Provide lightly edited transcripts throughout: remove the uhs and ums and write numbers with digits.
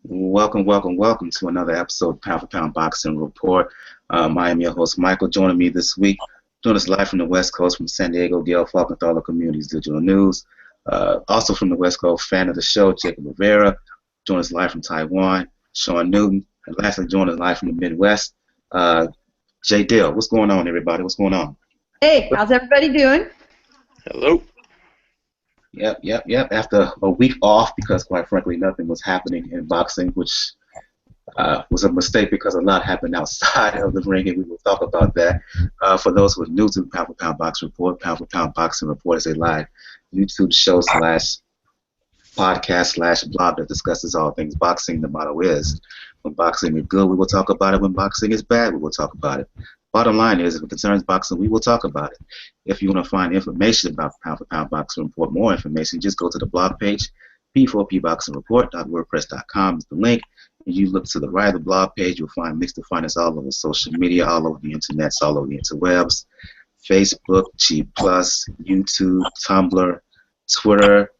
Welcome to another episode of Pound for Pound Boxing Report. I am your host, Michael. Joining me this week, joining us live from the West Coast, from San Diego, Gail Falcanthala Communities Digital News. Also from the West Coast, fan of the show, Jacob Rivera. Joining us live from Taiwan, Sean Newton. And lastly, joining us live from the Midwest, Jay Dill. What's going on, everybody? What's going on? Hey, how's everybody doing? Hello. Yep. After a week off, because quite frankly, nothing was happening in boxing, which was a mistake because a lot happened outside of the ring, and we will talk about that. For those who are new to the Pound for Pound Boxing Report, Pound for Pound Boxing Report is a live YouTube show / podcast / blog that discusses all things boxing. The motto is, when boxing is good, we will talk about it. When boxing is bad, we will talk about it. Bottom line is, if it concerns boxing, we will talk about it. If you want to find information about Pound for Pound Boxing Report, more information, just go to the blog page, p4pboxingreport.wordpress.com is the link. And you look to the right of the blog page, you'll find links to find us all over social media, all over the internet, all over the interwebs, Facebook, G+, YouTube, Tumblr, Twitter,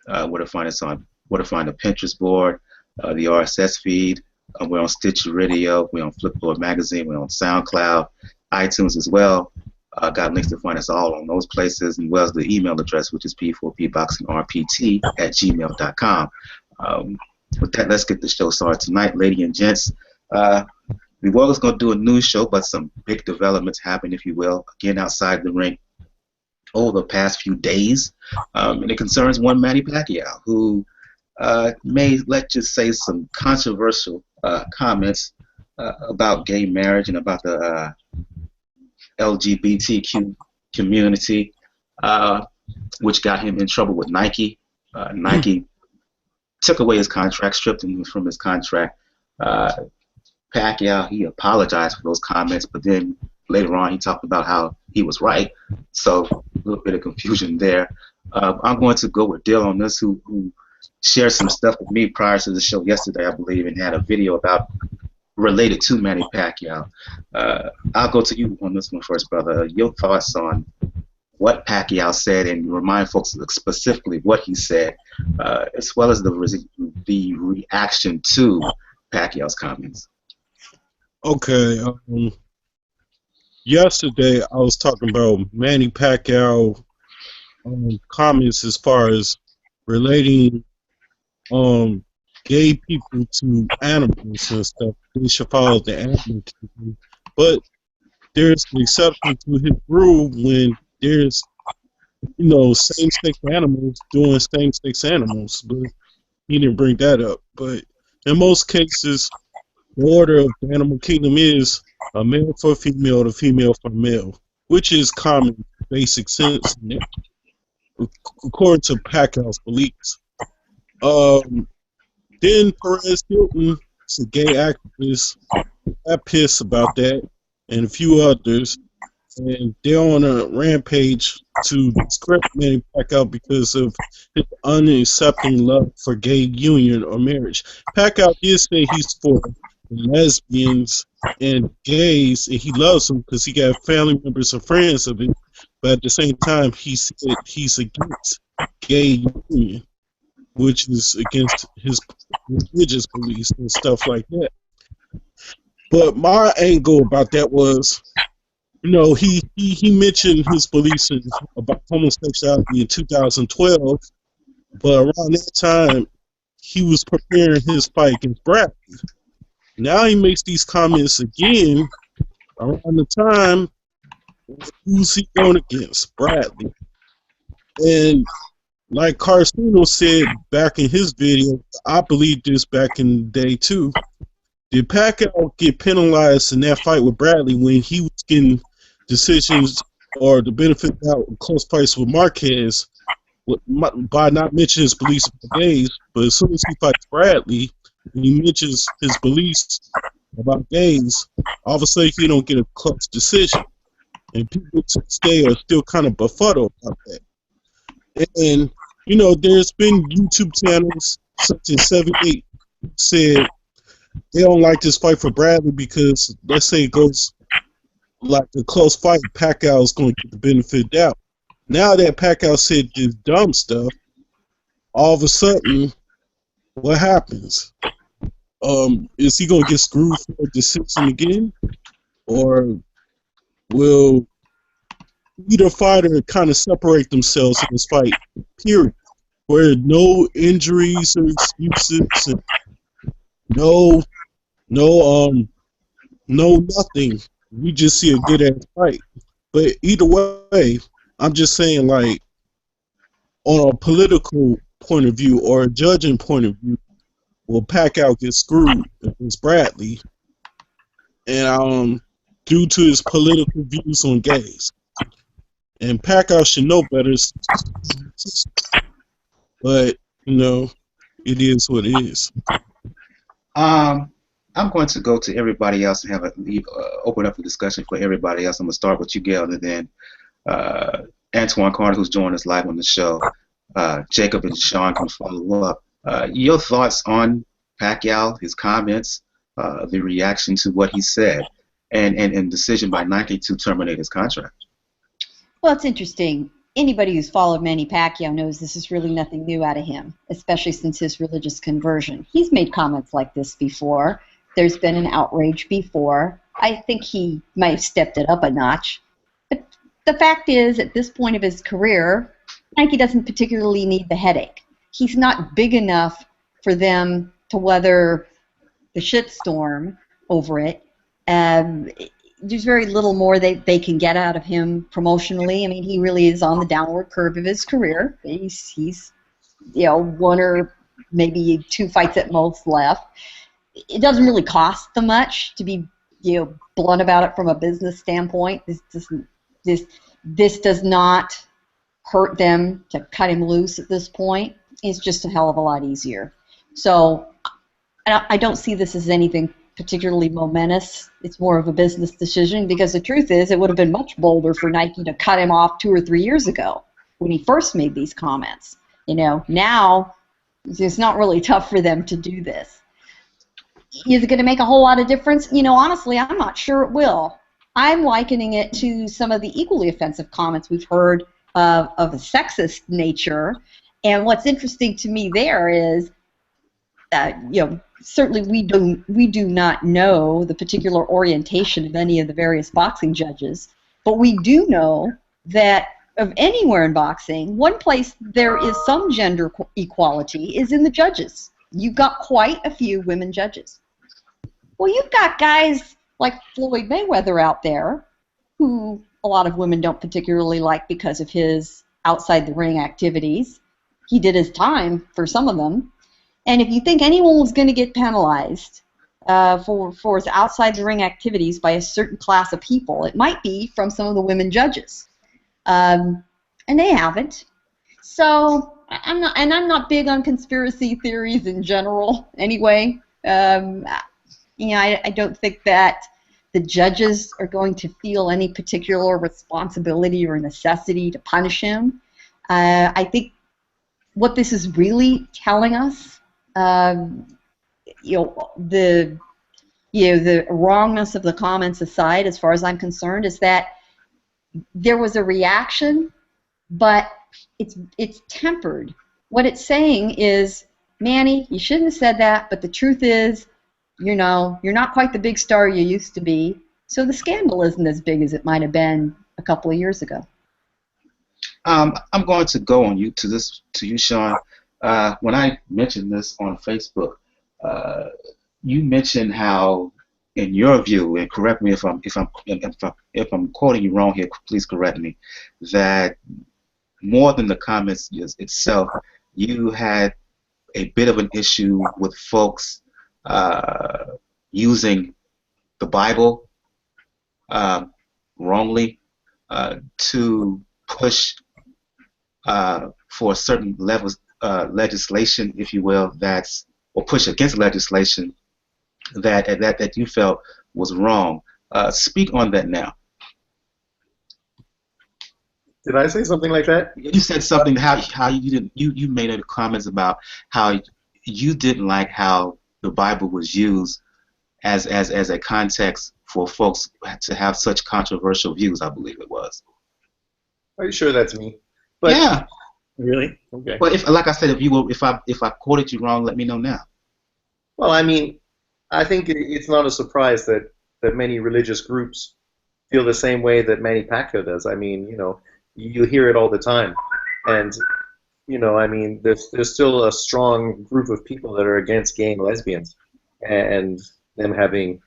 where to find the Pinterest board, the RSS feed. We're on Stitcher Radio, we're on Flipboard Magazine, we're on SoundCloud, iTunes as well. Got links to find us all on those places, as well as the email address, which is p4pboxingrpt@gmail.com. With that, let's get the show started tonight, ladies and gents. We were always going to do a news show, but some big developments happened, if you will, again outside the ring over the past few days. And it concerns one Manny Pacquiao, who made, let's just say, some controversial comments about gay marriage and about the LGBTQ community, which got him in trouble with Nike. Nike took away his contract, stripped him from his contract. Pacquiao, he apologized for those comments, but then later on he talked about how he was right. So a little bit of confusion there. I'm going to go with Dill on this, who shared some stuff with me prior to the show yesterday, I believe, and had a video about related to Manny Pacquiao. I'll go to you on this one first, brother. Your thoughts on what Pacquiao said, and remind folks specifically what he said, as well as the reaction to Pacquiao's comments. Okay. Yesterday I was talking about Manny Pacquiao comments as far as relating gay people to animals and stuff. They should follow the animal kingdom. But there's an exception to his rule when there's, same-sex animals doing same-sex animals. But he didn't bring that up. But in most cases, the order of the animal kingdom is a male for a female, a female for a male, which is common basic sense according to Pacquiao's beliefs. Then Perez Hilton, a gay activist, got pissed about that, and a few others, and they're on a rampage to discredit Manny Pacquiao because of his unaccepting love for gay union or marriage. Pacquiao did say he's for lesbians and gays, and he loves them because he got family members and friends of it, but at the same time, he said he's against gay union, which is against his religious beliefs and stuff like that. But my angle about that was, he mentioned his beliefs about homosexuality in 2012, but around that time, he was preparing his fight against Bradley. Now he makes these comments again around the time, who's he going against? Bradley. And like Carcino said back in his video, I believe this back in the day too. Did Pacquiao get penalized in that fight with Bradley when he was getting decisions or the benefit out of close fights with Marquez by not mentioning his beliefs about gays? But as soon as he fights Bradley, and he mentions his beliefs about gays, all of a sudden he don't get a close decision. And people to this day are still kind of befuddled about that. And, there's been YouTube channels such as 78 who said they don't like this fight for Bradley because, let's say it goes like a close fight, Pacquiao is going to get the benefit out. Now that Pacquiao said this dumb stuff, all of a sudden, what happens? is he gonna get screwed for a decision again, or will either fighter kind of separate themselves in this fight? Period. Where no injuries or excuses, and no, no, no nothing. We just see a good ass fight. But either way, I'm just saying, like, on a political point of view or a judging point of view, will Pacquiao get screwed against Bradley, and due to his political views on gays. And Pacquiao should know better, but you know, it is what it is. I'm going to go to everybody else and open up the discussion for everybody else. I'm going to start with you, Gail, and then Antoine Carter, who's joined us live on the show. Jacob and Sean can follow up. Your thoughts on Pacquiao, his comments, the reaction to what he said, and decision by Nike to terminate his contract. Well, it's interesting. Anybody who's followed Manny Pacquiao knows this is really nothing new out of him, especially since his religious conversion. He's made comments like this before. There's been an outrage before. I think he might have stepped it up a notch. But the fact is, at this point of his career, Nike doesn't particularly need the headache. He's not big enough for them to weather the shitstorm over it. There's very little more they can get out of him promotionally. I mean, he really is on the downward curve of his career. He's one or maybe 2 fights at most left. It doesn't really cost them much, to be blunt about it from a business standpoint. This does not hurt them to cut him loose at this point. It's just a hell of a lot easier. So I don't see this as anything particularly momentous. It's more of a business decision, because the truth is it would have been much bolder for Nike to cut him off 2 or 3 years ago when he first made these comments. Now it's not really tough for them to do this. Is it going to make a whole lot of difference? Honestly, I'm not sure it will. I'm likening it to some of the equally offensive comments we've heard of a sexist nature. And what's interesting to me there is, certainly we do not know the particular orientation of any of the various boxing judges, but we do know that of anywhere in boxing, one place there is some gender equality is in the judges. You've got quite a few women judges. Well, you've got guys like Floyd Mayweather out there, who a lot of women don't particularly like because of his outside the ring activities. He did his time for some of them. And if you think anyone was going to get penalized for his outside the ring activities by a certain class of people, it might be from some of the women judges. And they haven't. So I'm not big on conspiracy theories in general anyway. I don't think that the judges are going to feel any particular responsibility or necessity to punish him. I think what this is really telling us, the wrongness of the comments aside, as far as I'm concerned, is that there was a reaction, but it's tempered. What it's saying is, Manny, you shouldn't have said that, but the truth is, you're not quite the big star you used to be, so the scandal isn't as big as it might have been a couple of years ago. I'm going to go on to you, Sean. When I mentioned this on Facebook, you mentioned how, in your view, and correct me if I'm quoting you wrong here, please correct me, that more than the comments itself, you had a bit of an issue with folks using the Bible wrongly to push for certain levels legislation, if you will, or push against legislation that you felt was wrong. Speak on that now. Did I say something like that? You said something how you didn't. You made a comments about how you didn't like how the Bible was used as a context for folks to have such controversial views. I believe it was. Are you sure that's me? But, yeah. Really? Okay. But like I said, if I quoted you wrong, let me know now. Well, I mean, I think it's not a surprise that many religious groups feel the same way that Manny Pacquiao does. I mean, you hear it all the time, and I mean, there's still a strong group of people that are against gay and lesbians, and them having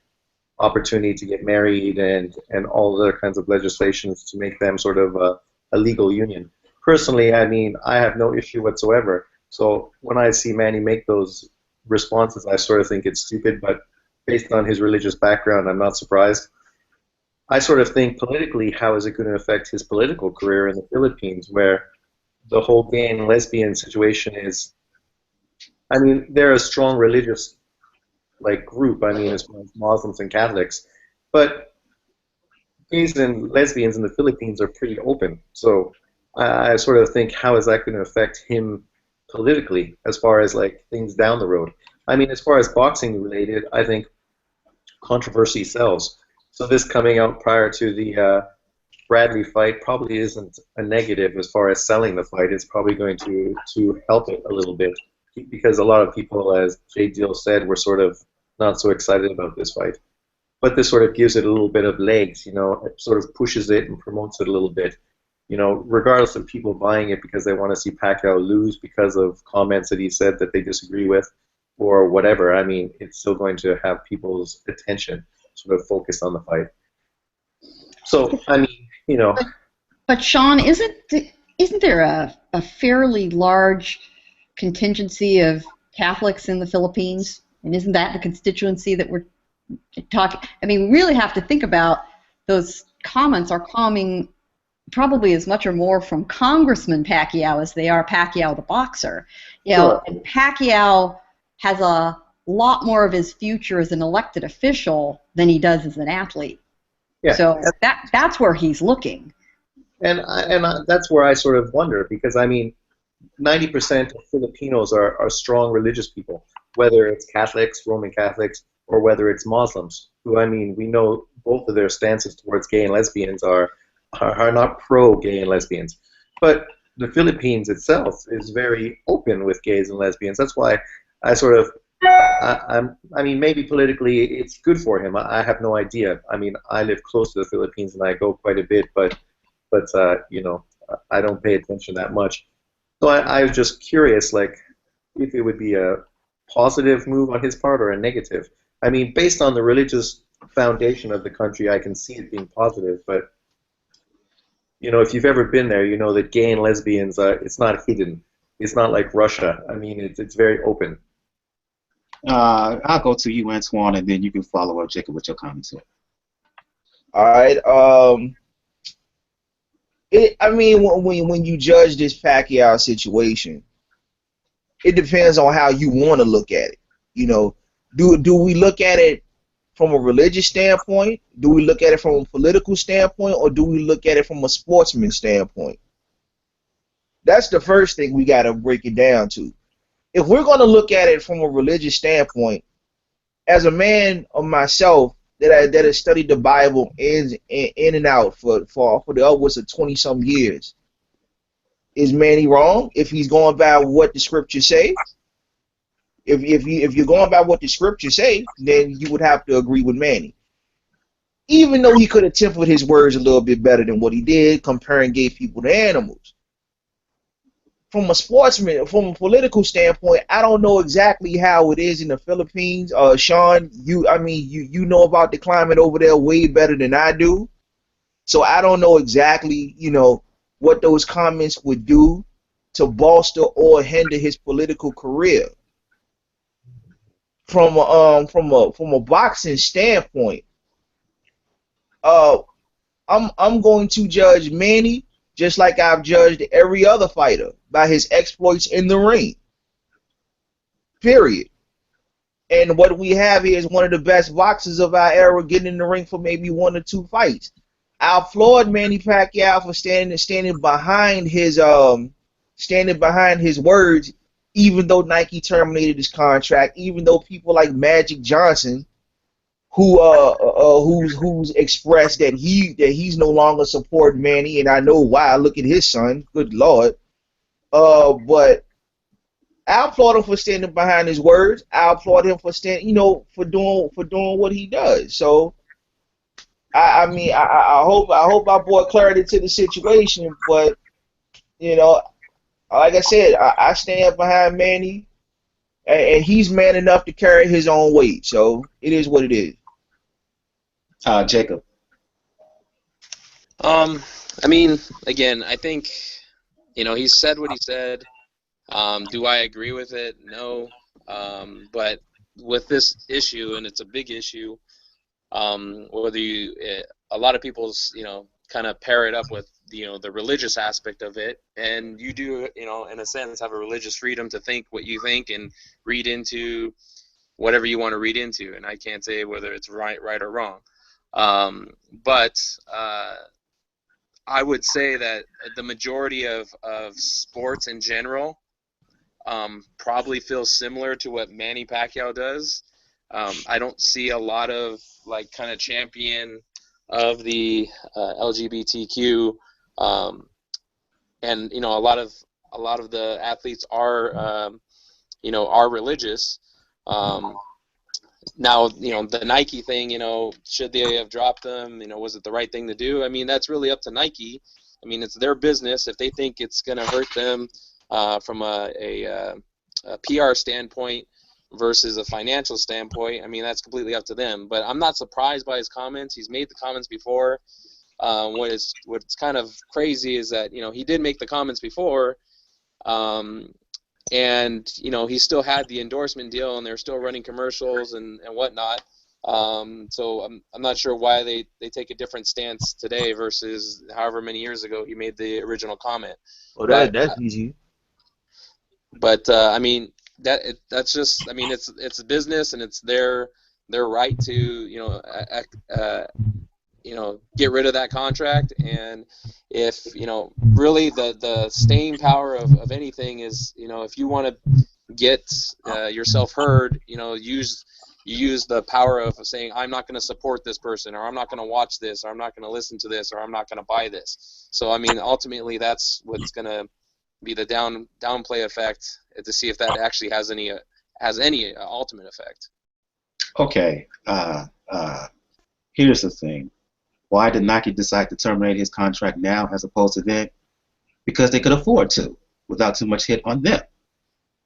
opportunity to get married and all other kinds of legislations to make them sort of a legal union. Personally, I mean, I have no issue whatsoever. So when I see Manny make those responses, I sort of think it's stupid, but based on his religious background, I'm not surprised. I sort of think politically, how is it going to affect his political career in the Philippines, where the whole gay and lesbian situation is, I mean, they're a strong religious group, I mean, as far as Muslims and Catholics, but gays and lesbians in the Philippines are pretty open. So I sort of think, how is that going to affect him politically as far as things down the road? I mean, as far as boxing related, I think controversy sells. So this coming out prior to the Bradley fight probably isn't a negative as far as selling the fight. It's probably going to help it a little bit, because a lot of people, as Jay Deal said, were sort of not so excited about this fight. But this sort of gives it a little bit of legs, it sort of pushes it and promotes it a little bit. Regardless of people buying it because they want to see Pacquiao lose because of comments that he said that they disagree with or whatever, I mean, it's still going to have people's attention sort of focused on the fight. So, I mean, But Sean, isn't there a fairly large contingency of Catholics in the Philippines? And isn't that the constituency that we're talking? I mean, we really have to think about those comments are coming probably as much or more from Congressman Pacquiao as they are Pacquiao the boxer. Sure. And Pacquiao has a lot more of his future as an elected official than he does as an athlete. Yeah. So that's where he's looking. And that's where I sort of wonder, because I mean, 90% of Filipinos are strong religious people, whether it's Catholics, Roman Catholics, or whether it's Muslims, who, I mean, we know both of their stances towards gay and lesbians are not pro-gay and lesbians. But the Philippines itself is very open with gays and lesbians. That's why I sort of, I mean, maybe politically it's good for him. I have no idea. I mean, I live close to the Philippines and I go quite a bit, but I don't pay attention that much. So I was just curious, if it would be a positive move on his part or a negative. I mean, based on the religious foundation of the country, I can see it being positive, but if you've ever been there, you know that gay and lesbians, it's not hidden. It's not like Russia. I mean, it's very open. I'll go to you, Antoine, and then you can follow up, Jacob, with your comments here. All right. I mean, when you judge this Pacquiao situation, it depends on how you want to look at it. Do we look at it from a religious standpoint? Do we look at it from a political standpoint, or do we look at it from a sportsman standpoint? That's the first thing we got to break it down to. If we're going to look at it from a religious standpoint, as a man of myself that has studied the Bible in and out for the upwards of 20-some years, is Manny wrong if he's going by what the scriptures say? If you're going by what the scriptures say, then you would have to agree with Manny. Even though he could have tempered his words a little bit better than what he did, comparing gay people to animals. From a sportsman, from a political standpoint, I don't know exactly how it is in the Philippines. Sean, you know about the climate over there way better than I do. So I don't know exactly, what those comments would do to bolster or hinder his political career. From a boxing standpoint, I'm going to judge Manny just like I've judged every other fighter by his exploits in the ring. Period. And what we have here is one of the best boxers of our era getting in the ring for maybe 1 or 2 fights. I applaud Manny Pacquiao for standing behind his words, even though Nike terminated his contract, even though people like Magic Johnson, who's expressed that he's no longer supporting Manny, and I know why. Look at his son, good Lord. But I applaud him for standing behind his words. I applaud him for for doing what he does. So I mean, I hope I brought clarity to the situation. But you know, like I said, I stand behind Manny, and he's man enough to carry his own weight. So it is what it is. Jacob. I mean, again, I think, he said what he said. Do I agree with it? No. But with this issue, and it's a big issue, whether a lot of people's, kind of pair it up with, the religious aspect of it, and you do, in a sense, have a religious freedom to think what you think and read into whatever you want to read into, and I can't say whether it's right or wrong. But I would say that the majority of sports in general probably feels similar to what Manny Pacquiao does. I don't see a lot of kind of champion of the LGBTQ, and a lot of the athletes are are religious. Now, the Nike thing, should they have dropped them? Was it the right thing to do? I mean, that's really up to Nike. I mean, it's their business. If they think it's going to hurt them from a PR standpoint versus a financial standpoint, I mean, that's completely up to them. But I'm not surprised by his comments. He's made the comments before. What's kind of crazy is that, he did make the comments before, and he still had the endorsement deal, and they're still running commercials and whatnot. So I'm not sure why they take a different stance today versus however many years ago he made the original comment. Well, that's easy. But I mean, that's just, I mean, it's a business, and it's their right to get rid of that contract. And if really the staying power of anything is, if you want to get yourself heard, use the power of saying, I'm not going to support this person, or I'm not going to watch this, or I'm not going to listen to this, or I'm not going to buy this. So I mean, ultimately that's what's going to be the downplay effect, to see if that actually has any ultimate effect. Okay. Here's the thing. Why did Nike decide to terminate his contract now as opposed to then? Because they could afford to, without too much hit on them.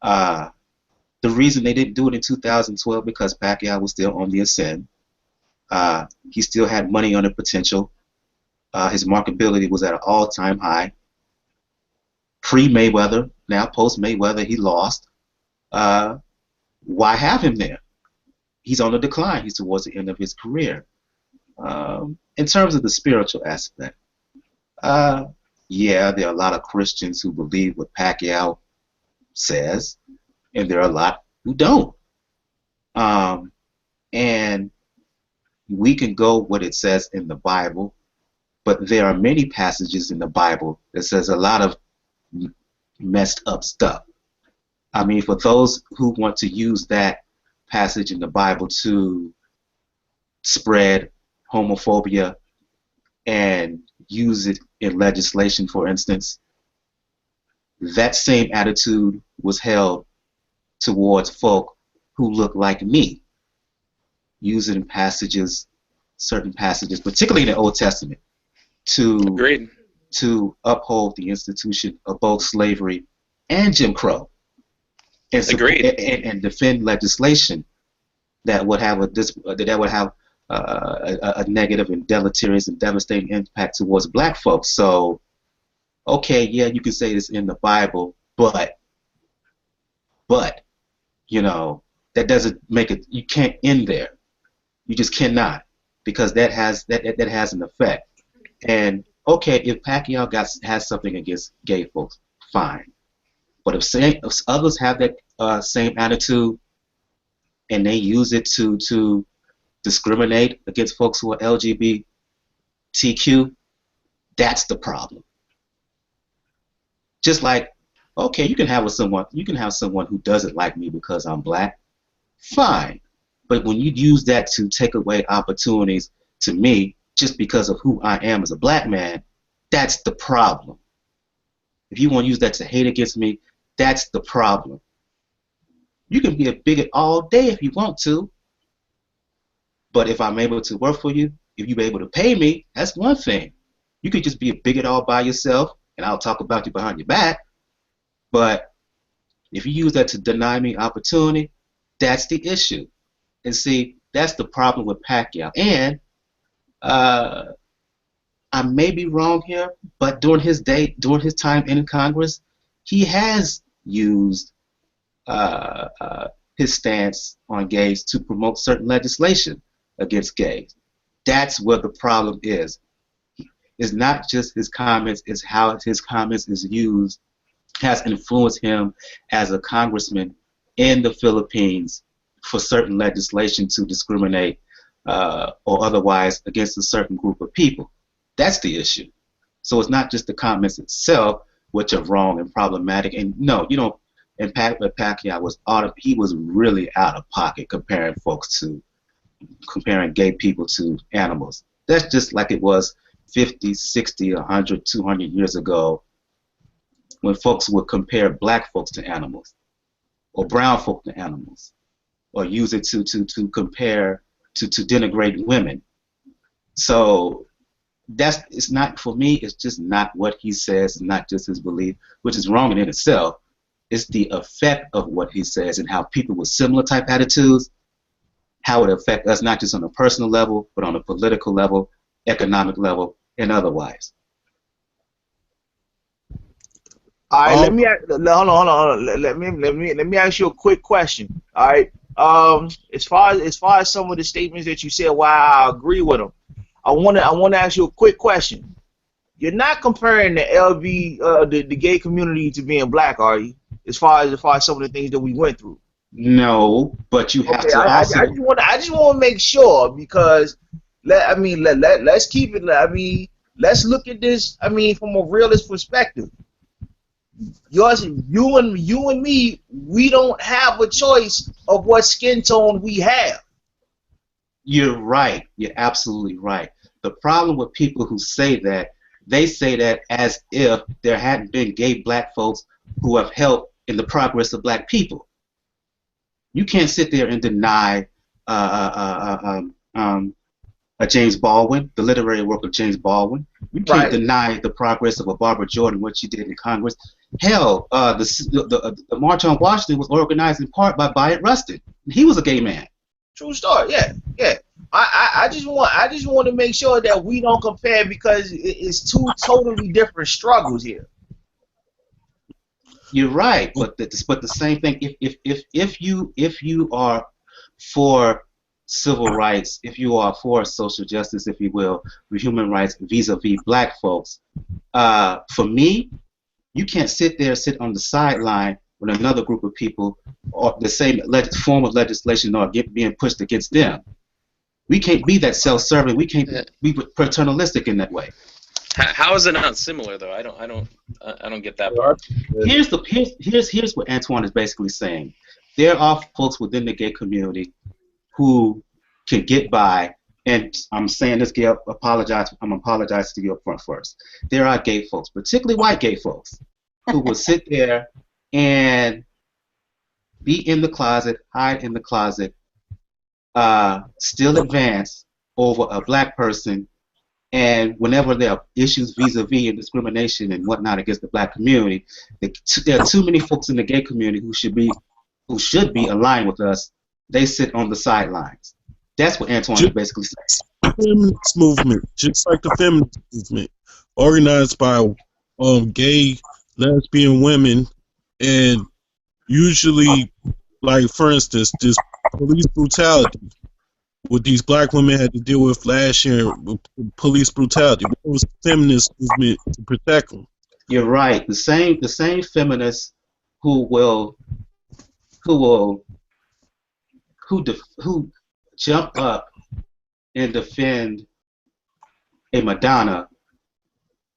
The reason they didn't do it in 2012 because Pacquiao was still on the ascend. He still had money on the potential. His marketability was at an all-time high. Pre-Mayweather, now post-Mayweather, he lost. Why have him there? He's on the decline. He's towards the end of his career. In terms of the spiritual aspect, yeah, there are a lot of Christians who believe what Pacquiao says, and there are a lot who don't. And we can go what it says in the Bible, but there are many passages in the Bible that says a lot of messed up stuff. I mean, for those who want to use that passage in the Bible to spread homophobia and use it in legislation, for instance, that same attitude was held towards folk who look like me, using certain passages, particularly in the Old Testament, to uphold the institution of both slavery and Jim Crow, and defend legislation that would have a negative and deleterious and devastating impact towards black folks. So, okay, yeah, you can say it's in the Bible, but that doesn't make it. You can't end there. You just cannot, because that has an effect. And okay, if Pacquiao has something against gay folks, fine. But if others have that same attitude and they use it to discriminate against folks who are LGBTQ, that's the problem. Just like, okay, you can have someone who doesn't like me because I'm black, fine. But when you use that to take away opportunities to me just because of who I am as a black man, that's the problem. If you want to use that to hate against me, that's the problem. You can be a bigot all day if you want to, but if I'm able to work for you, if you're able to pay me, that's one thing. You could just be a bigot all by yourself, and I'll talk about you behind your back. But if you use that to deny me opportunity, that's the issue. And see, that's the problem with Pacquiao. And uh, I may be wrong here, but during his time in Congress, he has used his stance on gays to promote certain legislation against gays. That's where the problem is. It's not just his comments, it's how his comments is used has influenced him as a congressman in the Philippines for certain legislation to discriminate or otherwise against a certain group of people. That's the issue. So it's not just the comments itself, which are wrong and problematic. And no, you know, and Pacquiao was really out of pocket comparing gay people to animals. That's just like it was 50, 60, 100, 200 years ago when folks would compare black folks to animals or brown folk to animals or use it to compare to denigrate women. So it's not, for me, it's just not what he says, not just his belief, which is wrong in itself. It's the effect of what he says and how people with similar type attitudes, how it affects us not just on a personal level, but on a political level, economic level, and otherwise. All right, hold on. Let me ask you a quick question. All right, as far as some of the statements that you said, I agree with them. I want to ask you a quick question. You're not comparing the gay community to being black, are you? As far as some of the things that we went through. No, but you have to also. I just want to make sure, because let's keep it. Let's look at this. From a realist perspective. You and me, we don't have a choice of what skin tone we have. You're right. You're absolutely right. The problem with people who say that, they say that as if there hadn't been gay black folks who have helped in the progress of black people. You can't sit there and deny James Baldwin, the literary work of James Baldwin. You can't deny the progress of a Barbara Jordan, what she did in Congress. Hell, the March on Washington was organized in part by Bayard Rustin. He was a gay man. True story. Yeah. I just want to make sure that we don't compare, because it's two totally different struggles here. You're right, but the same thing. If you are for civil rights, if you are for social justice, if you will, with human rights vis-a-vis black folks, for me, you can't sit on the sideline when another group of people or the same form of legislation are being pushed against them. We can't be that self-serving. We can't be paternalistic in that way. How is it not similar though? I don't get that part. Here's what Antoine is basically saying. There are folks within the gay community who can get by, and I'm saying this, Gail, I'm apologizing to you up front first. There are gay folks, particularly white gay folks, who will sit there and be in the closet, hide in the closet, still advance over a black person, and whenever there are issues vis-a-vis and discrimination and whatnot against the black community, there are too many folks in the gay community who should be aligned with us. They sit on the sidelines. That's what Antoine is basically saying. The feminist movement, just like the feminist movement, organized by gay, lesbian women, and usually, like for instance, this police brutality. What these black women had to deal with last year with police brutality. What was the feminist movement to protect them? You're right. The same feminists who jump up and defend a Madonna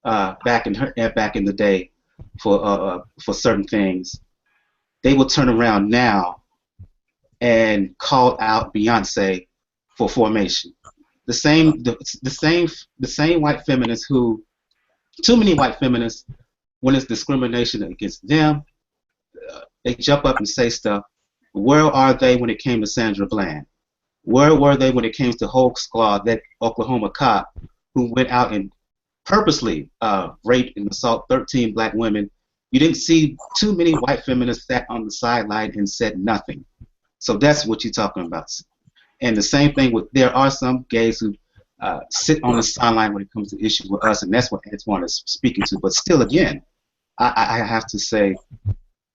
back in the day for certain things, they will turn around now and call out Beyonce for Formation. The same white feminists who, too many white feminists, when it's discrimination against them, they jump up and say stuff Where are they when it came to Sandra Bland? Where were they when it came to Hulk Squad, that Oklahoma cop who went out and purposely raped and assaulted 13 black women? You didn't see too many white feminists sat on the sideline and said nothing. So that's what you're talking about. And the same thing with, there are some gays who sit on the sideline when it comes to issues with us, and that's what Antoine is speaking to. But still, again, I have to say,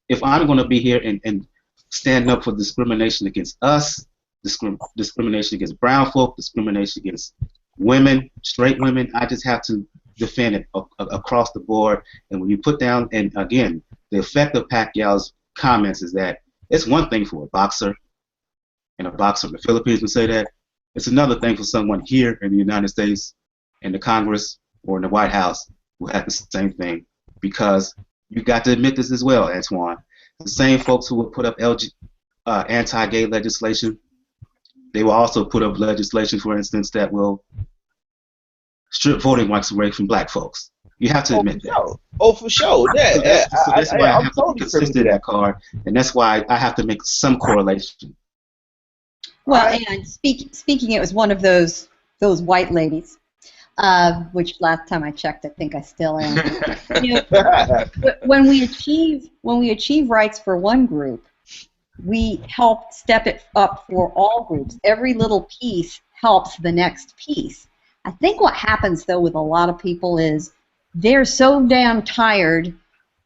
if I'm going to be here and stand up for discrimination against us, discrimination against brown folk, discrimination against women, straight women, I just have to defend it across the board. And when you put down, and again, the effect of Pacquiao's comments is that it's one thing for a boxer, and a boxer in the Philippines would say that. It's another thing for someone here in the United States, in the Congress, or in the White House who had the same thing. Because you got to admit this as well, Antoine. The same folks who would put up anti-gay legislation, they will also put up legislation, for instance, that will strip voting rights away from black folks. You have to admit that. Oh, for sure. So that's why I have to totally be consistent in that card, and that's why I have to make some correlation. Well, and speaking, it was one of those white ladies, which last time I checked, I think I still am. You know, when we achieve rights for one group, we help step it up for all groups. Every little piece helps the next piece. I think what happens, though, with a lot of people is they're so damn tired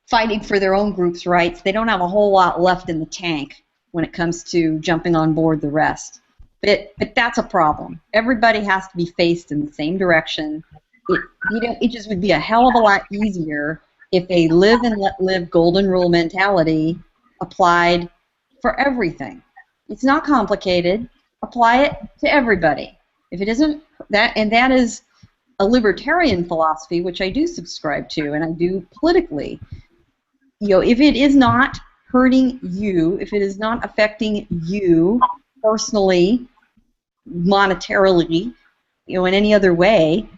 fighting for their own group's rights, they don't have a whole lot left in the tank when it comes to jumping on board the rest. But that's a problem. Everybody has to be faced in the same direction. It just would be a hell of a lot easier if a live and let live golden rule mentality applied for everything. It's not complicated. Apply it to everybody. If it isn't that, and that is a libertarian philosophy, which I do subscribe to, and I do politically. You know, if it is not hurting you, if it is not affecting you personally, monetarily, you know, in any other way,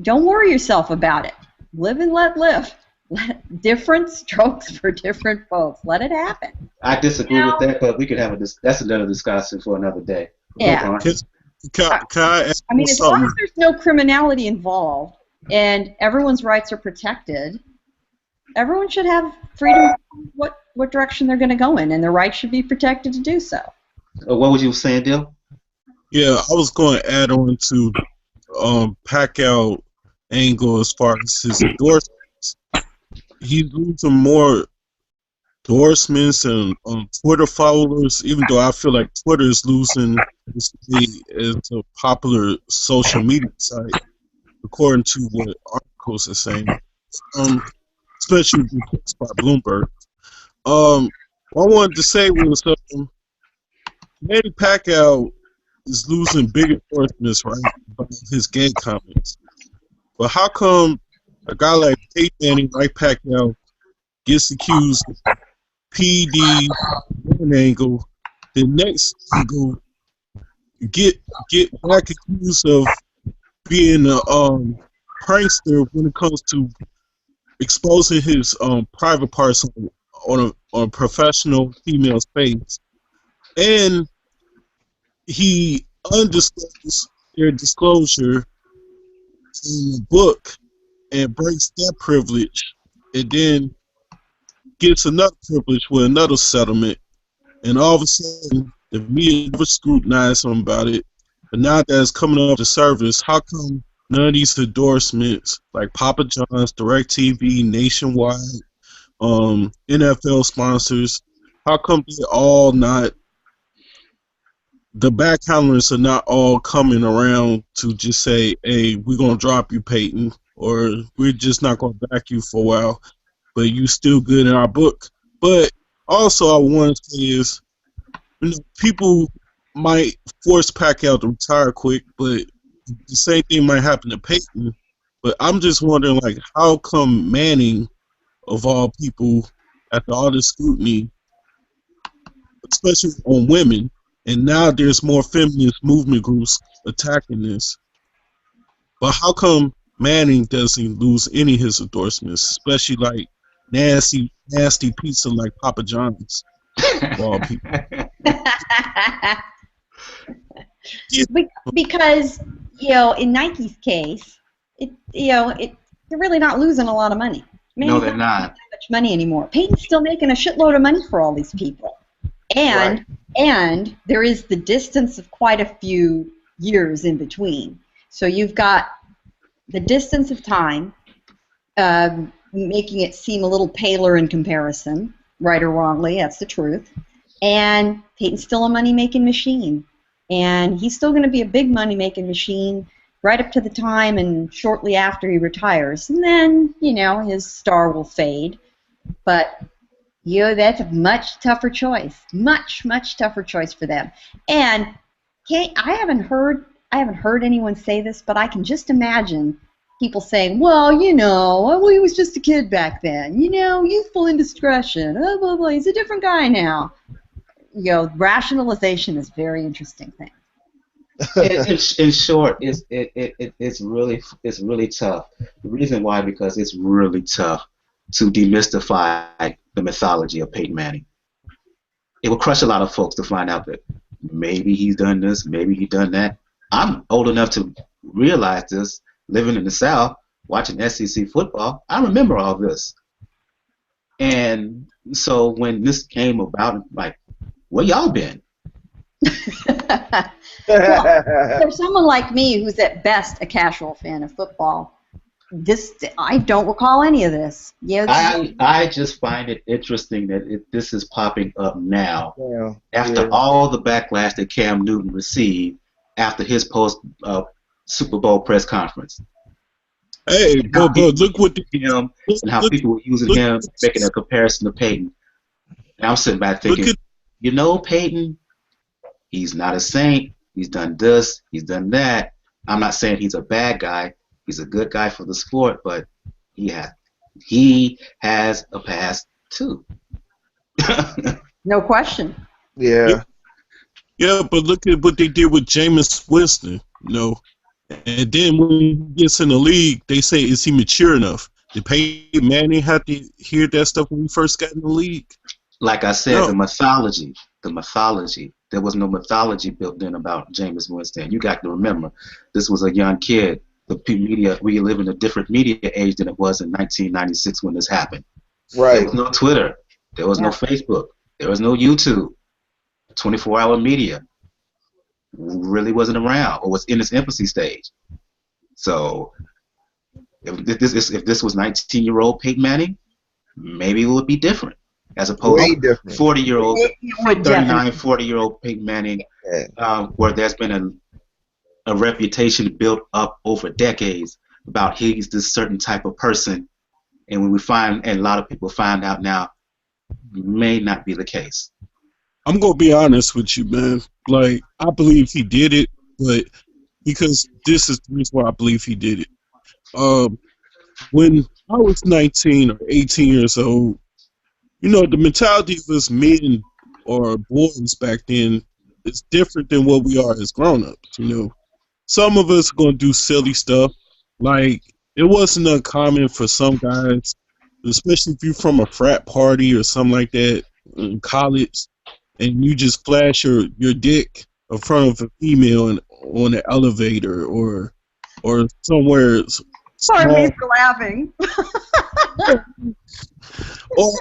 don't worry yourself about it. Live and let live. Different strokes for different folks. Let it happen. I disagree with that, but we could have that's another discussion for another day. Yeah. Can I ask I mean, as long something? as there's no criminality involved and everyone's rights are protected, everyone should have freedom what direction they're going to go in, and their rights should be protected to do so. What was you saying, Dil? Yeah, I was going to add on to Pacquiao angle as far as his endorsements. He's losing more endorsements and Twitter followers, even though I feel like Twitter is losing its way as a popular social media site, according to what articles are saying, especially reports by Bloomberg. What I wanted to say was Manny Pacquiao is losing big endorsements, right, by his gay comments. But how come a guy like Peyton Manning, like Pacquiao, gets accused of PD one angle, the next angle get back accused of being a prankster when it comes to exposing his private parts on a professional female's face, and he undiscloses their disclosure in the book and breaks that privilege, and then gets another privilege with another settlement, and all of a sudden the media never scrutinized him about it. But now that it's coming up to service, how come none of these endorsements, like Papa John's, DirecTV, Nationwide, NFL sponsors, how come they all not, the backhandlers are not all coming around to just say, hey, we're going to drop you, Peyton, or we're just not going to back you for a while, but you still good in our book. But also I want to say is, you know, people might force Pacquiao to retire quick, but the same thing might happen to Peyton. But I'm just wondering, like, how come Manning, of all people, after all this scrutiny, especially on women, and now there's more feminist movement groups attacking this, but how come Manning doesn't lose any of his endorsements, especially like nasty pizza like Papa John's? of all people. Because in Nike's case, they're really not losing a lot of money. No, they're Manny's not. making that much money anymore. Peyton's still making a shitload of money for all these people, and there is the distance of quite a few years in between. So you've got the distance of time, making it seem a little paler in comparison, right or wrongly. That's the truth. And Peyton's still a money-making machine. And he's still going to be a big money-making machine right up to the time and shortly after he retires. And then, his star will fade. But, that's a much tougher choice. Much, much tougher choice for them. And I haven't heard anyone say this, but I can just imagine people saying, well, he was just a kid back then. Youthful indiscretion. Blah, blah, blah. He's a different guy now. Rationalization is a very interesting thing. In short, it's really tough. The reason why, because it's really tough to demystify the mythology of Peyton Manning. It will crush a lot of folks to find out that maybe he's done this, maybe he's done that. I'm old enough to realize this, living in the South, watching SEC football. I remember all this. And so when this came about, I'm like, where y'all been? Well, for someone like me who's at best a casual fan of football, I don't recall any of this. I just find it interesting that this is popping up now after all the backlash that Cam Newton received after his post Super Bowl press conference. Hey, but look what him and how people were using him, making a comparison to Peyton. And I'm sitting back thinking, Peyton, he's not a saint. He's done this. He's done that. I'm not saying he's a bad guy. He's a good guy for the sport, but he has a past too. No question. Yeah. Yeah, but look at what they did with Jameis Winston, And then when he gets in the league, they say, is he mature enough? Did Peyton Manning have to hear that stuff when he first got in the league? Like I said, the mythology. There was no mythology built in about Jameis Winston. You got to remember, this was a young kid. The media, we live in a different media age than it was in 1996 when this happened. Right. There was no Twitter. There was no Facebook. There was no YouTube. 24-hour media really wasn't around or was in its infancy stage. So if this was 19-year-old Peyton Manning, maybe it would be different. As opposed to 40-year-old, 39, 40-year-old Peyton Manning, where there's been a reputation built up over decades about he's this certain type of person, and when and a lot of people find out now, may not be the case. I'm gonna be honest with you, man. Like, I believe he did it, but because this is the reason why I believe he did it. When I was 19 or 18 years old, the mentality of us men or boys back then is different than what we are as grown-ups, Some of us are going to do silly stuff. Like, it wasn't uncommon for some guys, especially if you're from a frat party or something like that in college, and you just flash your dick in front of a female on an elevator or somewhere. Pardon me for laughing. or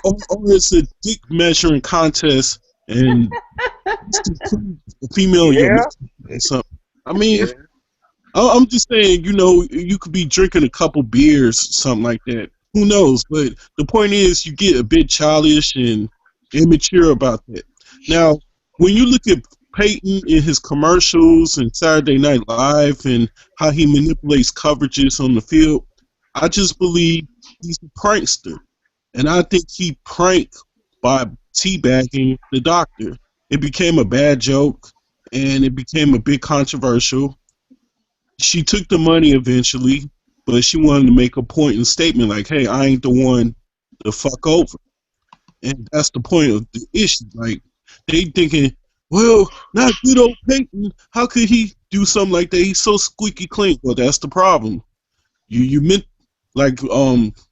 it's a dick measuring contest and a female or something. I mean, I'm just saying, you could be drinking a couple beers, something like that. Who knows? But the point is, you get a bit childish and immature about that. Now, when you look at Peyton in his commercials and Saturday Night Live and how he manipulates coverages on the field, I just believe he's a prankster. And I think he pranked by teabagging the doctor. It became a bad joke, and it became a big controversial. She took the money eventually, but she wanted to make a point and statement like, hey, I ain't the one to fuck over. And that's the point of the issue. Like, they thinking, well, not good old Peyton. How could he do something like that? He's so squeaky clean. Well, that's the problem. You meant, like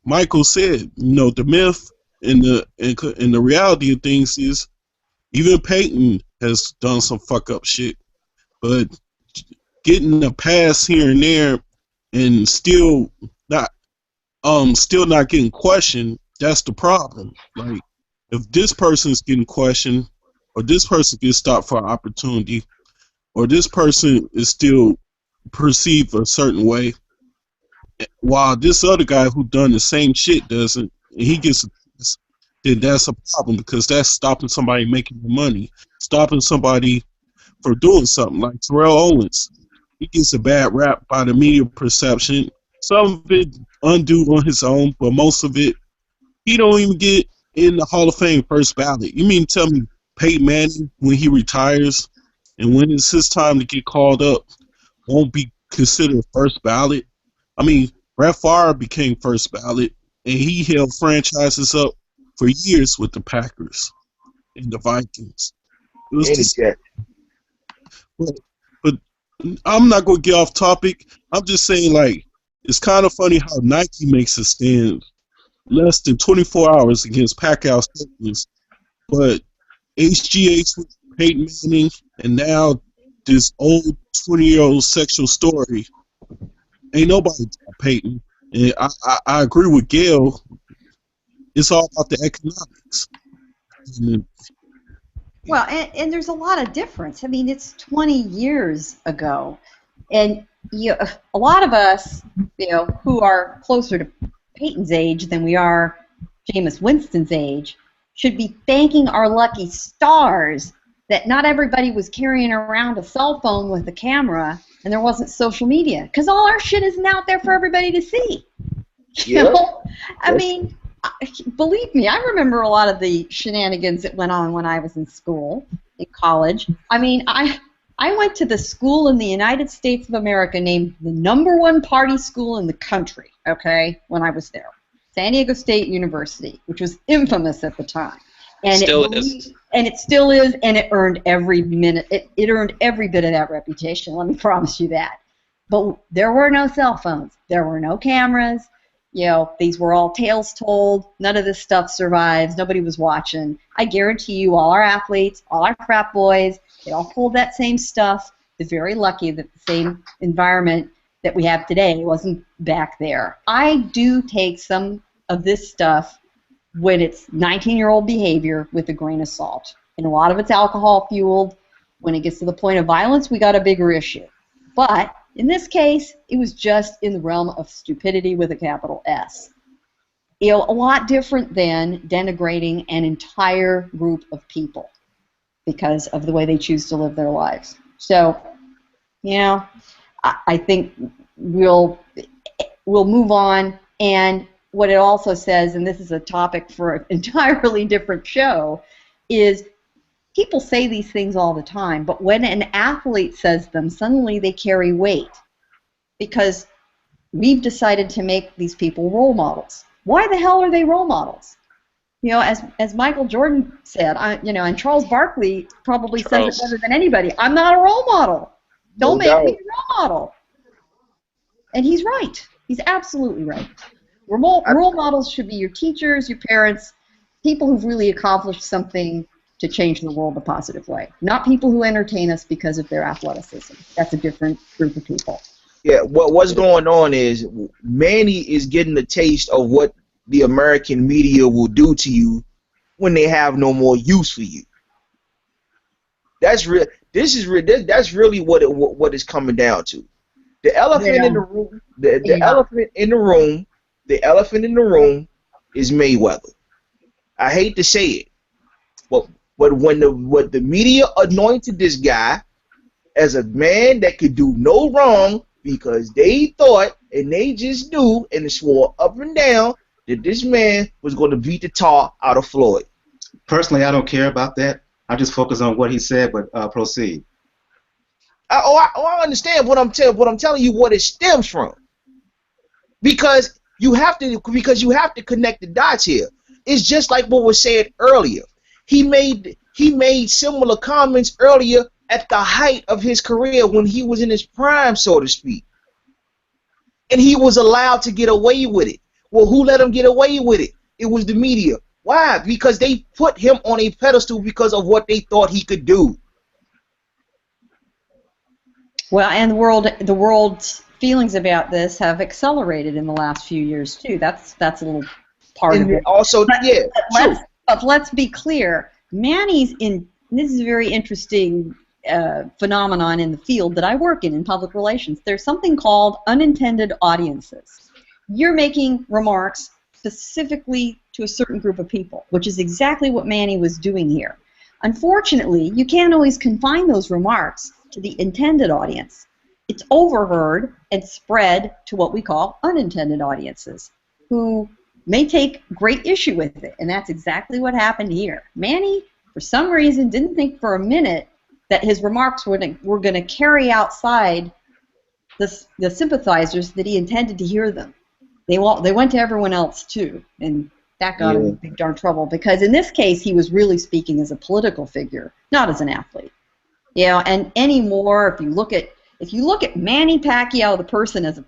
Michael said, the myth and the reality of things is Even Peyton has done some fuck up shit, but getting a pass here and there and not still not getting questioned, that's the problem. Like, if this person's getting questioned, or this person gets stopped for an opportunity, or this person is still perceived a certain way, while this other guy who done the same shit doesn't, and he gets, then that's a problem, because that's stopping somebody making money, stopping somebody for doing something. Like Terrell Owens, he gets a bad rap by the media perception. Some of it undue on his own, but most of it, he don't even get in the Hall of Fame first ballot. You mean to tell me Peyton Manning, when he retires and when it's his time to get called up, won't be considered first ballot? I mean, Brett Favre became first ballot, and he held franchises up for years with the Packers and the Vikings. It was just, but I'm not going to get off topic. I'm just saying, like, it's kind of funny how Nike makes a stand less than 24 hours against Pacquiao statements, but HGH with Peyton Manning, and now this old 20-year-old sexual story. Ain't nobody about Peyton. And I agree with Gail. It's all about the economics. Well, and there's a lot of difference. I mean, it's 20 years ago, and a lot of us, who are closer to Peyton's age than we are Jameis Winston's age, should be thanking our lucky stars that not everybody was carrying around a cell phone with a camera and there wasn't social media, because all our shit isn't out there for everybody to see. You know? I mean, believe me, I remember a lot of the shenanigans that went on when I was in school, in college. I mean, I went to the school in the United States of America named the #1 party school in the country, okay, when I was there. San Diego State University, which was infamous at the time. And Still is. And it still is, and it earned every minute. It earned every bit of that reputation, let me promise you that. But there were no cell phones. There were no cameras. These were all tales told. None of this stuff survives. Nobody was watching. I guarantee you all our athletes, all our frat boys, they all pulled that same stuff. They're very lucky that the same environment that we have today wasn't back there. I do take some of this stuff when it's 19-year-old behavior with a grain of salt. And a lot of it's alcohol-fueled. When it gets to the point of violence, we got a bigger issue. But in this case, it was just in the realm of stupidity with a capital S. A lot different than denigrating an entire group of people because of the way they choose to live their lives. So, I think we'll move on. And what it also says, and this is a topic for an entirely different show, is people say these things all the time, but when an athlete says them, suddenly they carry weight because we've decided to make these people role models. Why the hell are they role models? As Michael Jordan said, and Charles Barkley probably says it better than anybody, I'm not a role model. Don't make me a role model. And he's right. He's absolutely right. Role models should be your teachers, your parents, people who've really accomplished something to change the world a positive way. Not people who entertain us because of their athleticism. That's a different group of people. Yeah, what's going on is Manny is getting a taste of what the American media will do to you when they have no more use for you. That's real. That's really what it's coming down to. The elephant in the room. The elephant in the room. The elephant in the room is Mayweather. I hate to say it, but when the media anointed this guy as a man that could do no wrong because they thought and they just knew and swore up and down that this man was going to beat the tar out of Floyd. Personally, I don't care about that. I just focus on what he said, but proceed. I understand what I'm telling you. What it stems from, because you have to connect the dots here. It's just like what was said earlier. He made similar comments earlier at the height of his career when he was in his prime, so to speak, and he was allowed to get away with it. Well, who let him get away with it? It was the media. Why? Because they put him on a pedestal because of what they thought he could do. Well, and the world's feelings about this have accelerated in the last few years too. That's a little part of And it. also, yeah, true. Let's be clear. Manny's in. This is a very interesting phenomenon in the field that I work in public relations. There's something called unintended audiences. You're making remarks specifically to a certain group of people, which is exactly what Manny was doing here. Unfortunately, you can't always confine those remarks to the intended audience. It's overheard and spread to what we call unintended audiences, who may take great issue with it, and that's exactly what happened here. Manny, for some reason, didn't think for a minute that his remarks were going to carry outside the sympathizers that he intended to hear them. They went to everyone else too, and that got him in big darn trouble, because in this case he was really speaking as a political figure, not as an athlete. And anymore, if you look at Manny Pacquiao, the person, as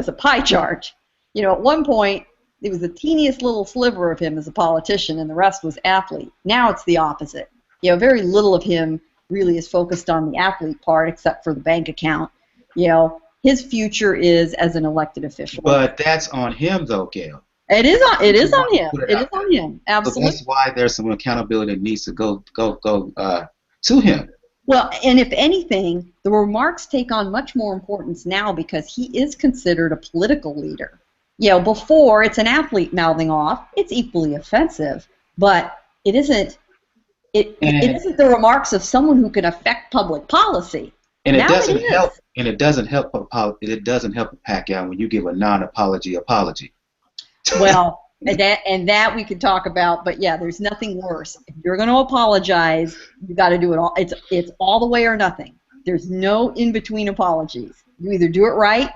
a pie chart, at one point it was the teeniest little sliver of him as a politician, and the rest was athlete. Now it's the opposite. Very little of him really is focused on the athlete part, except for the bank account. His future is as an elected official. But that's on him, though, Gail. It is on him. It is on him. Absolutely. So that's why there's some accountability that needs to go to him. Well, and if anything, the remarks take on much more importance now because he is considered a political leader. Before it's an athlete mouthing off, it's equally offensive, but it isn't. It isn't the remarks of someone who can affect public policy. And it doesn't help. And it doesn't help. It doesn't help Pacquiao when you give a non-apology apology. Well, and that we could talk about, but yeah, there's nothing worse. If you're going to apologize, you got to do it all. It's all the way or nothing. There's no in-between apologies. You either do it right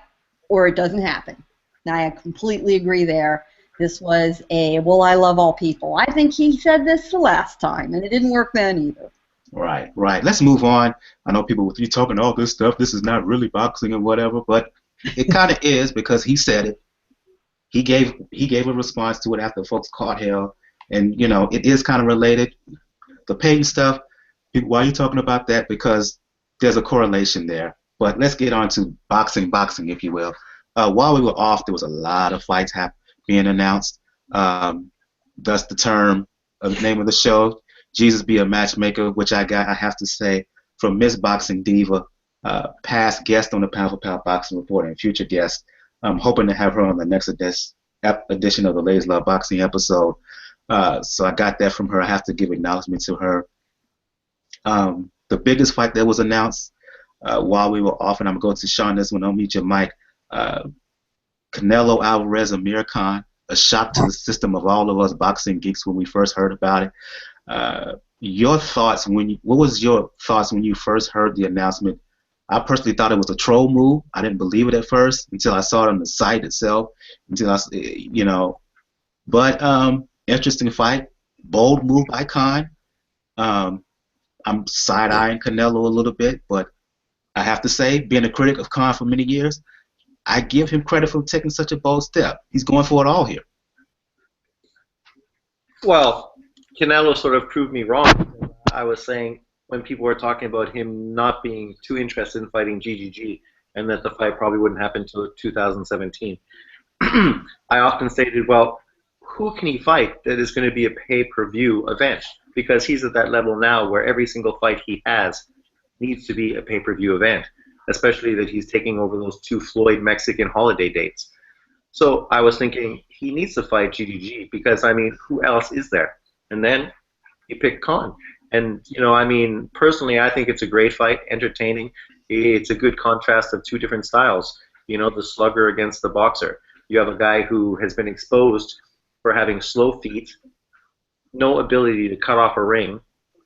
or it doesn't happen. Now, I completely agree there. This was I love all people. I think he said this the last time, and it didn't work then either. Right. Let's move on. I know people with you talking all this stuff. This is not really boxing and whatever, but it kind of is, because he said it. He gave a response to it after folks caught hell, and it is kind of related. The Payton stuff. Why are you talking about that? Because there's a correlation there. But let's get on to boxing, if you will. While we were off, there was a lot of fights being announced. Thus the name of the show, Jesus Be a Matchmaker, which I have to say, from Miss Boxing Diva, past guest on the Pound for Pound Boxing Report and future guest. I'm hoping to have her on the next edition of the Ladies Love Boxing episode. So I got that from her. I have to give acknowledgement to her. The biggest fight that was announced while we were off, and I'm going to go to Sean this one, I'll meet your mic. Canelo Alvarez, Amir Khan, a shock to the system of all of us boxing geeks when we first heard about it. Your thoughts what was your thoughts when you first heard the announcement? I personally thought it was a troll move. I didn't believe it at first until I saw it on the site itself. But interesting fight, bold move by Khan. I'm side-eyeing Canelo a little bit, but I have to say, being a critic of Khan for many years, I give him credit for taking such a bold step. He's going for it all here. Well, Canelo sort of proved me wrong. I was saying when people were talking about him not being too interested in fighting GGG and that the fight probably wouldn't happen until 2017. I often stated, well, who can he fight that is going to be a pay-per-view event? Because he's at that level now where every single fight he has needs to be a pay-per-view event, especially that he's taking over those 2 Floyd Mexican holiday dates. So I was thinking he needs to fight GGG because, who else is there? And then he picked Khan. And, personally, I think it's a great fight, entertaining. It's a good contrast of 2 different styles, the slugger against the boxer. You have a guy who has been exposed for having slow feet, no ability to cut off a ring,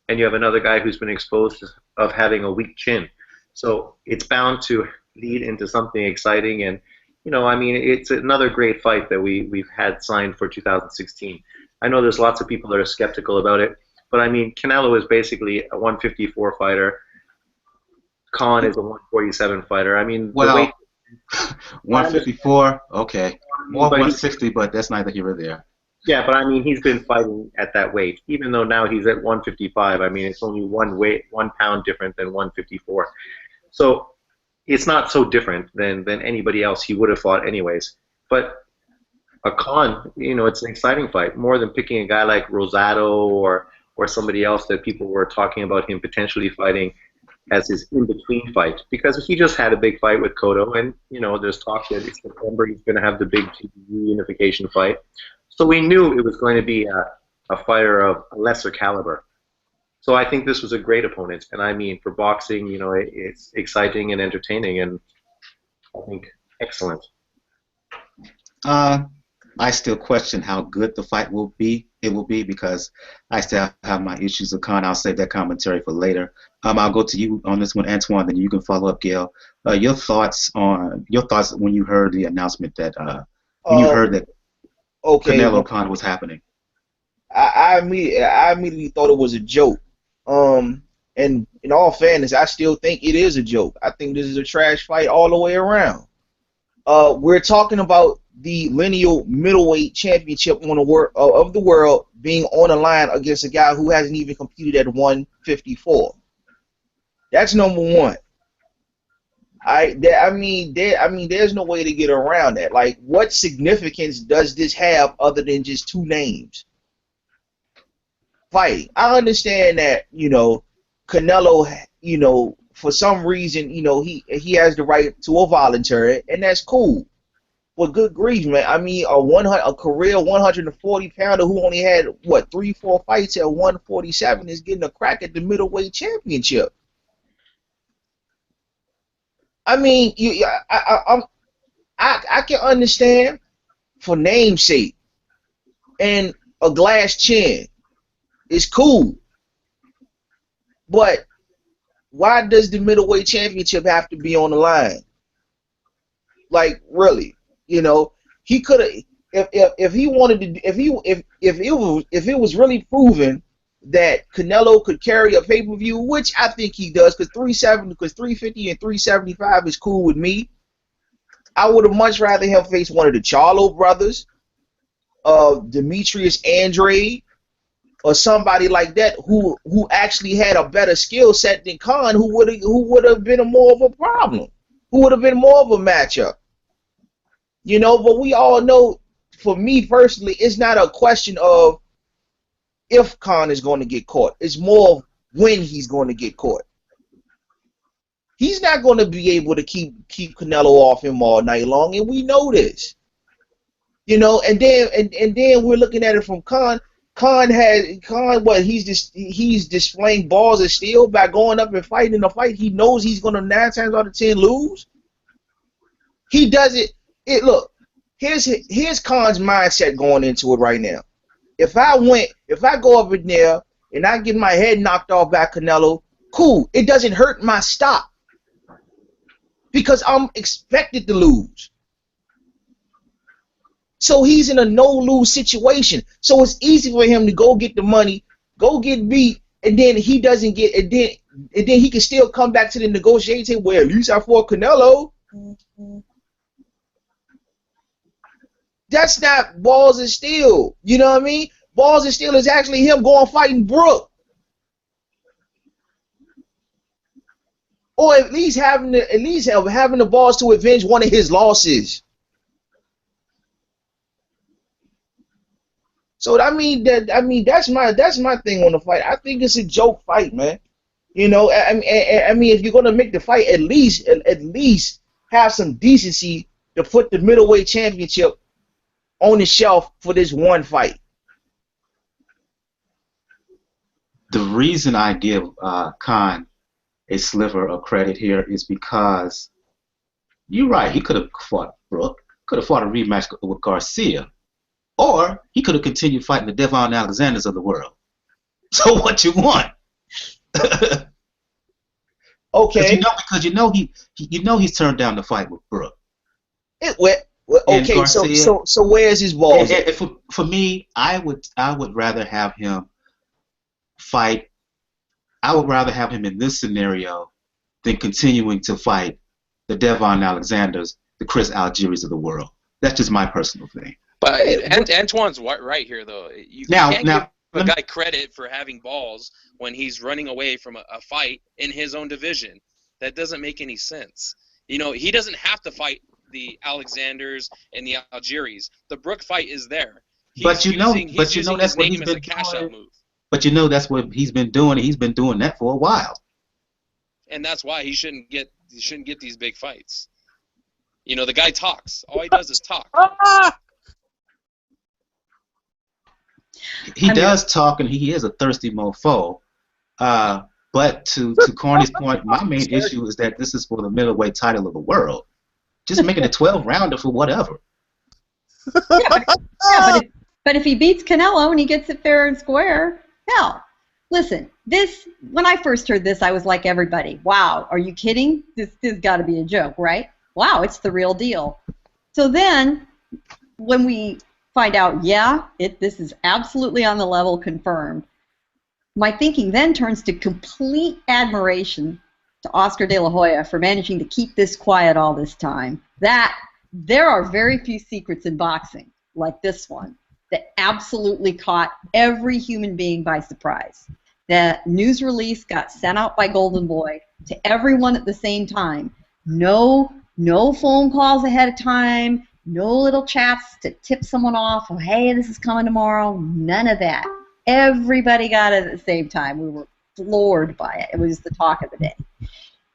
and you have another guy who's been exposed of having a weak chin. So it's bound to lead into something exciting, and it's another great fight that we've had signed for 2016. I know there's lots of people that are skeptical about it, but Canelo is basically a 154 fighter. Khan is a 147 fighter. Well, the weight 154, okay, more 160, but that's neither here or there. Yeah, but I mean, he's been fighting at that weight, even though now he's at 155. I mean, it's only 1 pound different than 154. So it's not so different than anybody else he would have fought anyways. But a Khan, it's an exciting fight, more than picking a guy like Rosado or somebody else that people were talking about him potentially fighting as his in-between fight, because he just had a big fight with Cotto, and there's talk that in September he's going to have the big reunification fight. So we knew it was going to be a fighter of a lesser caliber. So I think this was a great opponent, and I mean, for boxing, it's exciting and entertaining, and I think excellent. I still question how good the fight will be. It will be because I still have my issues with Khan. I'll save that commentary for later. I'll go to you on this one, Antoine. Then you can follow up, Gail. Your thoughts when you heard the announcement that when you heard that Canelo Khan was happening. I immediately thought it was a joke. And in all fairness, I still think it is a joke. I think this is a trash fight all the way around. We're talking about the lineal middleweight championship of the world being on the line against a guy who hasn't even competed at 154. That's number one. There's no way to get around that. Like, what significance does this have other than just two names fighting? I understand that, Canelo, for some reason, he has the right to a voluntary, and that's cool. But good grief, man. I mean, a career 140-pounder who only had, 3-4 fights at 147 is getting a crack at the middleweight championship. I mean, I can understand for namesake and a glass chin. It's cool. But why does the middleweight championship have to be on the line? Like, really, he could have, if he wanted to, if it was really proven that Canelo could carry a pay-per-view, which I think he does, because 350 and 375 is cool with me. I would have much rather him face one of the Charlo brothers, Demetrius Andrade, or somebody like that who actually had a better skill set than Khan, who would have been more of a problem, who would have been more of a matchup. But we all know, for me personally, it's not a question of if Khan is going to get caught. It's more of when he's going to get caught. He's not going to be able to keep Canelo off him all night long, and we know this. And then we're looking at it from Khan. He's displaying balls of steel by going up and fighting in a fight he knows he's going to 9 times out of 10 lose. He does it. Look, here's Khan's mindset going into it right now. If I go up in there and I get my head knocked off by Canelo, cool. It doesn't hurt my stock because I'm expected to lose. So he's in a no-lose situation. So it's easy for him to go get the money, go get beat, and then he doesn't get it. And then he can still come back to the negotiating table where at least I fought Canelo. That's not balls of steel. You know what I mean? Balls of steel is actually him going fighting Brook, or at least having the balls to avenge one of his losses. So that's my thing on the fight. I think it's a joke fight, man. I mean, if you're gonna make the fight, at least have some decency to put the middleweight championship on the shelf for this one fight. The reason I give Khan a sliver of credit here is because you're right. He could have fought Brook, could have fought a rematch with Garcia, or he could have continued fighting the Devon Alexanders of the world. So what you want? Okay. Because he's turned down the fight with Brook. Okay, so where's his balls? For me, I would rather have him fight. I would rather have him in this scenario than continuing to fight the Devon Alexanders, the Chris Algiers of the world. That's just my personal thing. But Antoine's right here, though. You can't give a guy credit for having balls when he's running away from a fight in his own division. That doesn't make any sense. You know, he doesn't have to fight the Alexanders and the Algiers. The Brook fight is there. He's using his name as a cash-out move. But you know that's what he's been doing. He's been doing that for a while. And that's why he shouldn't get these big fights. You know, the guy talks. All he does is talk. He does talk, and he is a thirsty mofo. But to Carney's point, my main issue is that this is for the middleweight title of the world. Just making a 12-rounder for whatever. But if he beats Canelo and he gets it fair and square, hell, listen, when I first heard this, I was like everybody. Wow, are you kidding? This has got to be a joke, right? Wow, it's the real deal. So then, when we find out, this is absolutely on the level, confirmed, my thinking then turns to complete admiration to Oscar De La Hoya for managing to keep this quiet all this time. That there are very few secrets in boxing, like this one, that absolutely caught every human being by surprise. That news release got sent out by Golden Boy to everyone at the same time. No phone calls ahead of time, no little chats to tip someone off, oh, hey, this is coming tomorrow, none of that. Everybody got it at the same time. We were floored by it. It was the talk of the day.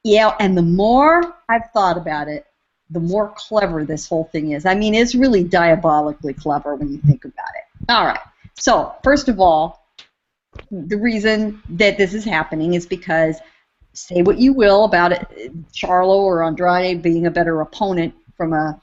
Yeah, and the more I've thought about it, the more clever this whole thing is. I mean, it's really diabolically clever when you think about it. All right. So, first of all, the reason that this is happening is because, say what you will about it, Charlo or Andrade being a better opponent from a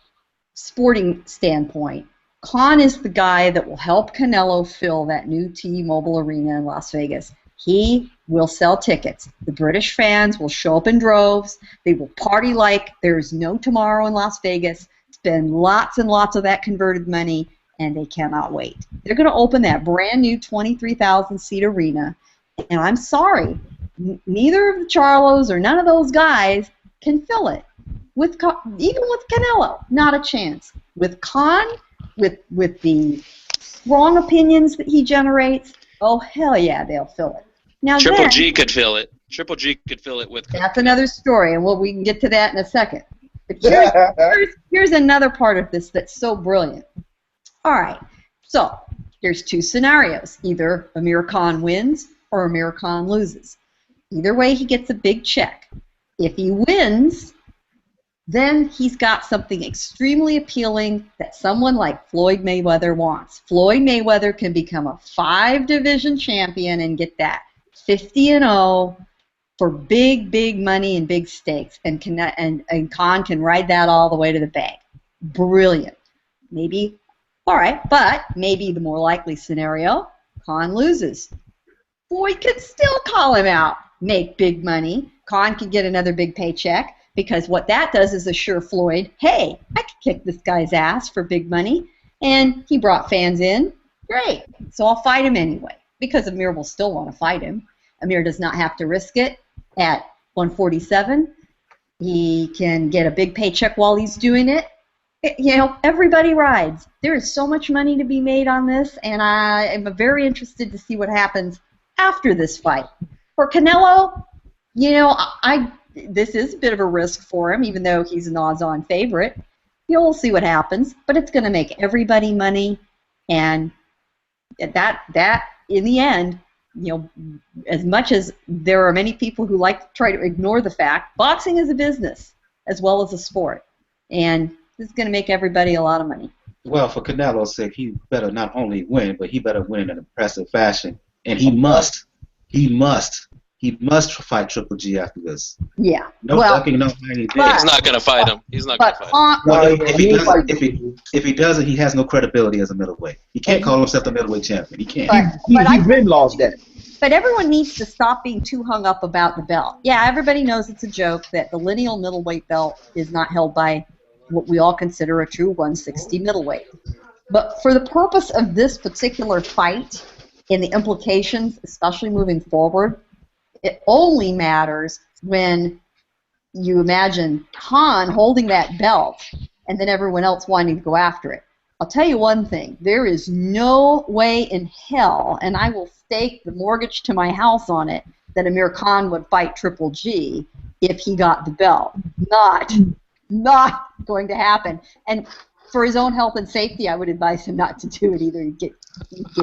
sporting standpoint, Khan is the guy that will help Canelo fill that new T-Mobile Arena in Las Vegas. He will sell tickets. The British fans will show up in droves. They will party like there's no tomorrow in Las Vegas, spend lots and lots of that converted money, and they cannot wait. They're going to open that brand new 23,000-seat arena, and I'm sorry, neither of the Charlos or none of those guys can fill it. Even with Canelo, not a chance. With Khan, with the strong opinions that he generates, oh, hell yeah, they'll fill it. Now Triple G could fill it. Triple G could fill it with. That's another story, and we can get to that in a second. But here's another part of this that's so brilliant. All right, so here's two scenarios. Either Amir Khan wins or Amir Khan loses. Either way, he gets a big check. If he wins, then he's got something extremely appealing that someone like Floyd Mayweather wants. Floyd Mayweather can become a 5-division champion and get that 50-0 for big money and big stakes, and Khan can ride that all the way to the bank. Brilliant. Maybe, all right, but maybe the more likely scenario, Khan loses. Floyd could still call him out, make big money. Khan could get another big paycheck, because what that does is assure Floyd, hey, I could kick this guy's ass for big money, and he brought fans in. Great, so I'll fight him anyway, because Amir will still want to fight him. Amir does not have to risk it at 147. He can get a big paycheck while he's doing it. You know, everybody rides. There is so much money to be made on this, and I am very interested to see what happens after this fight. For Canelo, you know, this is a bit of a risk for him, even though he's an odds-on favorite. You'll see what happens, but it's going to make everybody money, and that in the end, you know, as much as there are many people who like to try to ignore the fact, boxing is a business as well as a sport, and this is going to make everybody a lot of money. Well, for Canelo's sake, he better not only win, but he better win in an impressive fashion, and he must fight Triple G after this. Yeah. No ducking, no hiding. He's not going to fight him. He's not going to fight him. Well, if he doesn't, he has no credibility as a middleweight. He can't call himself the middleweight champion. He can't. He's been lost that. But everyone needs to stop being too hung up about the belt. Yeah, everybody knows it's a joke that the lineal middleweight belt is not held by what we all consider a true 160 middleweight. But for the purpose of this particular fight and the implications, especially moving forward, it only matters when you imagine Khan holding that belt and then everyone else wanting to go after it. I'll tell you one thing. There is no way in hell, and I will stake the mortgage to my house on it, that Amir Khan would fight Triple G if he got the belt. Not going to happen. And for his own health and safety, I would advise him not to do it either.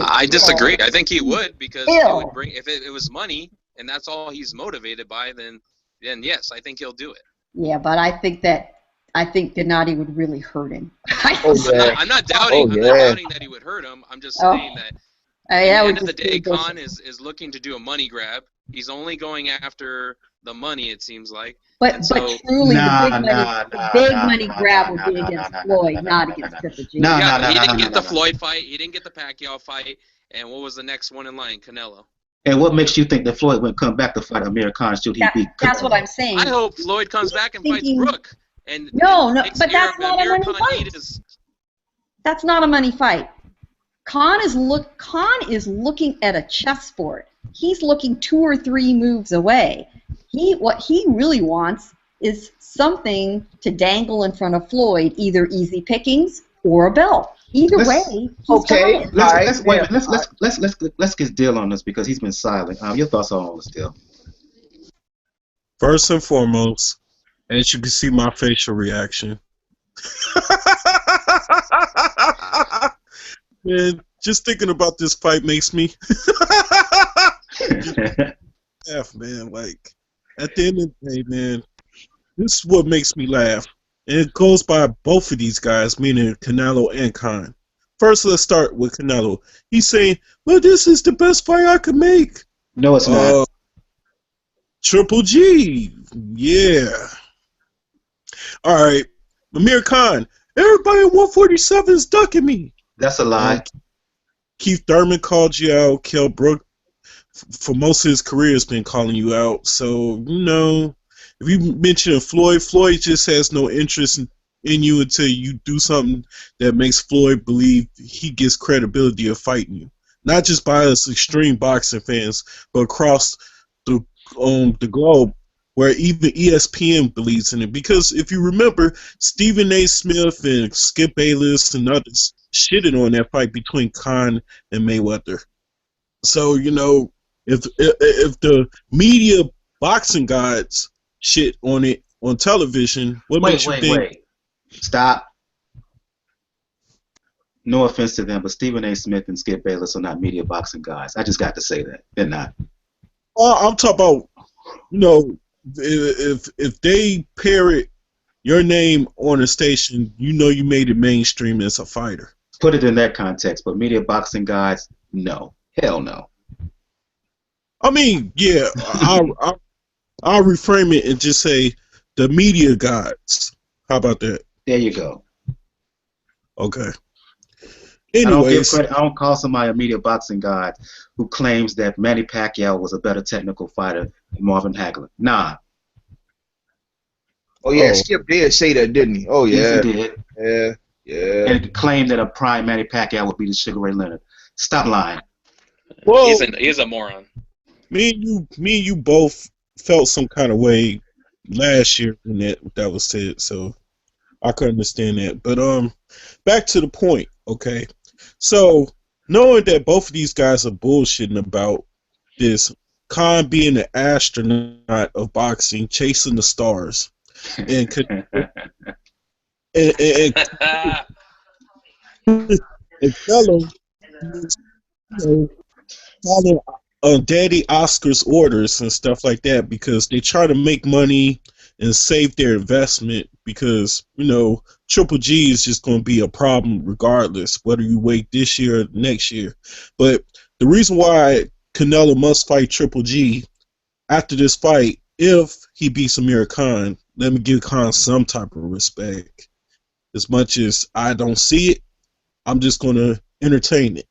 I disagree. I think he would, because it Ill. would bring, if it was money and that's all he's motivated by, then yes, I think he'll do it. Yeah, but I think Gennady would really hurt him. I'm not doubting. I'm not doubting that he would hurt him. I'm just saying that at the end of the day, Khan is looking to do a money grab. He's only going after the money, it seems like. But truly, the big money grab would be against Floyd, not against Triple G. He didn't get the Floyd fight. He didn't get the Pacquiao fight. And what was the next one in line? Canelo. And what makes you think that Floyd would come back to fight Amir Khan? Should he beat? That's what I'm saying. I hope Floyd comes back and fights Brooke. No, but that's not a money fight. That's not a money fight. Khan is looking at a chessboard. He's looking 2 or 3 moves away. What he really wants is something to dangle in front of Floyd, either easy pickings or a belt. Either way, okay. Let's get Dill on this because he's been silent. Your thoughts on all this, Dill? First and foremost, as you can see, my facial reaction. Man, just thinking about this fight makes me laugh, man. Like, at the end of the day, man, this is what makes me laugh. And it goes by both of these guys, meaning Canelo and Khan. First, let's start with Canelo. He's saying, well, this is the best fight I could make. No, it's not. Triple G. Yeah. All right. Amir Khan. Everybody at 147 is ducking me. That's a lie. Keith Thurman called you out. Kell Brook, for most of his career, has been calling you out. So, if you mention Floyd just has no interest in you until you do something that makes Floyd believe he gets credibility of fighting you. Not just by us extreme boxing fans, but across the globe, where even ESPN believes in it. Because if you remember, Stephen A. Smith and Skip Bayless and others shitted on that fight between Khan and Mayweather. So, if the media boxing gods shit on it on television, what makes you think? Wait. Stop. No offense to them, but Stephen A. Smith and Skip Bayless are not media boxing guys. I just got to say that. They're not. Well, I'm talking about, if they parrot your name on a station, you made it mainstream as a fighter. Put it in that context, but media boxing guys, no. Hell no. I mean, yeah, I'll reframe it and just say the media gods. How about that? There you go. Okay. Anyways, I don't call somebody a media boxing god who claims that Manny Pacquiao was a better technical fighter than Marvin Hagler. Nah. Oh yeah, Skip did say that, didn't he? Oh yeah. Yes, he did. Yeah. And claimed that a prime Manny Pacquiao would be the Sugar Ray Leonard. Stop lying. Well, he's a moron. Me and you both felt some kind of way last year when that was said, so I could understand that. But back to the point, okay? So knowing that both of these guys are bullshitting about this, Khan being an astronaut of boxing, chasing the stars, and Canelo, following Daddy Oscar's orders and stuff like that, because they try to make money and save their investment, because Triple G is just going to be a problem regardless whether you wait this year or next year. But the reason why Canelo must fight Triple G after this fight, if he beats Amir Khan, let me give Khan some type of respect. As much as I don't see it, I'm just going to entertain it.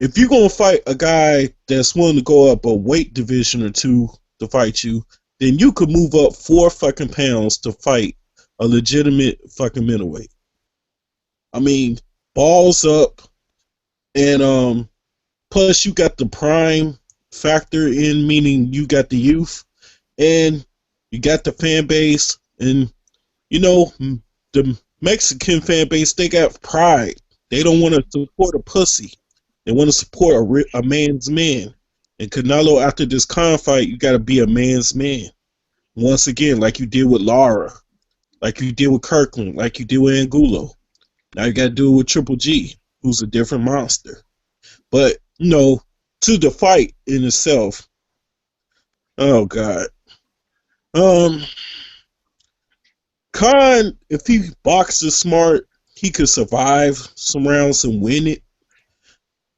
If you're going to fight a guy that's willing to go up a weight division or two to fight you, then you could move up 4 fucking pounds to fight a legitimate fucking middleweight. I mean, balls up, and plus you got the prime factor in, meaning you got the youth, and you got the fan base, and the Mexican fan base, they got pride. They don't want to support a pussy. They want to support a man's man. And Canelo, after this con fight, you got to be a man's man. Once again, like you did with Lara, like you did with Kirkland, like you did with Angulo. Now you got to do it with Triple G, who's a different monster. But, to the fight in itself, oh, God. Khan, if he boxes smart, he could survive some rounds and win it.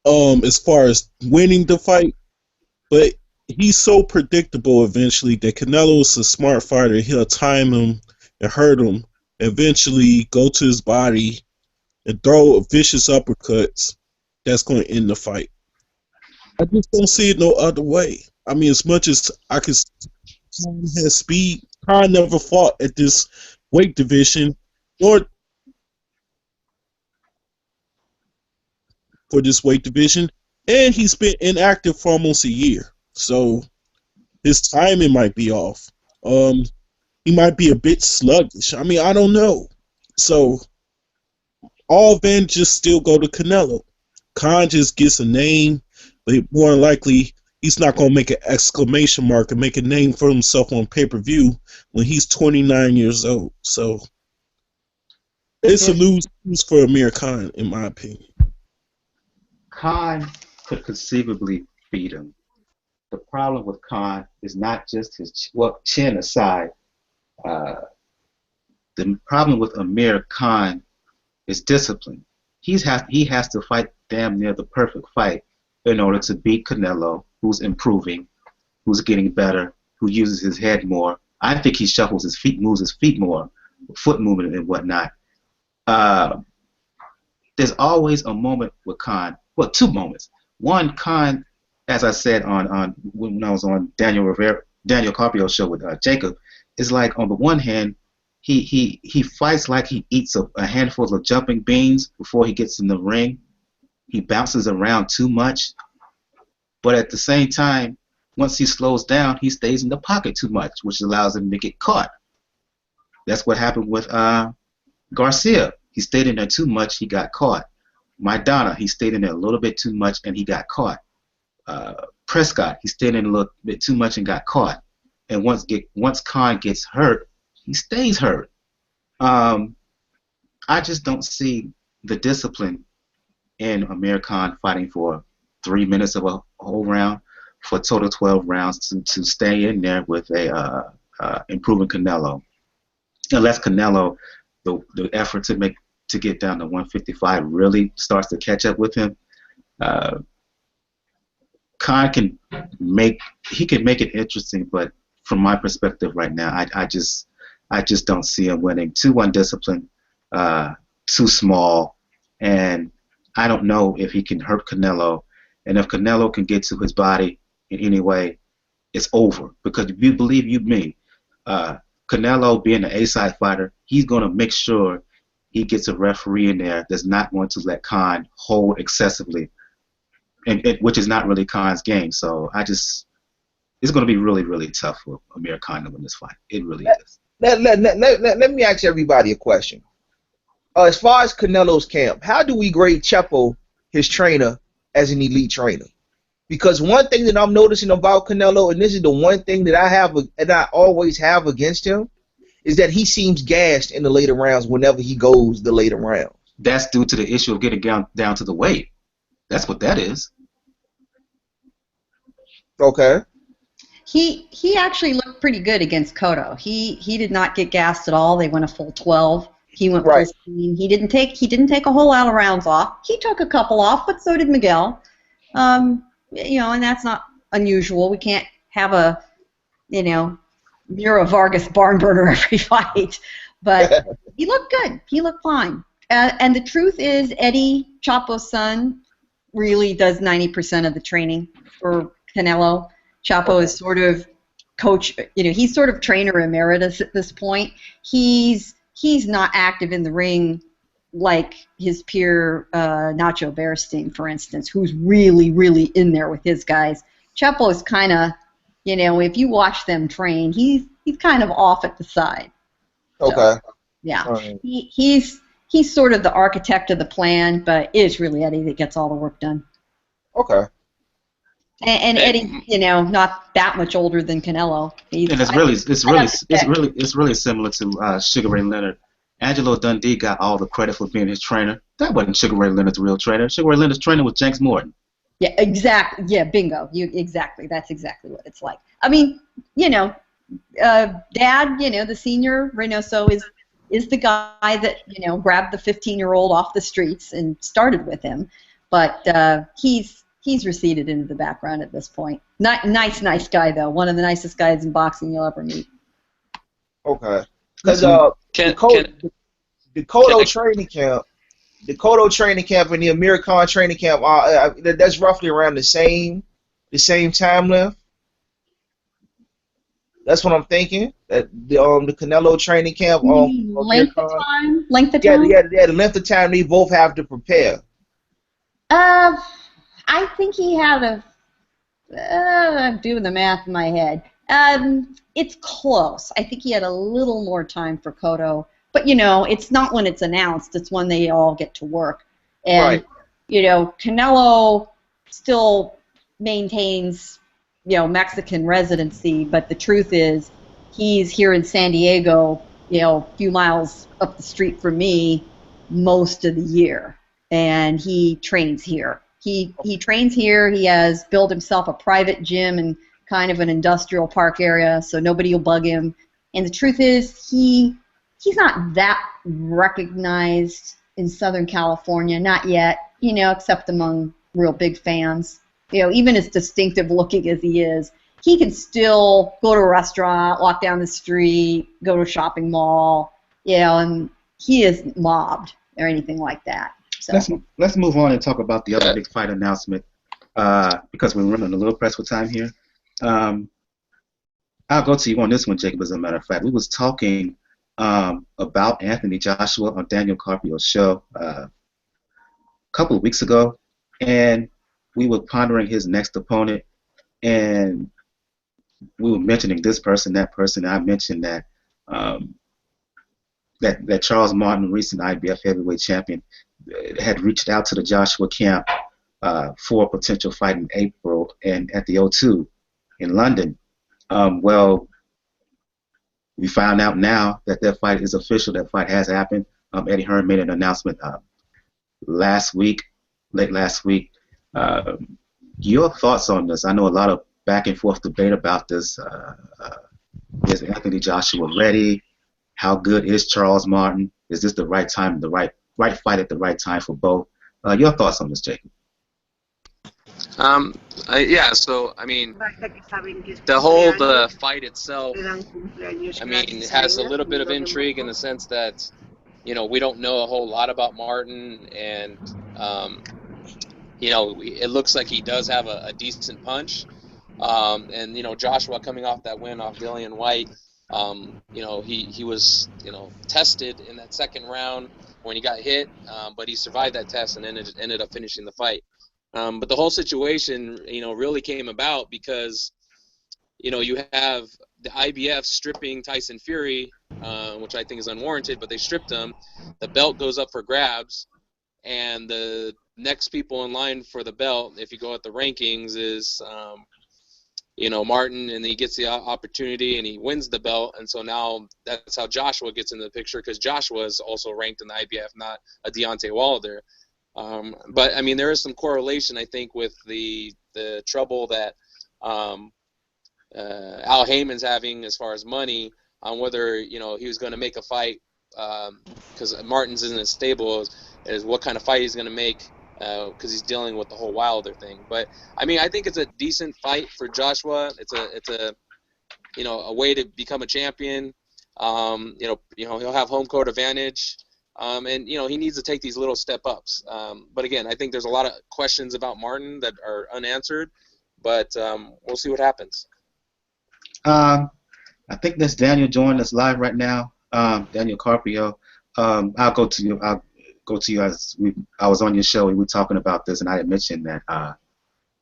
As far as winning the fight, but he's so predictable eventually that Canelo is a smart fighter. He'll time him and hurt him, eventually go to his body and throw vicious uppercuts that's going to end the fight. I just don't see it no other way. I mean, as much as I could, Khan has speed. Khan never fought at this weight division, nor for this weight division, and he's been inactive for almost a year. So his timing might be off. He might be a bit sluggish. I mean, I don't know. So all advantages still go to Canelo. Khan just gets a name, but more than likely he's not going to make an exclamation mark and make a name for himself on pay-per-view when he's 29 years old. So it's a lose for Amir Khan, in my opinion. Khan could conceivably beat him. The problem with Khan is not just his chin aside. The problem with Amir Khan is discipline. He has to fight damn near the perfect fight in order to beat Canelo, who's improving, who's getting better, who uses his head more. I think he shuffles his feet, moves his feet more, foot movement and whatnot. There's always a moment with Khan. Well, two moments. One, Khan, as I said on when I was on Daniel Carpio's show with Jacob, is like on the one hand, he fights like he eats a handful of jumping beans before he gets in the ring. He bounces around too much, but at the same time, once he slows down, he stays in the pocket too much, which allows him to get caught. That's what happened with Garcia. He stayed in there too much, he got caught. Maidana, he stayed in there a little bit too much and he got caught. Prescott, he stayed in a little bit too much and got caught. And once Khan gets hurt, he stays hurt. I just don't see the discipline in Amir Khan fighting for 3 minutes of a whole round, for a total 12 rounds to stay in there with a improving Canelo. Unless Canelo, the effort to get down to 155 really starts to catch up with him, Khan can make it interesting, but from my perspective right now, I just don't see him winning. 2-1 discipline, too small, and I don't know if he can hurt Canelo, and if Canelo can get to his body in any way, it's over. Because if you believe me, Canelo being an A-side fighter, he's going to make sure he gets a referee in there that's not going to let Khan hold excessively, which is not really Khan's game. So it's going to be really, really tough for Amir Khan to win this fight. It really is. Let me ask everybody a question. As far as Canelo's camp, how do we grade Chepo, his trainer, as an elite trainer? Because one thing that I'm noticing about Canelo, and this is the one thing that I always have against him, is that he seems gassed in the later rounds whenever he goes the later rounds. That's due to the issue of getting down to the weight. That's what that is. Okay. He actually looked pretty good against Cotto. He did not get gassed at all. They went a full 12. He went full steam. He didn't take a whole lot of rounds off. He took a couple off, but so did Miguel. And that's not unusual. We can't have a Mira Vargas barn burner every fight. But he looked good. He looked fine. And the truth is, Eddie Chapo's son really does 90% of the training for Canelo. Chapo is sort of coach. He's sort of trainer emeritus at this point. He's not active in the ring like his peer Nacho Beristain, for instance, who's really, really in there with his guys. Chapo is kind of, if you watch them train, he's kind of off at the side. Okay. Yeah, Right. he's sort of the architect of the plan, but it is really Eddie that gets all the work done. Okay. And Eddie, not that much older than Canelo. And it's really similar to Sugar Ray Leonard. Angelo Dundee got all the credit for being his trainer. That wasn't Sugar Ray Leonard's real trainer. Sugar Ray Leonard's trainer was Jenks Morton. Yeah, exactly. Yeah, bingo. Exactly. That's exactly what it's like. I mean, Dad, the senior Reynoso is the guy that grabbed the 15-year-old off the streets and started with him, but he's receded into the background at this point. Nice guy though. One of the nicest guys in boxing you'll ever meet. Okay. Because Can, the Cotto training camp, and the Amir Khan training camp, that's roughly around the same time length. That's what I'm thinking. That the Canelo training camp, Length of time. Yeah, the length of time they both have to prepare. I think he had I'm doing the math in my head. It's close. I think he had a little more time for Cotto. But, it's not when it's announced. It's when they all get to work. And, Canelo still maintains, Mexican residency. But the truth is he's here in San Diego, a few miles up the street from me most of the year. And he trains here. He trains here. He has built himself a private gym in kind of an industrial park area, so nobody will bug him. And the truth is, he's not that recognized in Southern California, not yet, except among real big fans. Even as distinctive looking as he is, he can still go to a restaurant, walk down the street, go to a shopping mall, and he isn't mobbed or anything like that. So. Let's move on and talk about the other big fight announcement because we're running a little pressed for time here. I'll go to you on this one, Jacob, as a matter of fact. We was talking about Anthony Joshua on Daniel Carpio's show a couple of weeks ago, and we were pondering his next opponent, and we were mentioning this person, that person. I mentioned that that Charles Martin, recent IBF heavyweight champion, had reached out to the Joshua camp for a potential fight in April and at the O2 in London. Well, we found out now that fight is official. That fight has happened. Eddie Hearn made an announcement late last week. Your thoughts on this? I know a lot of back and forth debate about this. Is Anthony Joshua ready? How good is Charles Martin? Is this the right time, the right fight at the right time for both? Your thoughts on this, Jacob? Yeah. So I mean, the fight itself, I mean, it has a little bit of intrigue in the sense that we don't know a whole lot about Martin, and it looks like he does have a decent punch, and Joshua coming off that win off Dillian White. He was tested in that second round when he got hit, but he survived that test and ended up finishing the fight. But the whole situation, really came about because, you have the IBF stripping Tyson Fury, which I think is unwarranted, but they stripped him. The belt goes up for grabs, and the next people in line for the belt, if you go at the rankings, is Martin, and he gets the opportunity and he wins the belt, and so now that's how Joshua gets in the picture, because Joshua is also ranked in the IBF, not a Deontay Wilder. But I mean, there is some correlation, I think, with the trouble that Al Heyman's having as far as money, on whether he was going to make a fight, because Martin's isn't as stable as what kind of fight he's going to make, because he's dealing with the whole Wilder thing. But I mean, I think it's a decent fight for Joshua. It's a a way to become a champion. He'll have home court advantage, and he needs to take these little step ups. But again, I think there's a lot of questions about Martin that are unanswered. But we'll see what happens. I think there's Daniel joining us live right now. Daniel Carpio. I'll go to you. I was on your show and we were talking about this, and I had mentioned that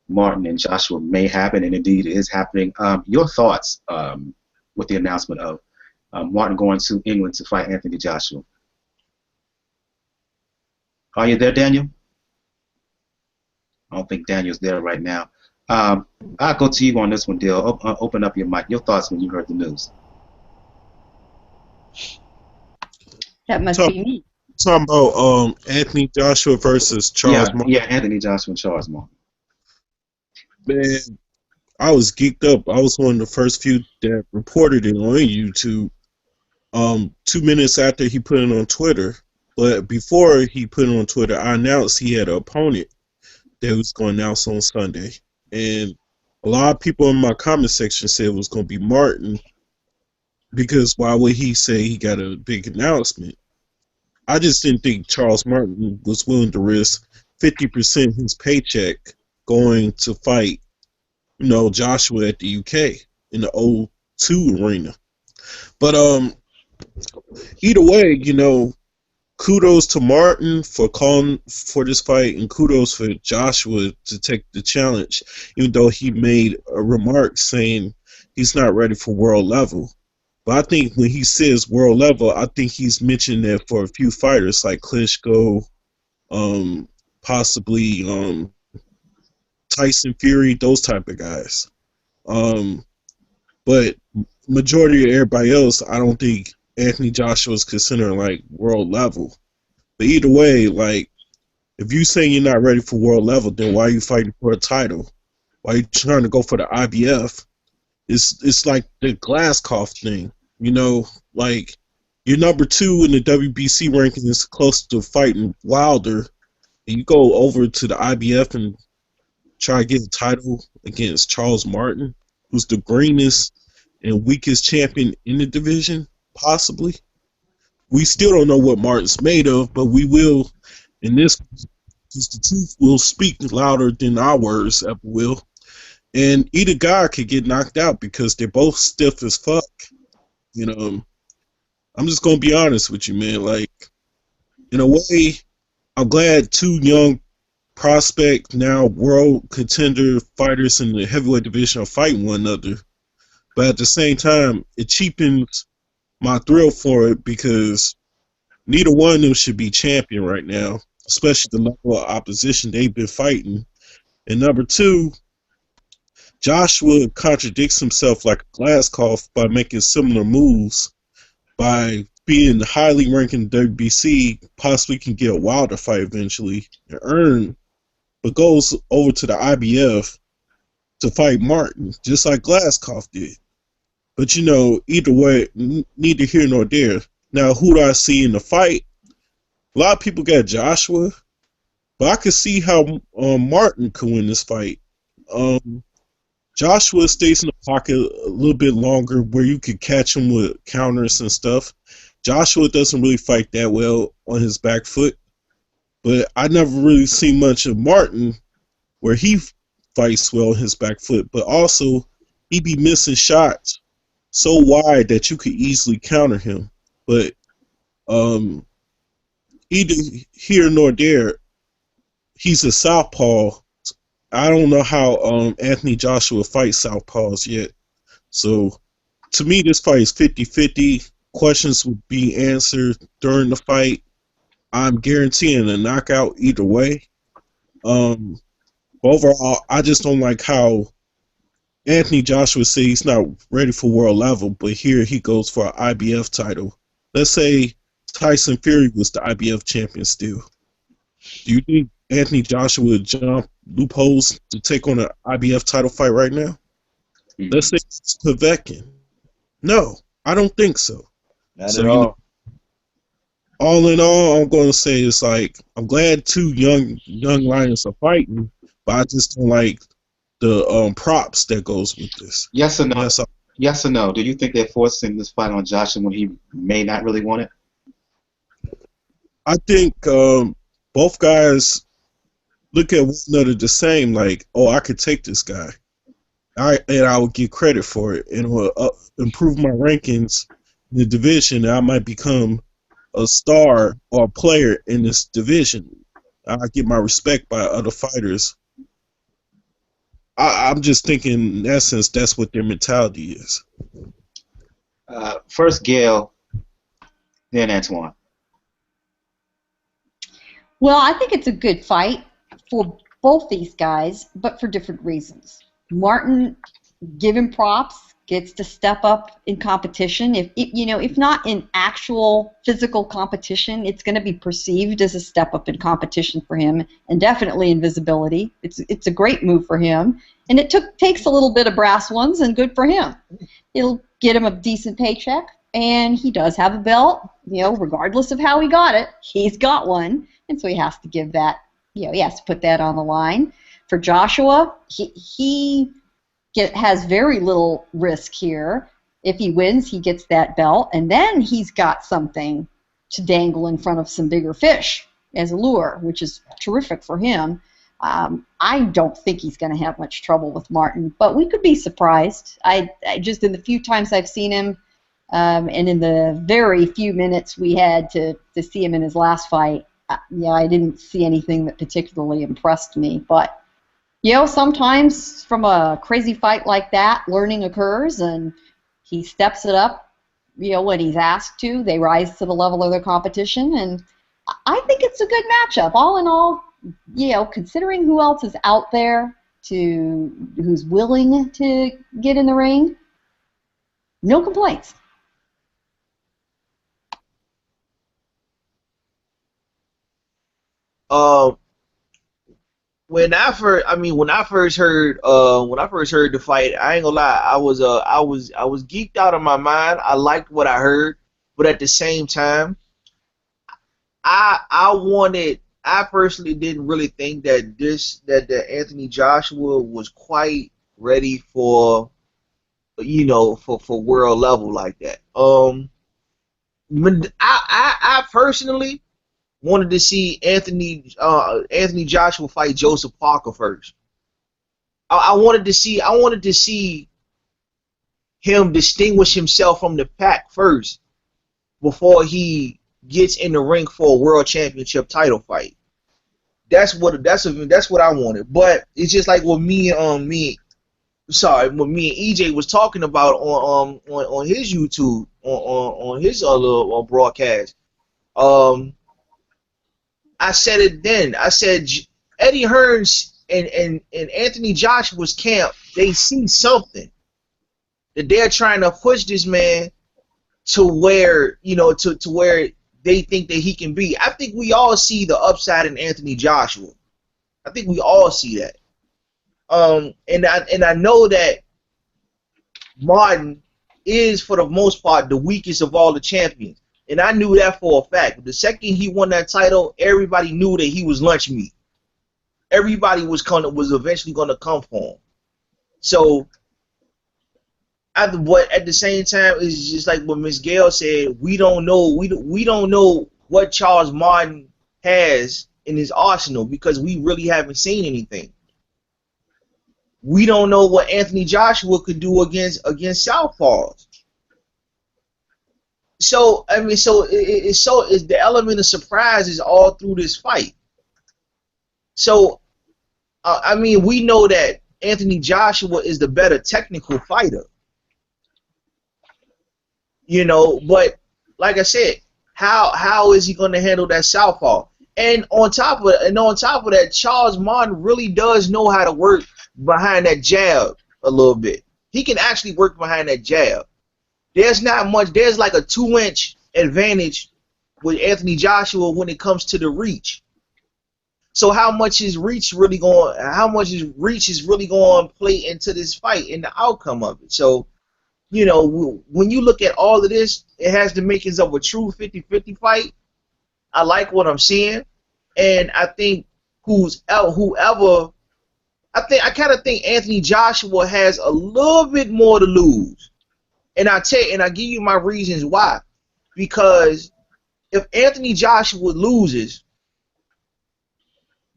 Martin and Joshua may happen, and indeed it is happening. Your thoughts with the announcement of Martin going to England to fight Anthony Joshua. Are you there, Daniel? I don't think Daniel's there right now. I'll go to you on this one, Dale. Open up your mic. Your thoughts when you heard the news. That must be me. Talking about Anthony Joshua versus Charles Martin. Yeah, Anthony Joshua and Charles Martin. Man, I was geeked up. I was one of the first few that reported it on YouTube. 2 minutes after he put it on Twitter, but before he put it on Twitter, I announced he had an opponent that was going to announce on Sunday, and a lot of people in my comment section said it was going to be Martin because why would he say he got a big announcement? I just didn't think Charles Martin was willing to risk 50% of his paycheck going to fight, Joshua at the UK in the O2 arena. But either way, kudos to Martin for calling for this fight, and kudos for Joshua to take the challenge, even though he made a remark saying he's not ready for world level. But I think when he says world level, I think he's mentioned that for a few fighters like Klitschko, possibly Tyson Fury, those type of guys. But majority of everybody else, I don't think Anthony Joshua is considered like world level. But either way, like, if you say you're not ready for world level, then why are you fighting for a title? Why are you trying to go for the IBF? It's like the Glasscoff thing, like you're number 2 in the WBC ranking is close to fighting Wilder, and you go over to the IBF and try to get a title against Charles Martin, who's the greenest and weakest champion in the division, possibly. We still don't know what Martin's made of, but we will, in this, because the truth will speak louder than our words ever will. And either guy could get knocked out because they're both stiff as fuck. I'm just gonna be honest with you, man. Like, in a way, I'm glad 2 young prospect, now world contender fighters in the heavyweight division are fighting one another. But at the same time, it cheapens my thrill for it because neither one of them should be champion right now, especially the level of opposition they've been fighting. And number 2, Joshua contradicts himself like a Glasscoff by making similar moves. By being highly ranked in the WBC, possibly can get a Wilder fight eventually and earn, but goes over to the IBF to fight Martin, just like Glasscoff did. But either way, neither here nor there. Now, who do I see in the fight? A lot of people got Joshua, but I could see how Martin could win this fight. Joshua stays in the pocket a little bit longer where you could catch him with counters and stuff. Joshua doesn't really fight that well on his back foot, but I never really seen much of Martin where he fights well on his back foot, but also he be missing shots so wide that you could easily counter him. But either here nor there, he's a southpaw. I don't know how Anthony Joshua fights southpaws yet. So to me, this fight is 50-50. Questions will be answered during the fight. I'm guaranteeing a knockout either way. Overall, I just don't like how Anthony Joshua says he's not ready for world level, but here he goes for an IBF title. Let's say Tyson Fury was the IBF champion still. Do you think Anthony Joshua would jump loopholes to take on an IBF title fight right now? Mm-hmm. Let's say it's Povetkin. No, I don't think so. Not at all. All in all, I'm going to say it's like I'm glad 2 young lions are fighting, but I just don't like the props that goes with this. Yes or no? Yes or no? Do you think they're forcing this fight on Joshua when he may not really want it? I think both guys look at one another the same, like, oh, I could take this guy. And I would get credit for it, and it will improve my rankings in the division, and I might become a star or a player in this division. I get my respect by other fighters. I'm just thinking, in essence, that's what their mentality is. First Gail, then Antoine. Well, I think it's a good fight for both these guys, but for different reasons. Martin, give him props, gets to step up in competition. If not in actual physical competition, it's going to be perceived as a step up in competition for him, and definitely in visibility. It's a great move for him, and it takes a little bit of brass ones, and good for him. It'll get him a decent paycheck, and he does have a belt. Regardless of how he got it, he's got one, and so he has to give that. He has to put that on the line. For Joshua, he has very little risk here. If he wins, he gets that belt, and then he's got something to dangle in front of some bigger fish as a lure, which is terrific for him. I don't think he's going to have much trouble with Martin, but we could be surprised. I just, in the few times I've seen him, and in the very few minutes we had to see him in his last fight, I didn't see anything that particularly impressed me, but sometimes from a crazy fight like that, learning occurs, and he steps it up, when he's asked to. They rise to the level of their competition, and I think it's a good matchup. All in all, considering who else is out there who's willing to get in the ring, no complaints. When I first heard the fight, I ain't gonna lie, I was geeked out of my mind. I liked what I heard, but at the same time, I personally didn't really think that Anthony Joshua was quite ready for world level like that. I personally wanted to see Anthony Joshua fight Joseph Parker first. I wanted to see him distinguish himself from the pack first before he gets in the ring for a world championship title fight. That's what I wanted. But it's just like what me and EJ was talking about on his YouTube on his little broadcast. I said it then. I said Eddie Hearns and Anthony Joshua's camp, they see something that they're trying to push this man to where to where they think that he can be. I think we all see the upside in Anthony Joshua. I think we all see that. And I know that Martin is, for the most part, the weakest of all the champions. And I knew that for a fact. The second he won that title, everybody knew that he was lunch meat. Everybody was eventually gonna come for him. So, but at the same time, it's just like what Miss Gail said. We don't know. We don't know what Charles Martin has in his arsenal because we really haven't seen anything. We don't know what Anthony Joshua could do against southpaws. So it's the element of surprise is all through this fight. So we know that Anthony Joshua is the better technical fighter. But like I said, how is he going to handle that southpaw? And on top of that, Charles Martin really does know how to work behind that jab a little bit. He can actually work behind that jab. There's not much. There's like a 2-inch advantage with Anthony Joshua when it comes to the reach. So how much is reach is really going to play into this fight and the outcome of it? So, when you look at all of this, it has the makings of a true 50-50 fight. I like what I'm seeing, and I think I kind of think Anthony Joshua has a little bit more to lose. And I give you my reasons why. Because if Anthony Joshua loses,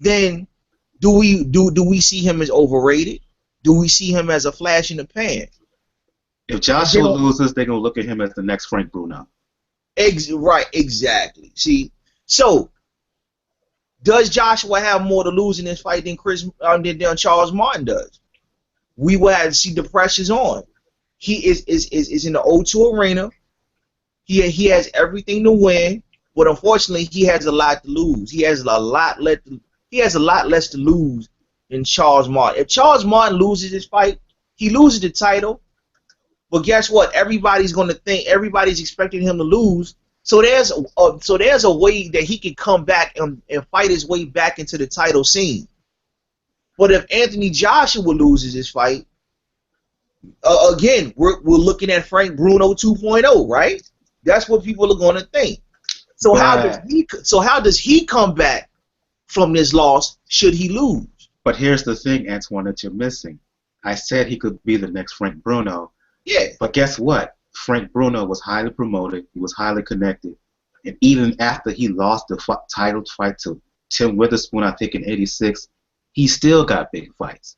then do we see him as overrated? Do we see him as a flash in the pan? If Joshua loses, they're gonna look at him as the next Frank Bruno. Right, exactly. See, so does Joshua have more to lose in this fight than Charles Martin does? We will have to see the pressure's on. He is in the O2 arena. He has everything to win, but unfortunately, he has a lot to lose. He has a lot less to lose than Charles Martin. If Charles Martin loses this fight, he loses the title. But guess what? Everybody's expecting him to lose. So there's a way that he can come back and fight his way back into the title scene. But if Anthony Joshua loses this fight, again, we're looking at Frank Bruno 2.0, right? That's what people are going to think. So how does he come back from this loss should he lose? But here's the thing, Antoine, that you're missing. I said he could be the next Frank Bruno. Yeah. But guess what? Frank Bruno was highly promoted. He was highly connected. And even after he lost the title fight to Tim Witherspoon, I think in '86, he still got big fights.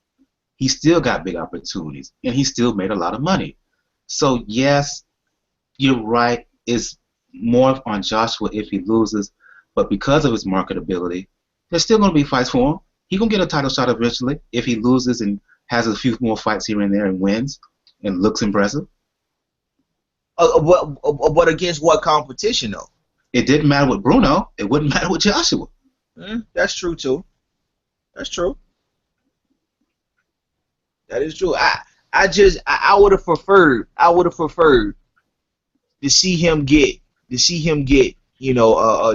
He still got big opportunities. And he still made a lot of money. So, yes, you're right. It's more on Joshua if he loses. But because of his marketability, there's still going to be fights for him. He's going to get a title shot eventually if he loses and has a few more fights here and there and wins and looks impressive. But against what competition, though? It didn't matter with Bruno. It wouldn't matter with Joshua. That's true, too. That's true. That is true. I would have preferred to see him get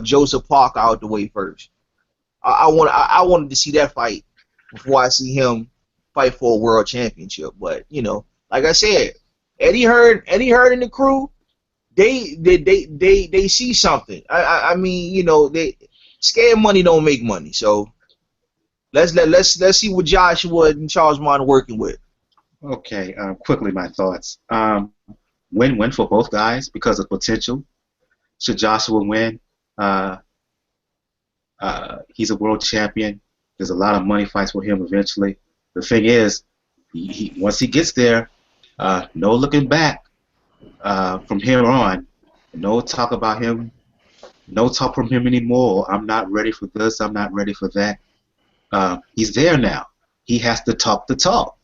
Joseph Parker out the way first. I wanted to see that fight before I see him fight for a world championship. But like I said, Eddie Hearn and the crew, they see something. I mean, they scared money don't make money. So let's see what Joshua and Charles Martin are working with. Okay, quickly my thoughts. Win-win for both guys because of potential. Should Joshua win? He's a world champion. There's a lot of money fights for him eventually. The thing is, once he gets there, no looking back from here on. No talk about him. No talk from him anymore. I'm not ready for this. I'm not ready for that. He's there now. He has to talk the talk.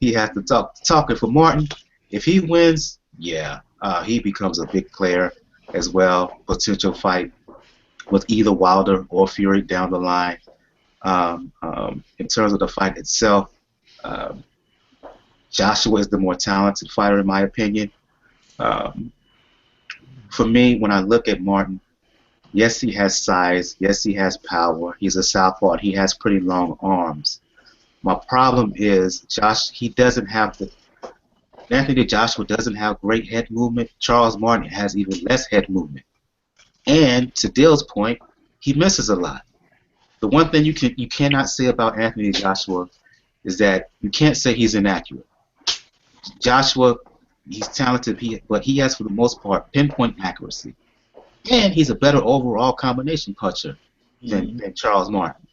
He has to talk the talk. And for Martin, if he wins, yeah, he becomes a big player as well. Potential fight with either Wilder or Fury down the line. In terms of the fight itself, Joshua is the more talented fighter in my opinion. For me, when I look at Martin, yes, he has size. Yes, he has power. He's a southpaw. He has pretty long arms. My problem is Anthony Joshua doesn't have great head movement. Charles Martin has even less head movement. And to Dale's point, he misses a lot. The one thing you cannot say about Anthony Joshua is that you can't say he's inaccurate. Joshua, he's talented, but he has for the most part pinpoint accuracy, and he's a better overall combination puncher than Charles Martin.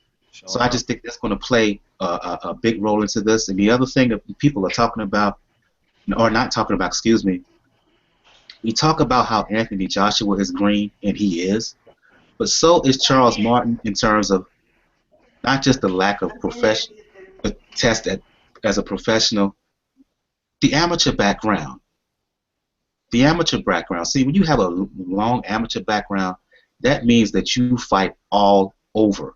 So I just think that's going to play a big role into this. And the other thing that people are talking about, or not talking about, excuse me, we talk about how Anthony Joshua is green, and he is, but so is Charles Martin in terms of not just the lack of test as a professional, the amateur background. The amateur background. See, when you have a long amateur background, that means that you fight all over.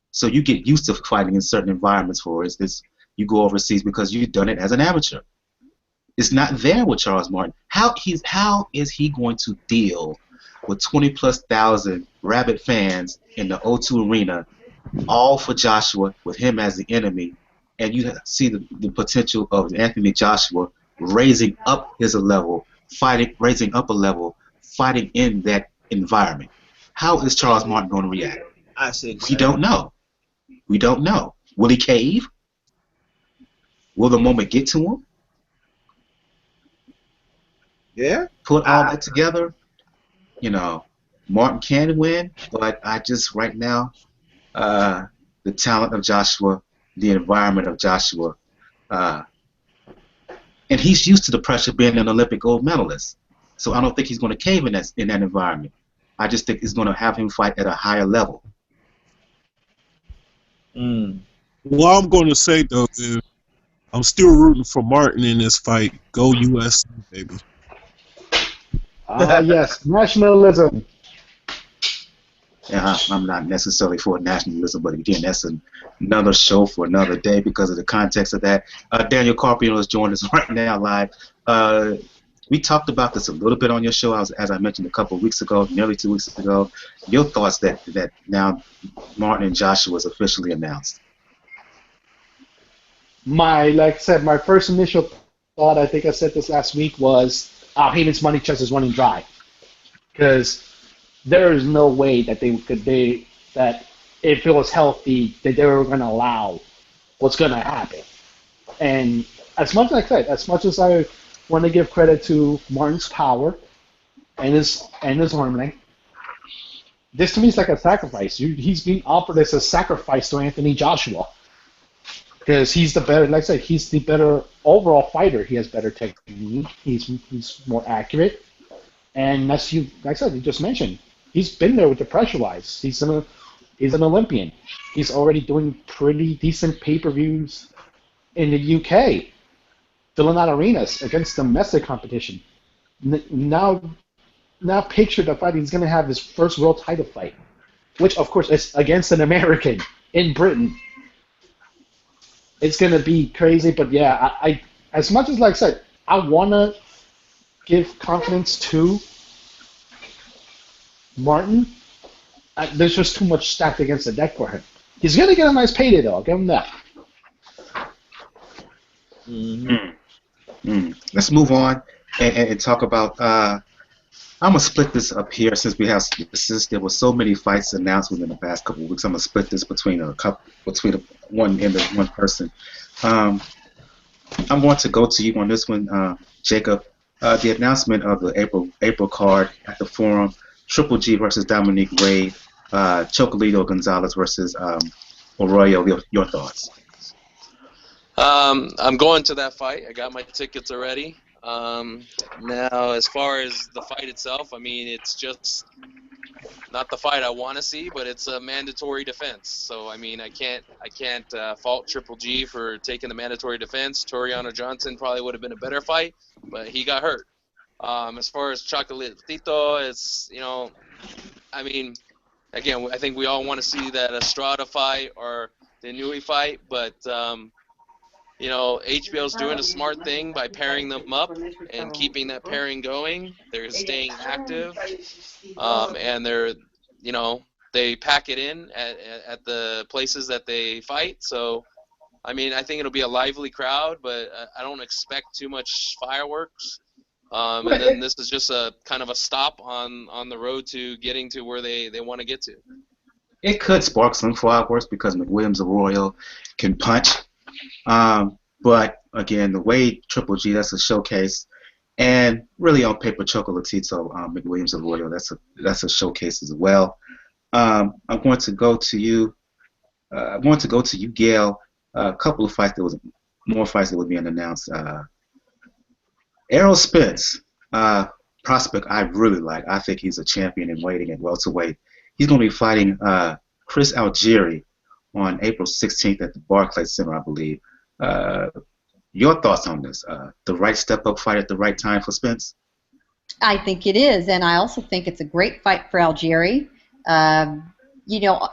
So you get used to fighting in certain environments. For instance, you go overseas because you've done it as an amateur. It's not there with Charles Martin. How is he going to deal with 20,000+ rabid fans in the O2 Arena, all for Joshua, with him as the enemy? And you see the potential of Anthony Joshua raising up a level, fighting in that environment. How is Charles Martin going to react? I said we don't know. We don't know. Will he cave? Will the moment get to him? Yeah. Put all that together, Martin can win, but I just right now, the talent of Joshua, the environment of Joshua, and he's used to the pressure being an Olympic gold medalist. So I don't think he's going to cave in that environment. I just think it's going to have him fight at a higher level. What I'm going to say though is, I'm still rooting for Martin in this fight. Go USA, baby. Yes, nationalism. Yeah, I'm not necessarily for nationalism, but again, that's another show for another day because of the context of that. Daniel Carpino has joined us right now live. We talked about this a little bit on your show, as I mentioned a couple of weeks ago, nearly 2 weeks ago. Your thoughts that now Martin and Joshua was officially announced? Like I said, my first initial thought, I think I said this last week, was Heyman's money chest is running dry. Because there is no way that that if it was healthy, that they were going to allow what's going to happen. And as much as I want to give credit to Martin's power and his arm length, this to me is like a sacrifice. He's being offered as a sacrifice to Anthony Joshua. Because he's the better, like I said, he's the better overall fighter. He has better technique. He's more accurate. And as you just mentioned, he's been there with the pressure wise. He's an Olympian. He's already doing pretty decent pay-per-views in the UK, filling out arenas against domestic competition. Now picture the fight. He's going to have his first world title fight, which of course is against an American in Britain. It's going to be crazy, but yeah, I as much as like I said, I want to give confidence to Martin. There's just too much stacked against the deck for him. He's going to get a nice payday, though. I'll give him that. Let's move on and talk about. I'm gonna split this up here since there were so many fights announced within the past couple of weeks. I'm gonna split this between one person. I'm going to go to you on this one, Jacob. The announcement of the April card at the Forum: Triple G versus Dominique Wade, Chocolatito Gonzalez versus Arroyo. Your thoughts? I'm going to that fight. I got my tickets already. Now, as far as the fight itself, I mean, it's just not the fight I want to see, but it's a mandatory defense. So, I mean, I can't fault Triple G for taking the mandatory defense. Toriano Johnson probably would have been a better fight, but he got hurt. As far as Chocolatito, it's, I mean, again, I think we all want to see that Estrada fight or the Nui fight, but HBO's doing a smart thing by pairing them up and keeping that pairing going. They're staying active, and they pack it in at the places that they fight. So, I mean, I think it'll be a lively crowd, but I don't expect too much fireworks. And then this is just a kind of a stop on the road to getting to where they want to get to. It could spark some fireworks because McWilliams Arroyo can punch. But again, the Wade Triple G, that's a showcase, and really on paper, Chocolatito, McWilliams Arroyo, that's a showcase as well. I'm going to go to you. Gail. A couple of fights more fights that were being announced. Errol Spence, prospect I really like. I think he's a champion in waiting at welterweight. He's going to be fighting Chris Algieri on April 16th at the Barclays Center, I believe. Your thoughts on this? The right step-up fight at the right time for Spence? I think it is, and I also think it's a great fight for Algieri.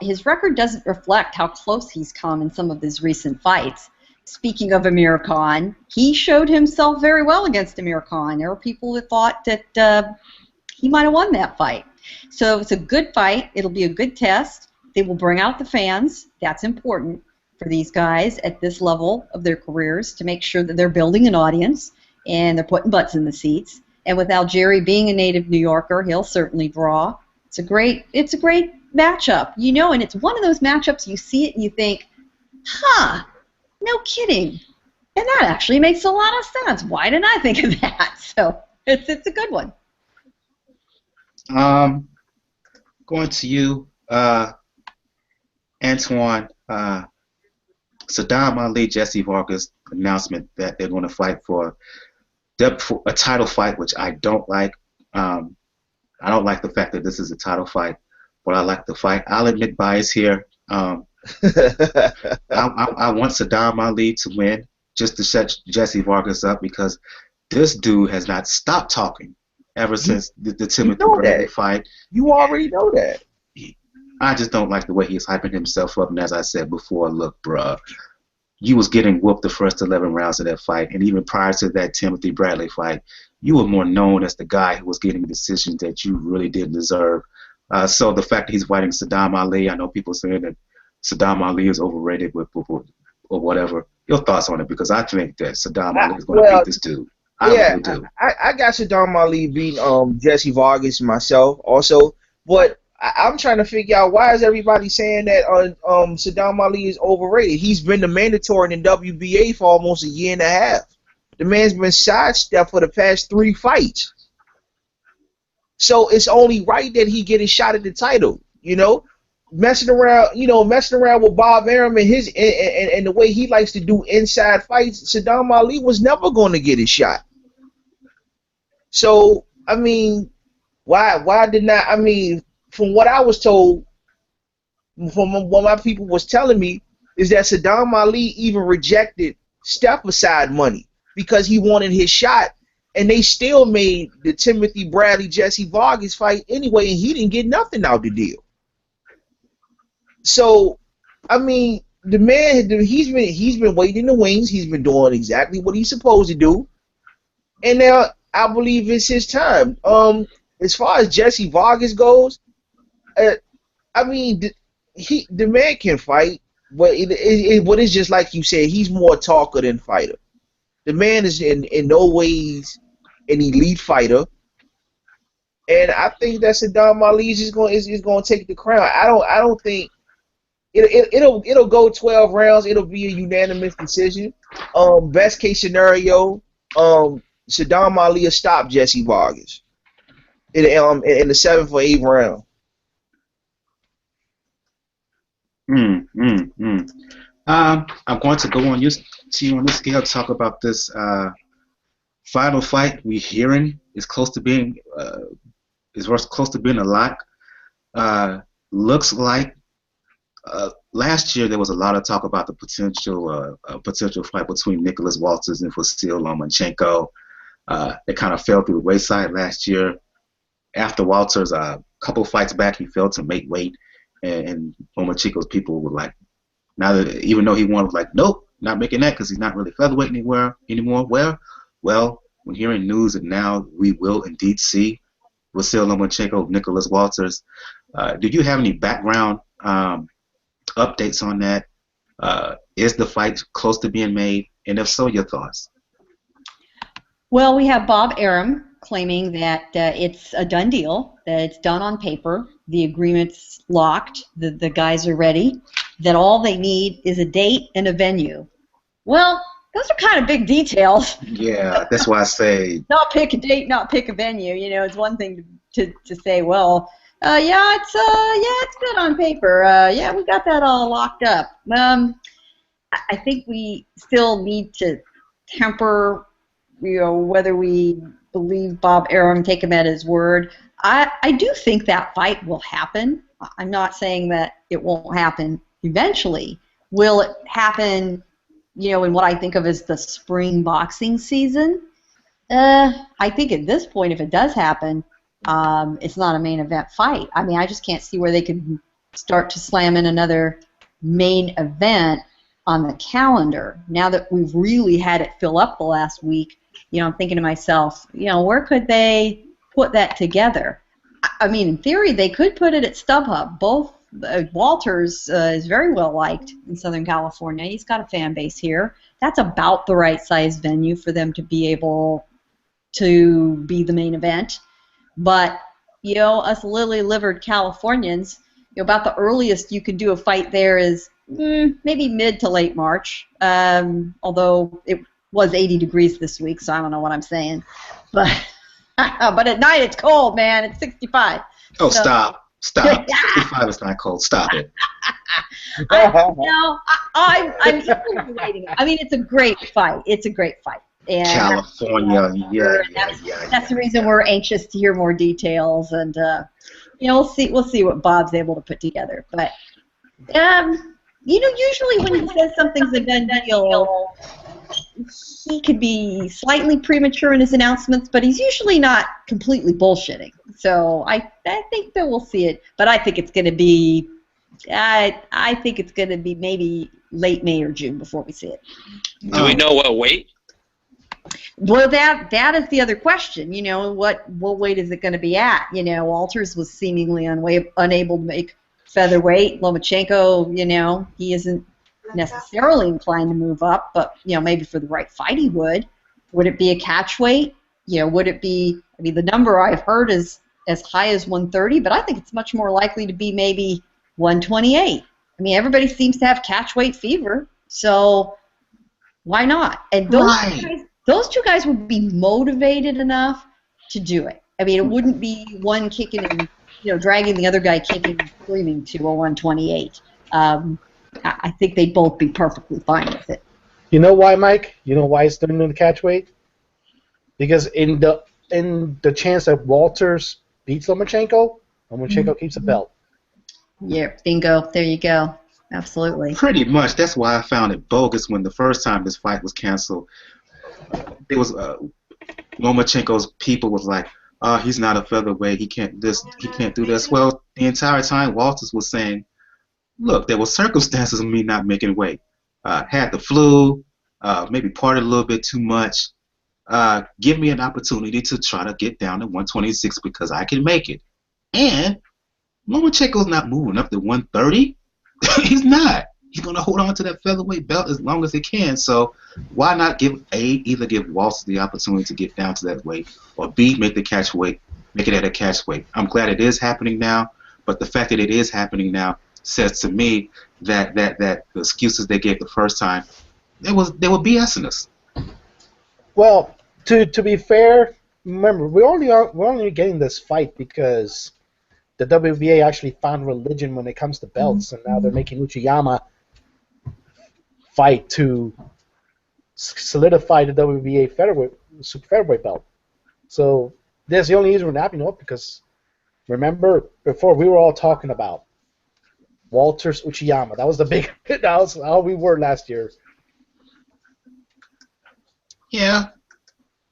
His record doesn't reflect how close he's come in some of his recent fights. Speaking of Amir Khan, he showed himself very well against Amir Khan. There were people who thought that he might have won that fight. So it's a good fight. It'll be a good test. They will bring out the fans. That's important for these guys at this level of their careers to make sure that they're building an audience and they're putting butts in the seats. And with Algieri being a native New Yorker, he'll certainly draw. It's a great matchup, and it's one of those matchups you see it and you think, no kidding. And that actually makes a lot of sense. Why didn't I think of that? So it's a good one. Going to you, Antoine. Saddam Ali, Jesse Vargas announcement that they're going to fight for a title fight, which I don't like. I don't like the fact that this is a title fight, but I like the fight. I'll admit bias here. I want Saddam Ali to win. just to shut Jesse Vargas up because this dude has not stopped talking ever since the Timothy Bradley fight. You already know that. I just don't like the way he's hyping himself up. And as I said before, look, bruh, you was getting whooped the first 11 rounds of that fight. And even prior to that Timothy Bradley fight, you were more known as the guy who was getting decisions that you really didn't deserve. So the fact that he's fighting Saddam Ali, I know people saying that Saddam Ali is overrated or whatever. Your thoughts on it? Because I think that Saddam Ali is going to beat this dude. I really do. I got Saddam Ali beating Jesse Vargas myself also, but I'm trying to figure out why is everybody saying that Saddam Ali is overrated. He's been the mandatory in the WBA for almost a year and a half. The man's been sidestepped for the past 3 fights. So it's only right that he get a shot at the title, you know? Messing around with Bob Arum and his and the way he likes to do inside fights, Saddam Ali was never going to get his shot. So, I mean, why did not, I mean, from what I was told, from what my people was telling me, is that Saddam Ali even rejected step aside money because he wanted his shot, and they still made the Timothy Bradley Jesse Vargas fight anyway, and he didn't get nothing out the deal. So, I mean, the man, he's been waiting in the wings. He's been doing exactly what he's supposed to do, and now I believe it's his time. As far as Jesse Vargas goes, I mean, the man can fight, but what is just like you said, he's more talker than fighter. The man is in no ways an elite fighter, and I think that Saddam Ali is going to take the crown. I don't think it'll go 12 rounds. It'll be a unanimous decision. Best case scenario, Saddam Ali will stop Jesse Vargas in the 7th or 8th round. I'm going to go on you on this scale, talk about this final fight we hearing is close to being close to being a lock. Looks like last year there was a lot of talk about the potential fight between Nicholas Walters and Vasyl Lomachenko. It kind of fell through the wayside last year. After Walters, a couple fights back, he failed to make weight, and Lomachenko's people were like, even though he won, was like, nope, not making that because he's not really featherweight anymore. Well, we're hearing news that now we will indeed see Vasyl Lomachenko, Nicholas Walters. Did you have any background updates on that? Is the fight close to being made? And if so, your thoughts? Well, we have Bob Arum claiming that it's a done deal, that it's done on paper, the agreement's locked, the guys are ready, that all they need is a date and a venue. Well, those are kind of big details. Yeah, that's why I say not pick a date, not pick a venue. You know, it's one thing to say, well, it's good on paper. Yeah, we got that all locked up. I think we still need to temper, whether we believe Bob Arum, take him at his word. I do think that fight will happen. I'm not saying that it won't happen eventually. Will it happen, in what I think of as the spring boxing season? I think at this point, if it does happen, it's not a main event fight. I mean, I just can't see where they could start to slam in another main event on the calendar. Now that we've really had it fill up the last week, I'm thinking to myself, where could they put that together? I mean, in theory, they could put it at StubHub. Both Walters is very well liked in Southern California. He's got a fan base here. That's about the right size venue for them to be able to be the main event. But, us lily-livered Californians, about the earliest you could do a fight there is maybe mid to late March, although it was 80 degrees this week, so I don't know what I'm saying. But at night it's cold, man. It's 65. Oh, so. Stop. 65 is not cold. Stop it. I'm simply waiting. I mean, it's a great fight. It's a great fight. And California, that's the reason we're anxious to hear more details, and we'll see what Bob's able to put together. But usually when he says something's a done deal, he could be slightly premature in his announcements, but he's usually not completely bullshitting. So I think that we'll see it, but I think it's going to be I think it's going to be maybe late May or June before we see it. Do we know what weight? Well, that is the other question. You know, what weight is it going to be at? You know, Walters was seemingly unable to make featherweight. Lomachenko, you know, he isn't necessarily inclined to move up, but you know, maybe for the right fight he would. Would it be a catch weight? You know, would it be? I mean, the number I've heard is as high as 130, but I think it's much more likely to be maybe 128. I mean, everybody seems to have catch weight fever, so why not? And those two guys would be motivated enough to do it. I mean, it wouldn't be one kicking and dragging the other guy kicking and screaming to a 128. I think they'd both be perfectly fine with it. You know why, Mike? You know why it's doing the catch weight? Because in the chance that Walters beats Lomachenko keeps the belt. Yeah, bingo. There you go. Absolutely. Pretty much. That's why I found it bogus when the first time this fight was canceled. It was Lomachenko's people was like, he's not a featherweight. He can't do this. Well, the entire time Walters was saying, look, there were circumstances of me not making weight. Had the flu, maybe partied a little bit too much. Give me an opportunity to try to get down to 126 because I can make it. And Lomachenko's not moving up to 130. He's not. He's going to hold on to that featherweight belt as long as he can. So why not either give Walters the opportunity to get down to that weight, or B, make it at a catch weight. I'm glad it is happening now, but the fact that it is happening now says to me that the excuses they gave the first time, they were BSing us. Well, to be fair, remember we're only getting this fight because the WBA actually found religion when it comes to belts, and now they're making Uchiyama fight to solidify the WBA super featherweight belt. So that's the only reason we're napping up, because remember before we were all talking about Walters Uchiyama. That was the big. That was how we were last year. Yeah,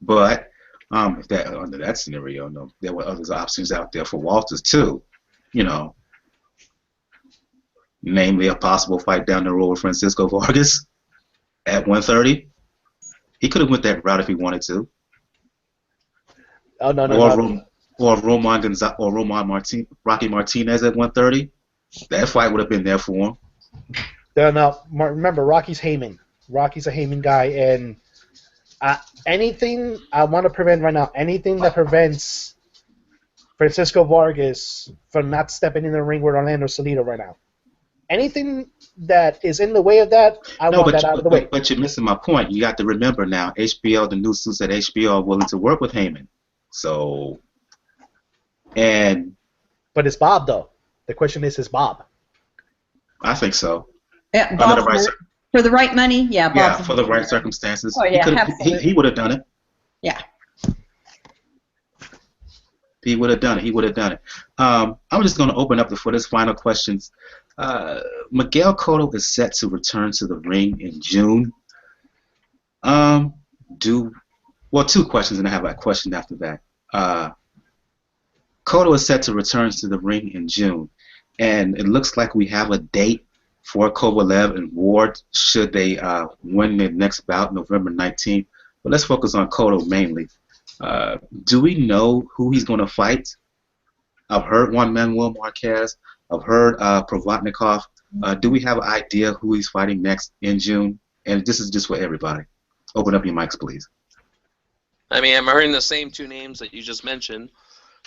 but if that under that scenario, no, there were other options out there for Walters too. You know, namely a possible fight down the road with Francisco Vargas at 130. He could have went that route if he wanted to. Oh no. Or Rocky Martinez at 130. That fight would have been there for him. No, remember Rocky's Heyman. Rocky's a Heyman guy, and anything I want to prevent right now, anything that prevents Francisco Vargas from not stepping in the ring with Orlando Salido right now. Anything that is in the way of that, I want that out of the way. But you're missing my point. You got to remember now, HBO, the new suits at HBO are willing to work with Heyman. So, but it's Bob, though. The question is Bob? I think so. Yeah, Bob, for the right money, yeah. Bob, yeah, for the right circumstances. Oh, yeah, he would have done it. Yeah. He would have done it. I'm just going to open up for this final questions. Miguel Cotto is set to return to the ring in June. Two questions, and I have a question after that. Cotto is set to return to the ring in June, and it looks like we have a date for Kovalev and Ward should they win their next bout, November 19th. But let's focus on Cotto mainly. Do we know who he's going to fight? I've heard Juan Manuel Marquez. I've heard Provodnikov. Do we have an idea who he's fighting next in June? And this is just for everybody. Open up your mics, please. I mean, I'm hearing the same two names that you just mentioned.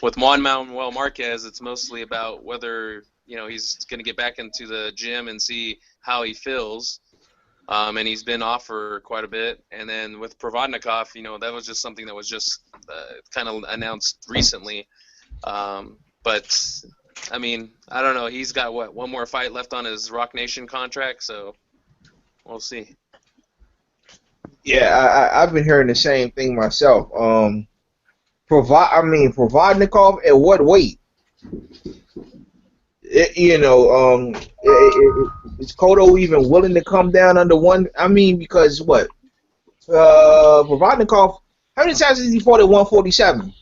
With Juan Manuel Marquez, it's mostly about whether he's going to get back into the gym and see how he feels. And he's been off for quite a bit. And then with Provodnikov, that was just something that was just kind of announced recently. But, I mean, I don't know. He's got, one more fight left on his Rock Nation contract, so we'll see. Yeah, I've been hearing the same thing myself. Provodnikov at what weight? Is Cotto even willing to come down under one? I mean, because what? Provodnikov. How many times has he fought at 147?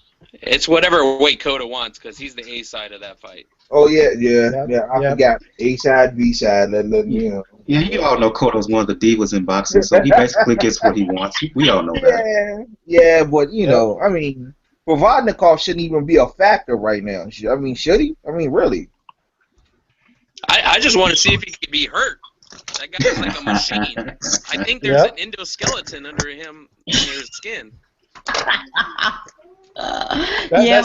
It's whatever weight Coda wants because he's the A side of that fight. Oh yeah. Yep, I yep. forgot. A side, B side. You know. Yeah, you all know Cotto's one of the divas in boxing, so he basically gets what he wants. We all know that. Yeah, but you Yep. know, I mean, Provodnikov shouldn't even be a factor right now. I mean, should he? I mean, really? I just want to see if he can be hurt. That guy's like a machine. I think there's Yep. an endoskeleton under him in his skin. Yeah,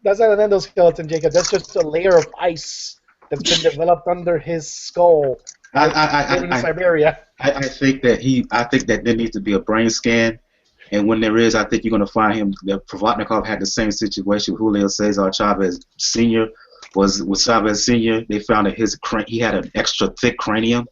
That's not an endoskeleton, Jacob. That's just a layer of ice that's been developed under his skull in Siberia. I think that there needs to be a brain scan, and when there is, I think you're going to find him. That Provodnikov had the same situation. Julio Cesar Chavez Sr. was with Chavez Sr. They found that he had an extra thick cranium.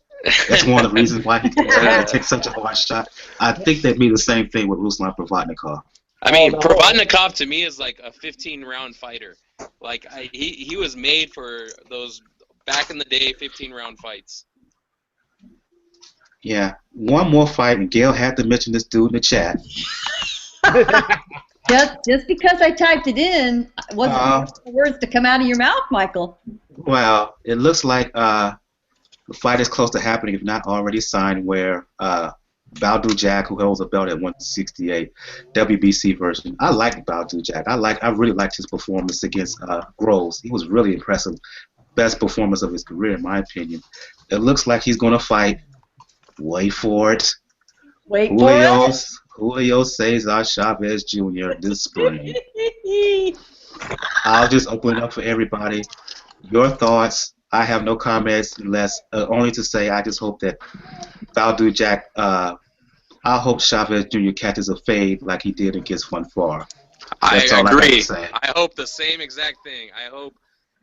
That's one of the reasons why he continued to take such a hard shot. I think that'd be the same thing with Ruslan Provodnikov. I mean, no. Provodnikov to me is like a 15-round fighter. Like he was made for those back in the day 15-round fights. Yeah, one more fight, and Gail had to mention this dude in the chat. just because I typed it in, wasn't the words to come out of your mouth, Michael. Well, it looks like the fight is close to happening, if not already signed, where Baldu Jack, who holds a belt at 168, WBC version. I like Baldu Jack. I really liked his performance against Groves. He was really impressive. Best performance of his career, in my opinion. It looks like he's going to fight. Wait for it. Julio Cesar Chavez Jr. this spring. I'll just open it up for everybody. Your thoughts. I have no comments unless only to say I just hope that Baldu Jack. I hope Chavez Jr. catches a fade like he did against Funfar. I That's all I agree. have to say. I hope the same exact thing. I hope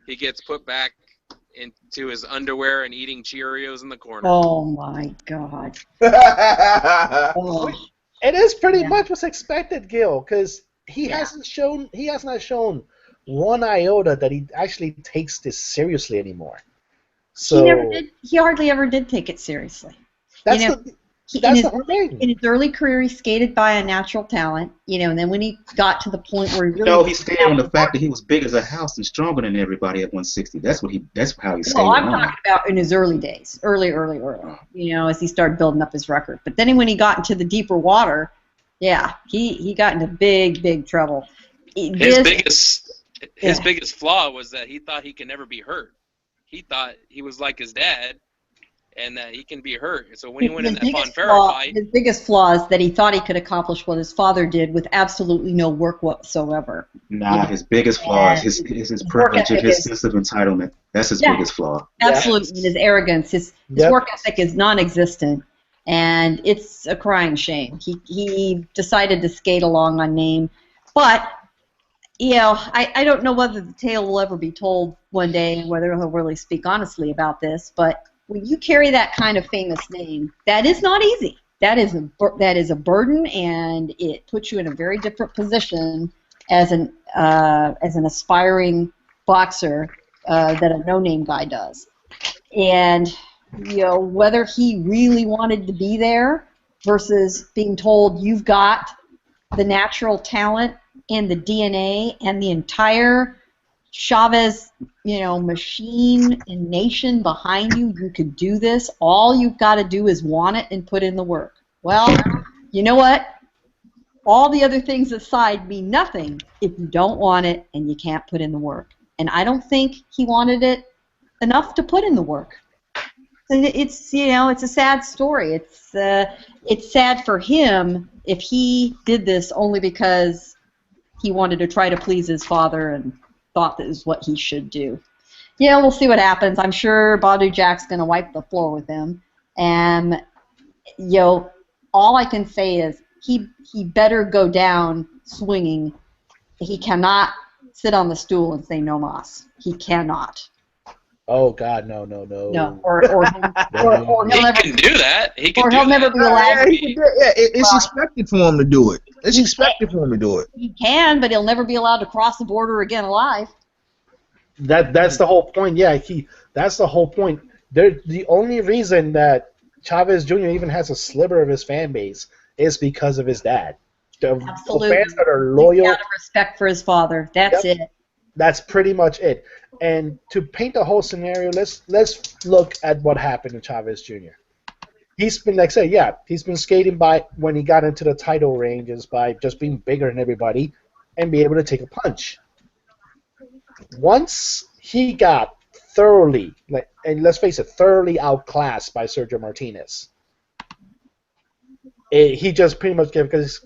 he gets put back into his underwear and eating Cheerios in the corner. Oh my God. Oh. It is pretty Yeah. much what's expected, Gil, because he has not shown one iota that he actually takes this seriously anymore. So He never did. He hardly ever did take it seriously. that's You know, the whole thing. In his early career, he skated by a natural talent, and then when he got to the point where he really No, he stayed on the fact that he was big as a house and stronger than everybody at 160. That's how he stayed Well, I'm on. talking about in his early days, early, as he started building up his record. But then when he got into the deeper water, yeah, he got into big trouble. His biggest flaw was that he thought he could never be hurt. He thought he was like his dad, and that he can be hurt. So when he went in that Fonfara fight, his biggest flaw is that he thought he could accomplish what his father did with absolutely no work whatsoever. Nah, his biggest flaw is his privilege and his sense of entitlement. That's his biggest flaw. Absolutely, his arrogance, his work ethic is non-existent, and it's a crying shame. He decided to skate along on name, but I don't know whether the tale will ever be told one day and whether he'll really speak honestly about this, but when you carry that kind of famous name, that is not easy. That is a burden, and it puts you in a very different position as an aspiring boxer that a no-name guy does. And whether he really wanted to be there versus being told you've got the natural talent and the DNA and the entire Chavez, machine and nation behind you, you could do this. All you've got to do is want it and put in the work. Well, you know what? All the other things aside mean nothing if you don't want it and you can't put in the work. And I don't think he wanted it enough to put in the work. And it's a sad story. It's sad for him if he did this only because he wanted to try to please his father and thought that is what he should do. Yeah, we'll see what happens. I'm sure Badu Jack's going to wipe the floor with him. And, all I can say is he better go down swinging. He cannot sit on the stool and say no mas. He cannot. Oh God, no. No, or he'll he never can do that. He can or do he'll never that. be allowed. It's expected for him to do it. It's expected for him to do it. He can, but he'll never be allowed to cross the border again alive. That's the whole point. Yeah, that's the whole point. The only reason that Chavez Jr. even has a sliver of his fan base is because of his dad. The Absolutely. fans that are He's loyal, got a respect for his father. That's Yep. it. that's pretty much it. And to paint the whole scenario, let's look at what happened to Chavez Jr. He's been, like I said, yeah, he's been skating by when he got into the title ranges by just being bigger than everybody and be able to take a punch. Once he got thoroughly, like, and let's face it, thoroughly outclassed by Sergio Martinez, he just pretty much gave because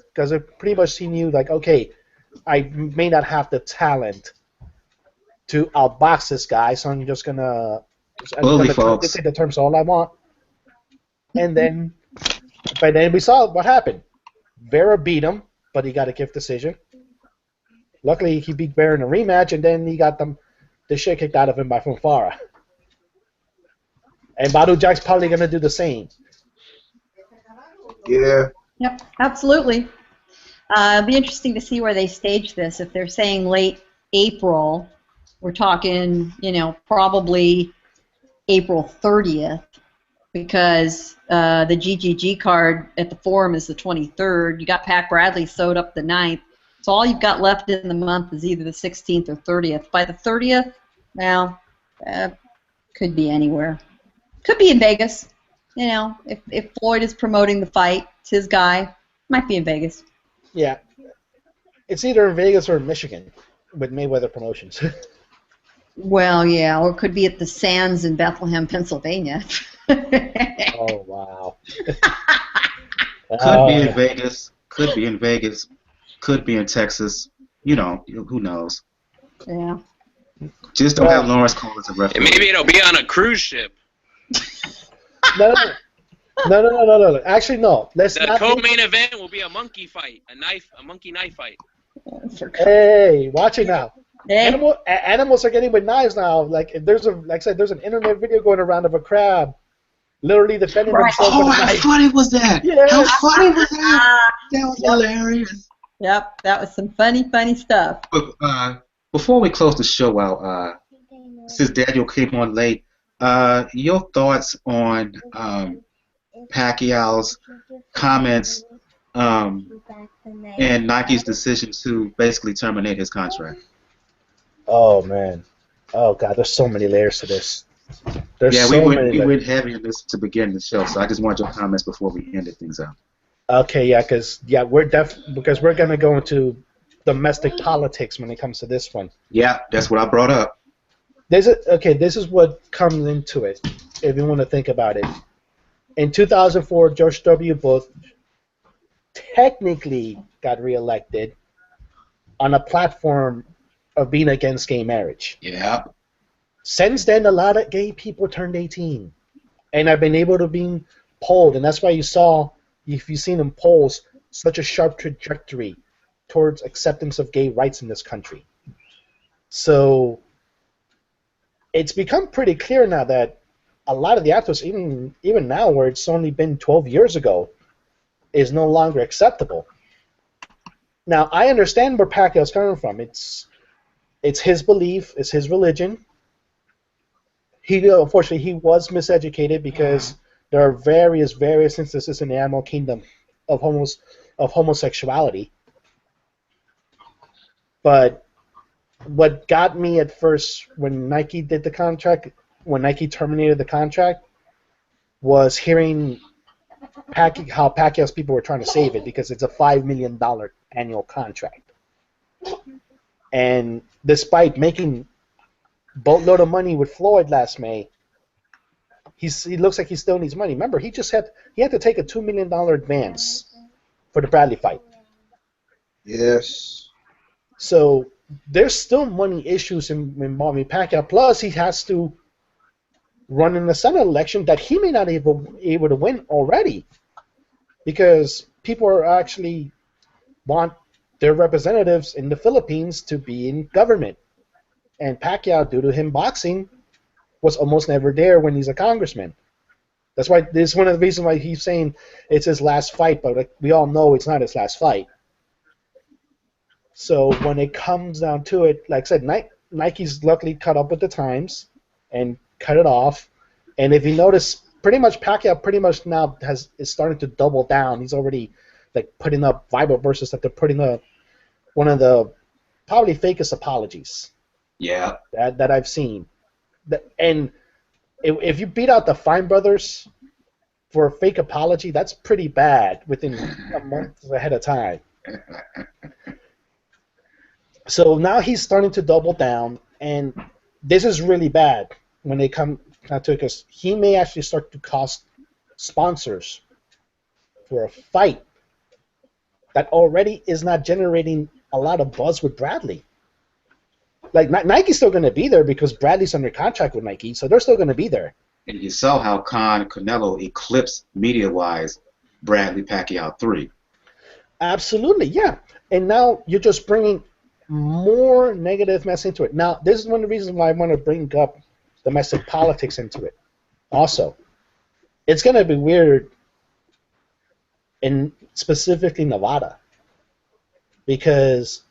pretty much he knew like, okay, I may not have the talent to outbox this guy, so I'm Bully, gonna folks. take the terms all I want. And then, but then we saw what happened. Vera beat him, but he got a gift decision. Luckily, he beat Vera in a rematch, and then he got the shit kicked out of him by Funfara. And Badu Jack's probably gonna do the same. Yeah. Yep, absolutely. It'll be interesting to see where they stage this. If they're saying late April, we're talking, probably April 30th, because the GGG card at the Forum is the 23rd. You got Pat Bradley sewed up the 9th. So all you've got left in the month is either the 16th or 30th. By the 30th, well, could be anywhere. Could be in Vegas. If Floyd is promoting the fight, it's his guy. Might be in Vegas. Yeah. It's either in Vegas or in Michigan with Mayweather Promotions. Well, yeah, or it could be at the Sands in Bethlehem, Pennsylvania. Oh, wow. Could be in Vegas. Could be in Vegas. Could be in Texas. Who knows? Yeah. Just don't have Lawrence Cole as a referee. Maybe it'll be on a cruise ship. No. Actually, no. Let's The not. co-main event will be a monkey fight, a monkey knife fight. Hey, watch it now. Hey. Animals are getting with knives now. Like I said, there's an internet video going around of a crab literally defending himself with a how knife. funny was that? Yes. How funny was that? That was hilarious. Yep, that was some funny stuff. But, before we close the show out, since Daniel came on late, your thoughts on Pacquiao's comments and Nike's decision to basically terminate his contract? Oh man, oh god, there's so many layers to this. We went heavy on this to begin the show, so I just want your comments before we ended things out. Okay, yeah, because we're gonna go into domestic politics when it comes to this one. Yeah, that's what I brought up. This is what comes into it, if you want to think about it. In 2004, George W. Bush technically got reelected on a platform of being against gay marriage. Yeah. Since then, a lot of gay people turned 18, and have been able to be polled, and that's why you saw, if you've seen in polls, such a sharp trajectory towards acceptance of gay rights in this country. So it's become pretty clear now that a lot of the actors, even now, where it's only been 12 years ago, is no longer acceptable. Now, I understand where Pacquiao's coming from. It's his belief, it's his religion. Unfortunately, he was miseducated because there are various instances in the animal kingdom of homosexuality. But what got me at first when Nike did the contract, when Nike terminated the contract, was hearing how Pacquiao's people were trying to save it because it's a $5 million annual contract. And despite making boatload of money with Floyd last May, he looks like he still needs money. Remember, he had to take a $2 million advance for the Bradley fight. Yes. So there's still money issues involving Pacquiao. Plus, he has to run in the Senate election that he may not be able to win already, because people are actually want their representatives in the Philippines to be in government. And Pacquiao, due to him boxing, was almost never there when he's a congressman. That's why this is one of the reasons why he's saying it's his last fight, but like, we all know it's not his last fight. So when it comes down to it, like I said, Nike's luckily caught up with the times and cut it off. And if you notice, pretty much Pacquiao now is starting to double down. He's already like putting up Bible verses that they're putting up. One of the probably fakest apologies. Yeah. That I've seen. And if you beat out the Fine Brothers for a fake apology, that's pretty bad within a month ahead of time. So now he's starting to double down, and this is really bad when they come to it, because he may actually start to cost sponsors for a fight that already is not generating a lot of buzz with Bradley. Like, Nike's still going to be there because Bradley's under contract with Nike, so they're still going to be there. And you saw how Canelo eclipsed media-wise Bradley Pacquiao 3. Absolutely, yeah. And now you're just bringing more negative mess into it. Now, this is one of the reasons why I want to bring up domestic politics into it. Also, it's going to be weird in specifically Nevada, because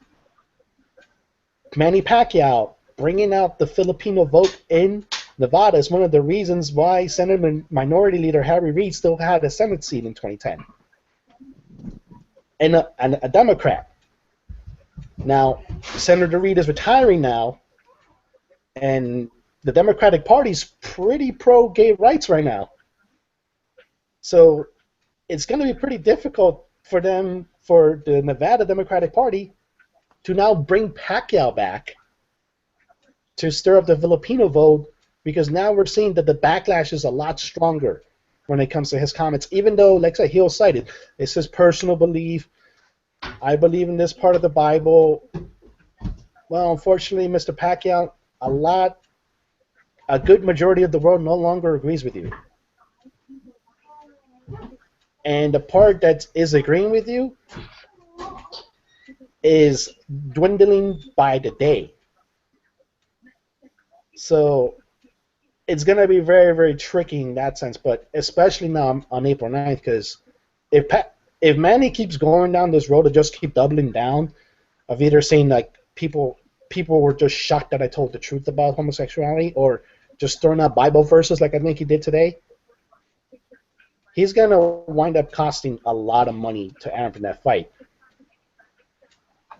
Manny Pacquiao bringing out the Filipino vote in Nevada is one of the reasons why Senate Minority Leader Harry Reid still had a Senate seat in 2010. And a Democrat. Now, Senator Reid is retiring now, and the Democratic Party's pretty pro-gay rights right now. So it's going to be pretty difficult for the Nevada Democratic Party, to now bring Pacquiao back to stir up the Filipino vote, because now we're seeing that the backlash is a lot stronger when it comes to his comments, even though, like I said, he'll cite it. It's his personal belief. I believe in this part of the Bible. Well, unfortunately, Mr. Pacquiao, a good majority of the world no longer agrees with you. And the part that is agreeing with you is dwindling by the day. So it's going to be very, very tricky in that sense, but especially now on April 9th, because if Manny keeps going down this road to just keep doubling down, of either saying like people were just shocked that I told the truth about homosexuality, or just throwing out Bible verses like I think he did today, he's going to wind up costing a lot of money to amp in that fight.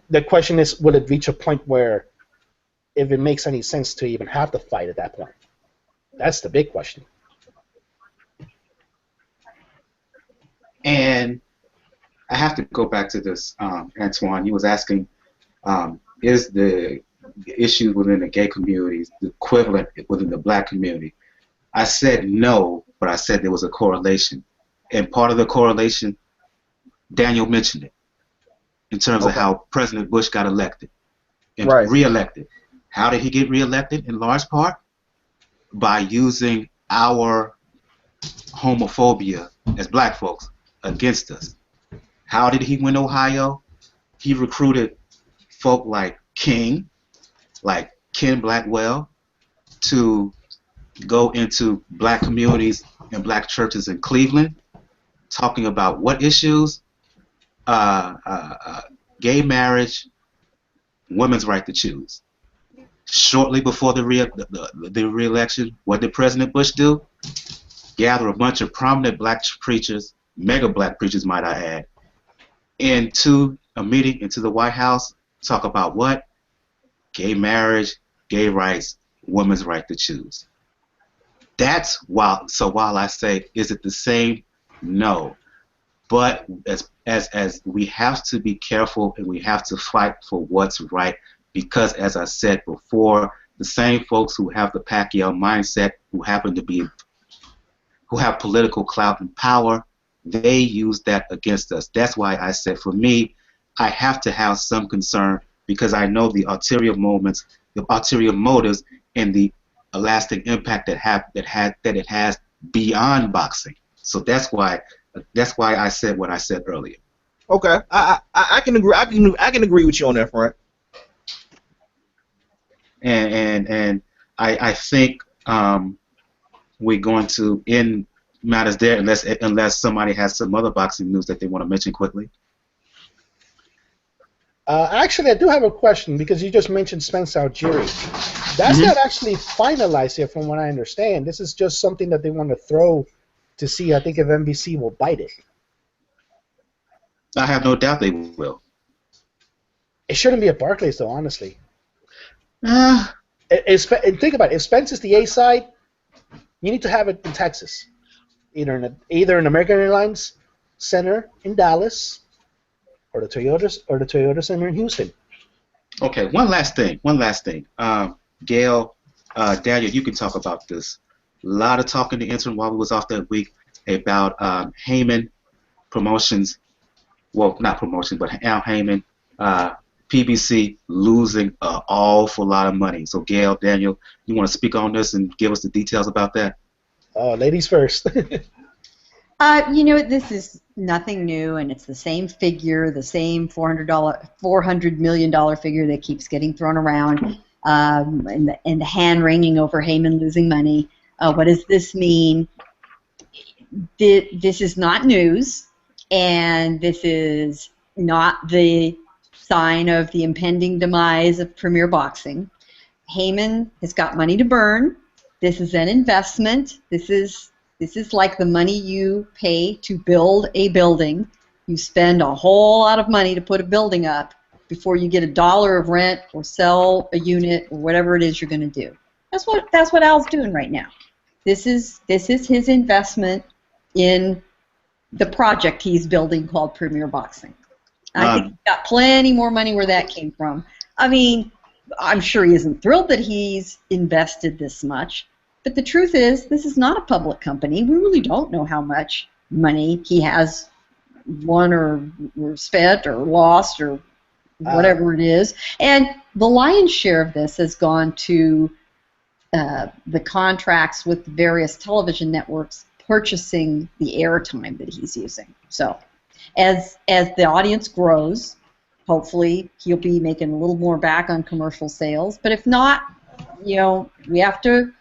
The question is, will it reach a point where if it makes any sense to even have the fight at that point? That's the big question. And I have to go back to this, Antoine. He was asking, is the issue within the gay community the equivalent within the black community? I said no, but I said there was a correlation. And part of the correlation, Daniel mentioned it, in terms of how President Bush got elected and reelected. How did he get reelected? In large part by using our homophobia as black folks against us. How did he win Ohio? He recruited folk like King, like Ken Blackwell, to go into black communities and black churches in Cleveland, talking about what issues? Gay marriage, women's right to choose. Shortly before the re-election, what did President Bush do? Gather a bunch of prominent black preachers, mega black preachers might I add, into a meeting into the White House, talk about what? Gay marriage, gay rights, women's right to choose. That's while I say, is it the same? No. But as we have to be careful and we have to fight for what's right, because as I said before, the same folks who have the Pacquiao mindset, who have political clout and power, they use that against us. That's why I said, for me, I have to have some concern, because I know the ulterior motives, and the lasting impact that it has beyond boxing. So that's why I said what I said earlier. Okay, I can agree. I can agree with you on that front. And I think we're going to end matters there, unless somebody has some other boxing news that they want to mention quickly. Actually, I do have a question, because you just mentioned Spence Algieri. That's not actually finalized yet, from what I understand. This is just something that they want to throw to see, I think, if NBC will bite it. I have no doubt they will. It shouldn't be at Barclays, though, honestly. Uh, And think about it. If Spence is the A side, you need to have it in Texas, either in American Airlines Center in Dallas, or the Toyota Center in Houston. okay, one last thing. One last thing. Gail, Daniel, you can talk about this. A lot of talk in the interim while we was off that week about Heyman Promotions. Well, not promotion, but Al Heyman, uh, PBC losing an awful lot of money. So, Gail, Daniel, you want to speak on this and give us the details about that? Ladies first. This is nothing new, and it's the same figure, the same $400 million figure that keeps getting thrown around, and the hand wringing over Heyman losing money. What does this mean? This is not news, and this is not the sign of the impending demise of Premier Boxing. Heyman has got money to burn. This is an investment. This is like the money you pay to build a building. You spend a whole lot of money to put a building up before you get $1 of rent or sell a unit or whatever it is you're going to do. That's what Al's doing right now. This is his investment in the project he's building called Premier Boxing. I think he's got plenty more money where that came from. I mean, I'm sure he isn't thrilled that he's invested this much. But the truth is, this is not a public company. We really don't know how much money he has won or spent or lost or whatever it is. And the lion's share of this has gone to the contracts with various television networks purchasing the airtime that he's using. So as the audience grows, hopefully he'll be making a little more back on commercial sales. But if not, we have to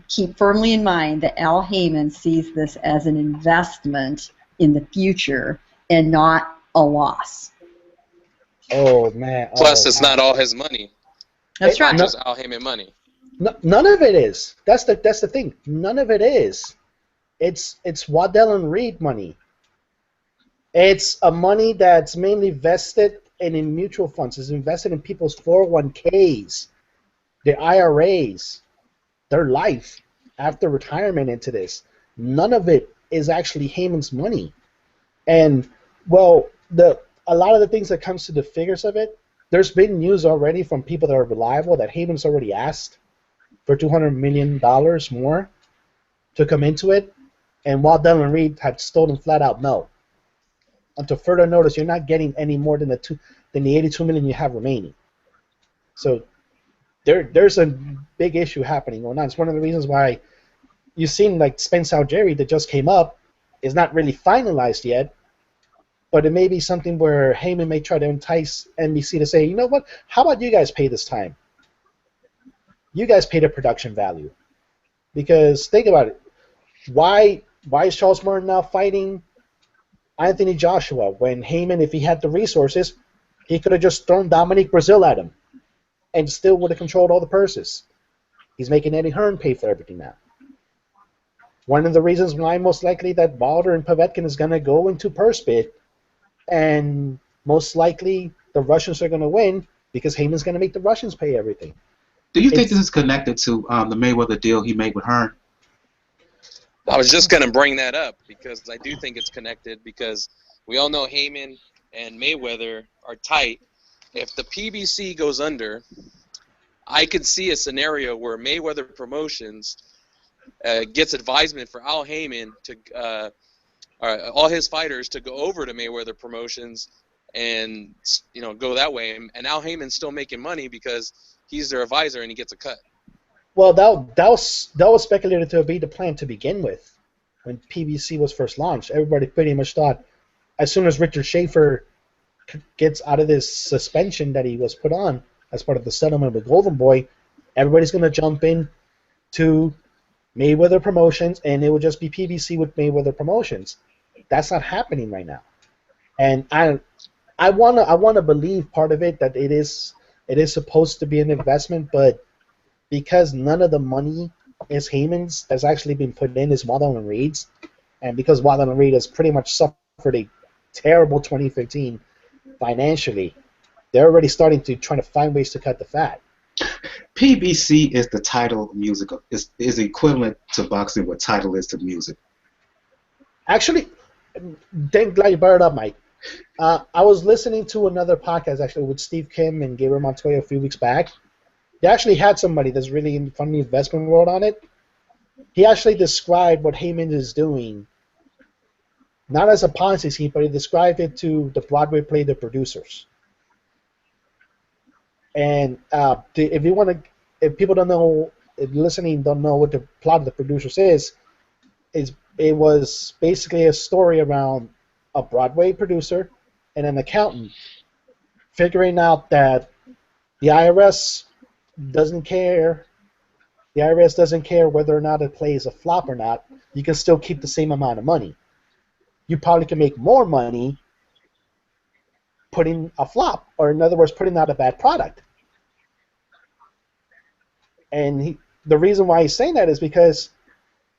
keep firmly in mind that Al Heyman sees this as an investment in the future and not a loss. Oh, man. Plus, it's not all his money. That's right. It's just Al Heyman money. None of it is. That's the thing. None of it is. It's Waddell and Reed money. It's a money that's mainly vested in mutual funds. It's invested in people's 401ks, their IRAs, their life after retirement into this. None of it is actually Heyman's money. And, well, a lot of the things that comes to the figures of it, there's been news already from people that are reliable that Heyman's already asked for $200 million more to come into it, and Waddell and Reed have told him flat out no. Until further notice, you're not getting any more than the $82 million you have remaining. So there's a big issue happening going on. It's one of the reasons why you've seen like Spence Algieri that just came up is not really finalized yet, but it may be something where Heyman may try to entice NBC to say, you know what, how about you guys pay this time? You guys pay the production value. Because think about it. Why is Charles Martin now fighting Anthony Joshua when Heyman, if he had the resources, he could have just thrown Dominic Brazil at him and still would have controlled all the purses. He's making Eddie Hearn pay for everything now. One of the reasons why most likely that Wilder and Povetkin is going to go into purse bid, and most likely the Russians are going to win because Heyman's going to make the Russians pay everything. Do you think this is connected to the Mayweather deal he made with Hearn? I was just going to bring that up because I do think it's connected because we all know Heyman and Mayweather are tight. If the PBC goes under, I could see a scenario where Mayweather Promotions gets advisement for Al Heyman to all his fighters to go over to Mayweather Promotions and go that way. And Al Heyman's still making money because he's their advisor and he gets a cut. Well, that was speculated to be the plan to begin with when PBC was first launched. Everybody pretty much thought as soon as Richard Schaefer gets out of this suspension that he was put on as part of the settlement with Golden Boy, everybody's going to jump in to Mayweather Promotions, and it will just be PBC with Mayweather Promotions. That's not happening right now, and I wanna believe part of it that it is supposed to be an investment, but because none of the money is Heyman's that's actually been put in is Waddell and Reed's, and because Waddell and Reed has pretty much suffered a terrible 2015 financially. They're already starting to try to find ways to cut the fat. PBC is the title of music. Is equivalent to boxing what title is to music. Actually, glad you brought it up, Mike. I was listening to another podcast actually with Steve Kim and Gabriel Montoya a few weeks back. They actually had somebody that's really from the investment world on it. He actually described what Heyman is doing, not as a Ponzi scheme, but he described it to the Broadway play The Producers. And if people don't know, if listening don't know what the plot of The Producers is it was basically a story around a Broadway producer and an accountant figuring out that the IRS doesn't care. The IRS doesn't care whether or not a play is a flop or not. You can still keep the same amount of money. You probably can make more money putting a flop, or in other words, putting out a bad product. And the reason why he's saying that is because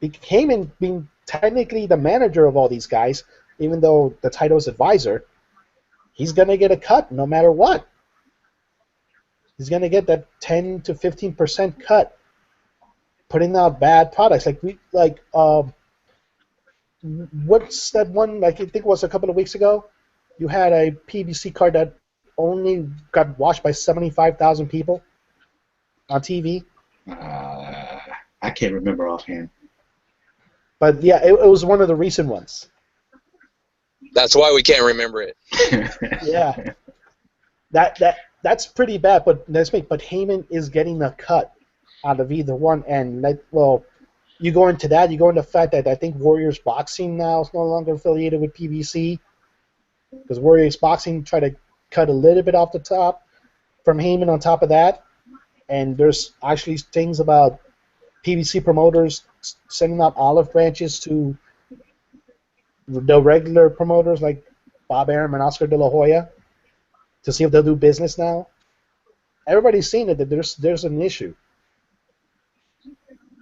Heyman, being technically the manager of all these guys, even though the title is advisor, he's going to get a cut no matter what. He's going to get that 10 to 15% cut putting out bad products. What's that one, like I think it was a couple of weeks ago? You had a PBC card that only got watched by 75,000 people on TV. I can't remember offhand. But yeah, it was one of the recent ones. That's why we can't remember it. Yeah, that's pretty bad. But Heyman is getting a cut out of either one, and you go into that. You go into the fact that I think Warriors Boxing now is no longer affiliated with PBC because Warriors Boxing tried to cut a little bit off the top from Heyman on top of that, and there's actually things about PBC promoters sending out olive branches to the regular promoters like Bob Arum and Oscar De La Hoya to see if they'll do business now. Everybody's seen it that there's an issue.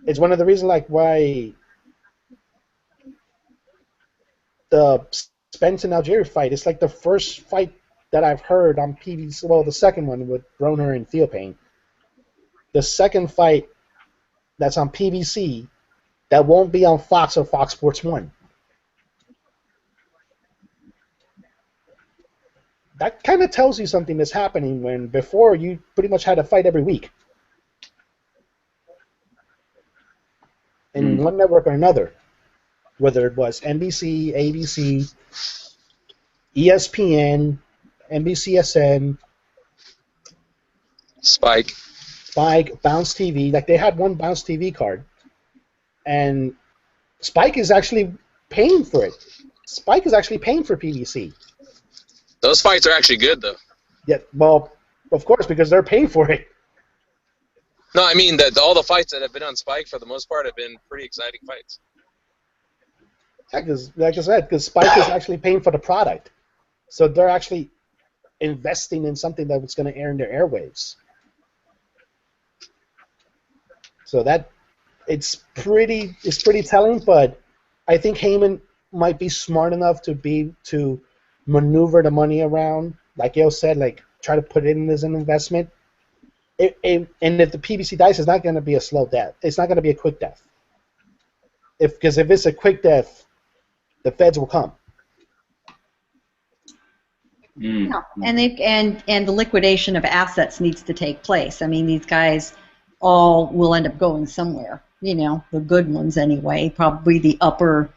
It's one of the reasons why the Spence and Algieri fight, it's like the first fight that I've heard on PBC, well, the second one with Broner and Theophane. The second fight that's on PBC that won't be on Fox or Fox Sports 1. That kind of tells you something that's happening when before you pretty much had a fight every week in one network or another, whether it was NBC, ABC, ESPN, NBCSN, Spike, Bounce TV. Like they had one Bounce TV card, and Spike is actually paying for it. Spike is actually paying for PBC. Those fights are actually good, though. Yeah, well, of course, because they're paying for it. No, I mean that all the fights that have been on Spike, for the most part, have been pretty exciting fights. Yeah, because, like I said, because Spike is actually paying for the product. So they're actually investing in something that was going to air in their airwaves. So it's pretty telling, but I think Heyman might be smart enough to maneuver the money around, like Yo said, like try to put it in as an investment. And if the PBC dies, it's not going to be a slow death. It's not going to be a quick death. Because if it's a quick death, the feds will come. Yeah. And the liquidation of assets needs to take place. I mean, these guys all will end up going somewhere. You know, the good ones anyway. Probably the upper,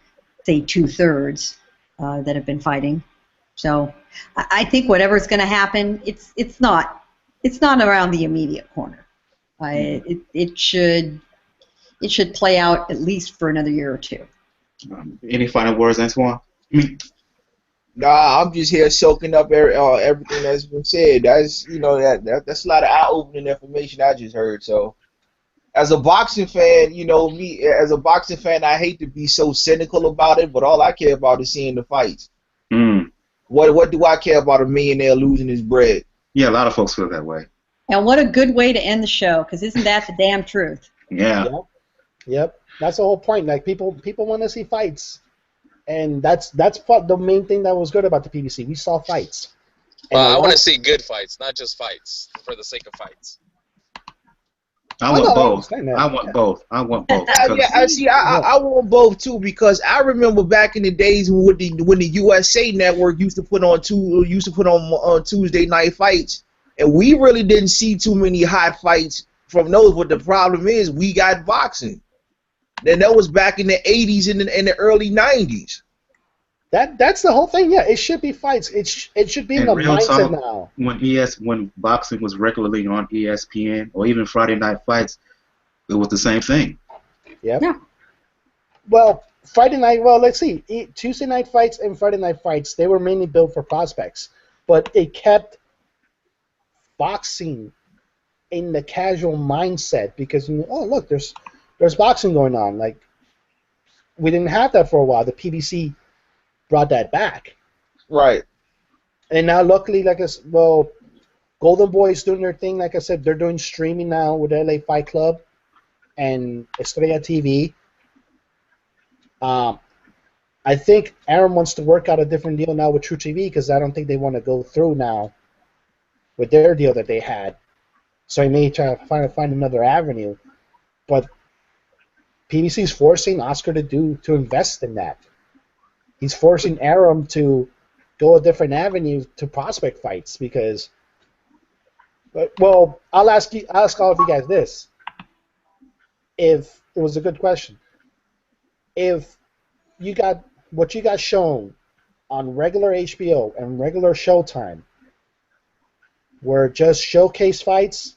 say, 2/3 that have been fighting. So I think whatever's going to happen, it's not around the immediate corner. It should play out at least for another year or two. Any final words, Antoine? Nah, I'm just here soaking up everything that's been said. That's that's a lot of eye-opening information I just heard. So, as a boxing fan, I hate to be so cynical about it, but all I care about is seeing the fights. What do I care about a millionaire losing his bread? Yeah, a lot of folks feel that way. And what a good way to end the show, because isn't that the damn truth? Yeah. Yep. That's the whole point. Like people want to see fights. And that's the main thing that was good about the PBC. We saw fights. And Well, I want to see good fights, not just fights for the sake of fights. I want both. understand that. I want both. I want both. Yeah, I see. I want both too because I remember back in the days when the USA Network used to put on Tuesday night fights, and we really didn't see too many hot fights from those. But the problem is we got boxing. Then that was back in the '80s and in the early '90s. That's the whole thing. Yeah, it should be fights. It should be in the real mindset talk, now. when boxing was regularly on ESPN or even Friday Night Fights, it was the same thing. Yep. Yeah. Well, Friday night. Well, let's see. Tuesday night fights and Friday night fights. They were mainly built for prospects, but it kept boxing in the casual mindset because oh look, there's boxing going on. Like we didn't have that for a while. The PBC brought that back. Right. And now, luckily, Golden Boy is doing their thing. Like I said, they're doing streaming now with LA Fight Club and Estrella TV. I think Aaron wants to work out a different deal now with True TV because I don't think they want to go through now with their deal that they had. So he may try to find another avenue. But PBC is forcing Oscar to invest in that. He's forcing Aram to go a different avenue to prospect fights because, well, I'll ask all of you guys this. If it was a good question, if you got what you got shown on regular HBO and regular Showtime were just showcase fights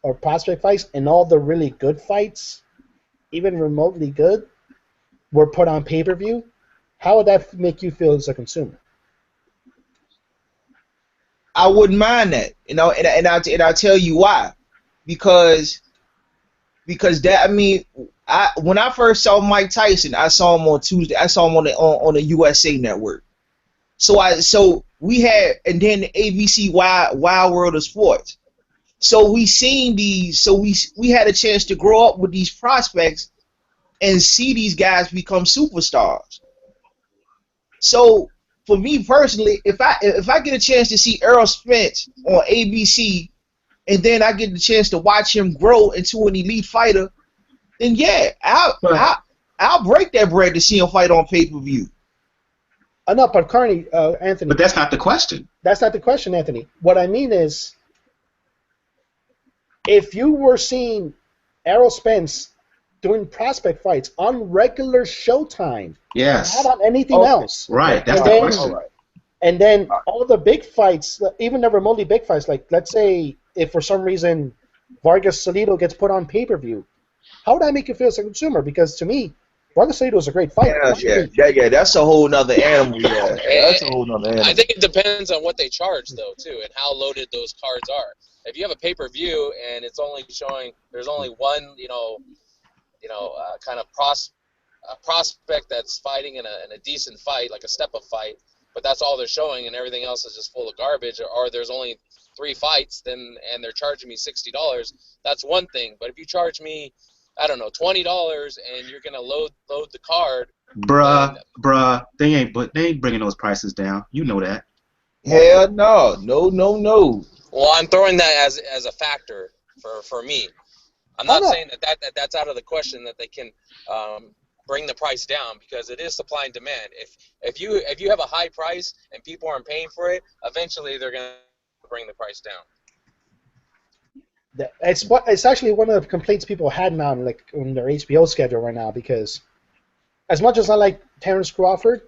or prospect fights, and all the really good fights, even remotely good, were put on pay-per-view, how would that make you feel as a consumer? I wouldn't mind that, and I'll tell you why, because that when I first saw Mike Tyson, I saw him on Tuesday. I saw him on the USA Network. So we had, and then the ABC Wild World of Sports. So we seen these. So we had a chance to grow up with these prospects and see these guys become superstars. So for me personally, if I get a chance to see Errol Spence on ABC, and then I get the chance to watch him grow into an elite fighter, then yeah, I'll break that bread to see him fight on pay-per-view. No, but Carney, Anthony. But that's not the question. That's not the question, Anthony. What I mean is, if you were seeing Errol Spence doing prospect fights on regular Showtime, Yes. not on anything else, Right. That's And the then- question. and then all the big fights, even the remotely big fights, like let's say if for some reason Vargas Salido gets put on pay-per-view, how would that make you feel as a consumer? Because to me, Vargas Salido is a great fighter. Yeah. That's a whole nother animal. Yeah, that's a whole nother animal. I think it depends on what they charge, though, too, and how loaded those cards are. If you have a pay-per-view and it's only showing, there's only one, kind of prospect that's fighting in a decent fight, like a step-up fight, but that's all they're showing, and everything else is just full of garbage, or there's only 3 fights, and they're charging me $60. That's one thing. But if you charge me, I don't know, $20, and you're gonna load the card, Bruh, they ain't bringing those prices down. You know that. Hell no. Well, I'm throwing that as a factor for me. I'm not saying that's out of the question that they can bring the price down, because it is supply and demand. If you have a high price and people aren't paying for it, eventually they're gonna bring the price down. It's actually one of the complaints people had now, like on their HBO schedule right now, because as much as I like Terrence Crawford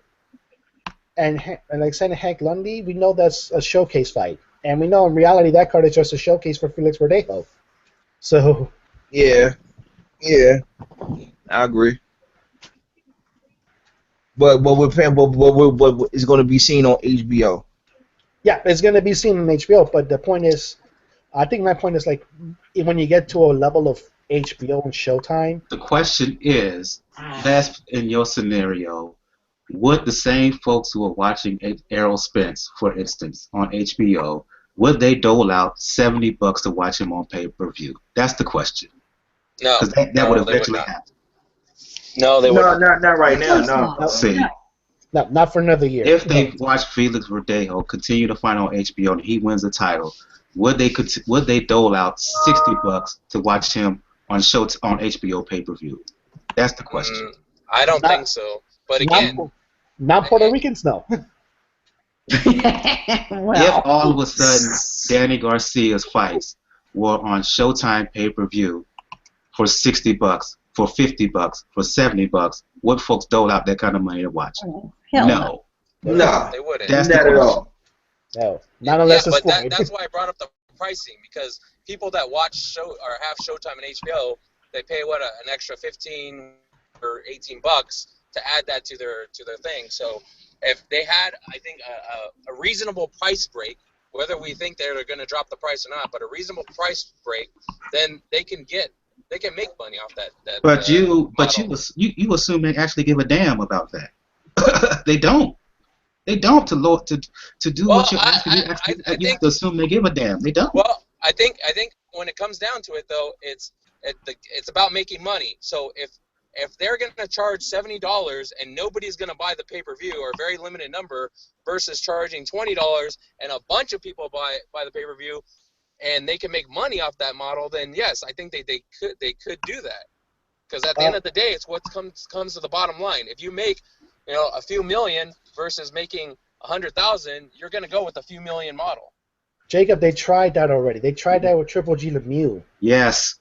and like saying Hank Lundy, we know that's a showcase fight, and we know in reality that card is just a showcase for Felix Verdejo. So yeah, I agree. But it's going to be seen on HBO. Yeah, it's going to be seen on HBO. But the point is, I think my point is, like, when you get to a level of HBO and Showtime. The question is, that's in your scenario, would the same folks who are watching Errol Spence, for instance, on HBO, would they dole out $70 to watch him on pay-per-view? That's the question. No, because that would eventually happen. No, they No, wouldn't. not right Of now. course No. not. See, No. No, not for another year. if No. they watch Felix Verdejo continue to fight on HBO and he wins the title, would they dole out $60 to watch him on HBO pay-per-view? That's the question. I don't Not, think so. But not, again, not Puerto Ricans, no. If Well, all of a sudden Danny Garcia's fights were on Showtime pay-per-view for $60, for $50, for $70, would folks dole out that kind of money to watch? hell no. No. they wouldn't. That's Not the at question. all. No, not unless Yeah, it's but Floyd. that's why I brought up the pricing, because people that watch have Showtime and HBO, they pay an extra 15 or $18 to add that to their thing. So if they had, I think, a reasonable price break, whether we think they're going to drop the price or not, but a reasonable price break, then they can make money off that. But you model. assume they actually give a damn about that. They don't. They don't to do Well, what you're asking. You I you have think. to assume they give a damn. They don't. Well, I think when it comes down to it, though, it's about making money. So if they're going to charge $70 and nobody's going to buy the pay-per-view, or a very limited number, versus charging $20 and a bunch of people buy the pay-per-view, and they can make money off that model, then yes, I think they could do that. Because at the end of the day, it's what comes to the bottom line. If you make a few million versus making 100,000, you're going to go with a few million model. Jacob, they tried that already. They tried that with Triple G Lemieux. Yes.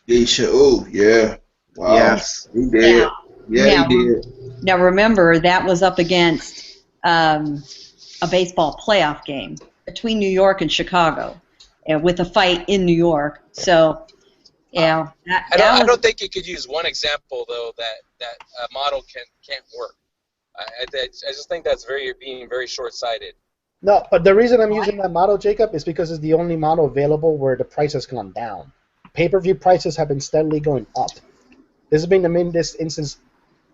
They should. Oh, yeah. Wow. Yes. He did. Now, He did. Now remember, that was up against a baseball playoff game between New York and Chicago, with a fight in New York. So, yeah, I don't think you could use one example though that a model can't work. I just think that's being very short-sighted. No, but the reason I'm using that model, Jacob, is because it's the only model available where the price has gone down. Pay-per-view prices have been steadily going up. This has been this instance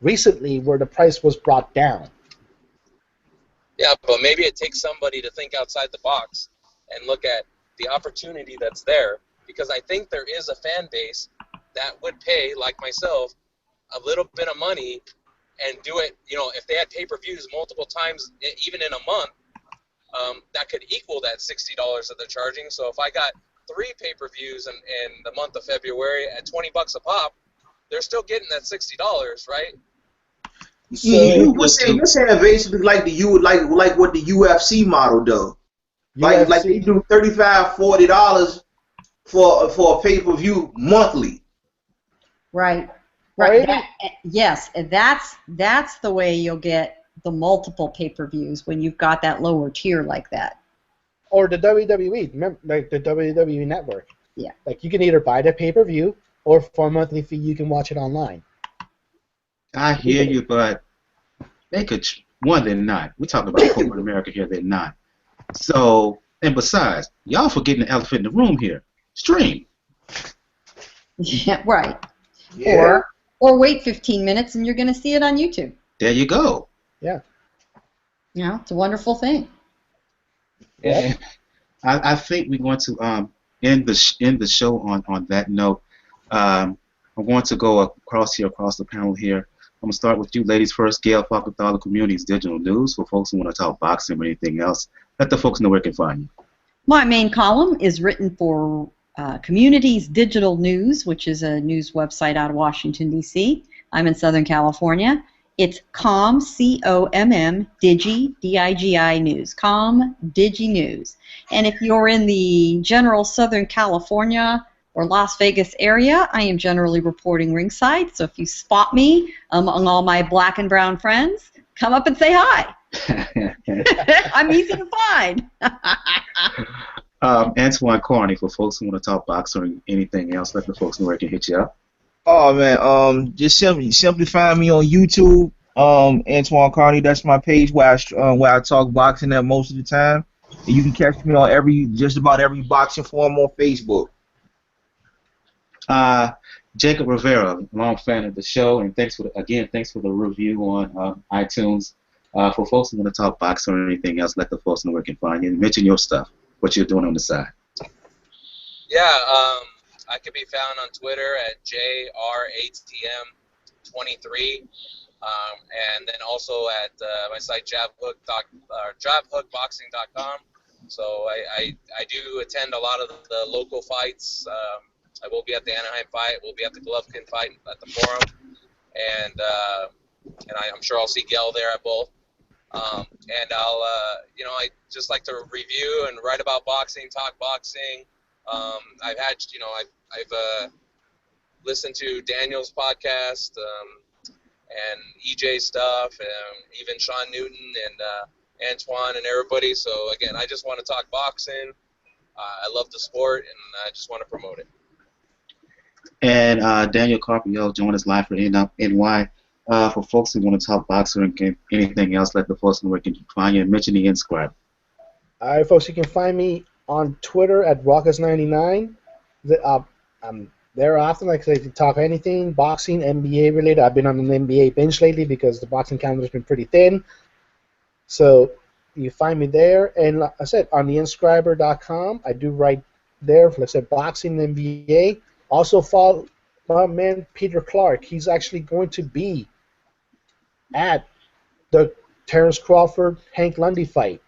recently where the price was brought down. Yeah, but maybe it takes somebody to think outside the box and look at the opportunity that's there, because I think there is a fan base that would pay, like myself, a little bit of money and do it. If they had pay-per-views multiple times, even in a month, that could equal that $60 that they're charging. So if I got 3 pay-per-views in the month of February at $20 a pop, they're still getting that $60, right? So you're saying basically like what the UFC model does. Like they do $35, $40 for a pay-per-view monthly. Right. Yes, and that's the way you'll get the multiple pay-per-views, when you've got that lower tier like that. Or the WWE, remember, like the WWE Network. Yeah. Like you can either buy the pay-per-view, or for a monthly fee you can watch it online. I hear you, but they could. One, they're not. We're talking about corporate America here. They're not. So, and besides, y'all forgetting the elephant in the room here. Stream. Yeah, right. Yeah. Or wait 15 minutes and you're going to see it on YouTube. There you go. Yeah. It's a wonderful thing. Yeah. I think we're going to end the show on that note. I'm going to go across the panel here. I'm going to start with you ladies first. Gail Falcathala, Communities Digital News. For folks who want to talk boxing or anything else, let the folks know where they can find you. My main column is written for Communities Digital News, which is a news website out of Washington, D.C. I'm in Southern California. It's COM, C-O-M-M, Digi, D-I-G-I News, COM Digi News. And if you're in the general Southern California or Las Vegas area, I am generally reporting ringside. So if you spot me among all my black and brown friends, come up and say hi. I'm easy to find. Antoine Carney, for folks who want to talk boxing or anything else, let the folks know where they can hit you up. Oh man, just simply find me on YouTube, Antoine Carney. That's my page where I talk boxing at most of the time. And you can catch me on just about every boxing forum on Facebook. Jacob Rivera, long fan of the show, and thanks for the review on iTunes. For folks who want to talk boxing or anything else, let the folks know where they can find you. And mention your stuff, what you're doing on the side. Yeah, I can be found on Twitter at JRATM23. And then also at my site javhookboxing.com. So I do attend a lot of the local fights. I will be at the Anaheim fight. We'll be at the Golovkin fight at the Forum, and I'm sure I'll see Gel there at both. And I'll I just like to review and write about boxing, talk boxing. I've had I've listened to Daniel's podcast. And EJ stuff, and even Sean Newton and Antoine and everybody. So again, I just want to talk boxing. I love the sport, and I just want to promote it. And Daniel Carpio joined us live for NY. For folks who want to talk boxing and anything else, let the folks know where you can find you and mention the Inscribe. All right, folks, you can find me on Twitter at Raucus99. I'm there often, like I say, to talk anything boxing, NBA related. I've been on an NBA bench lately because the boxing calendar's been pretty thin. So you find me there, and like I said, on the inscriber.com, I do write there. Like I said, boxing, NBA. Also follow my man Peter Clark. He's actually going to be at the Terrence Crawford Hank Lundy fight,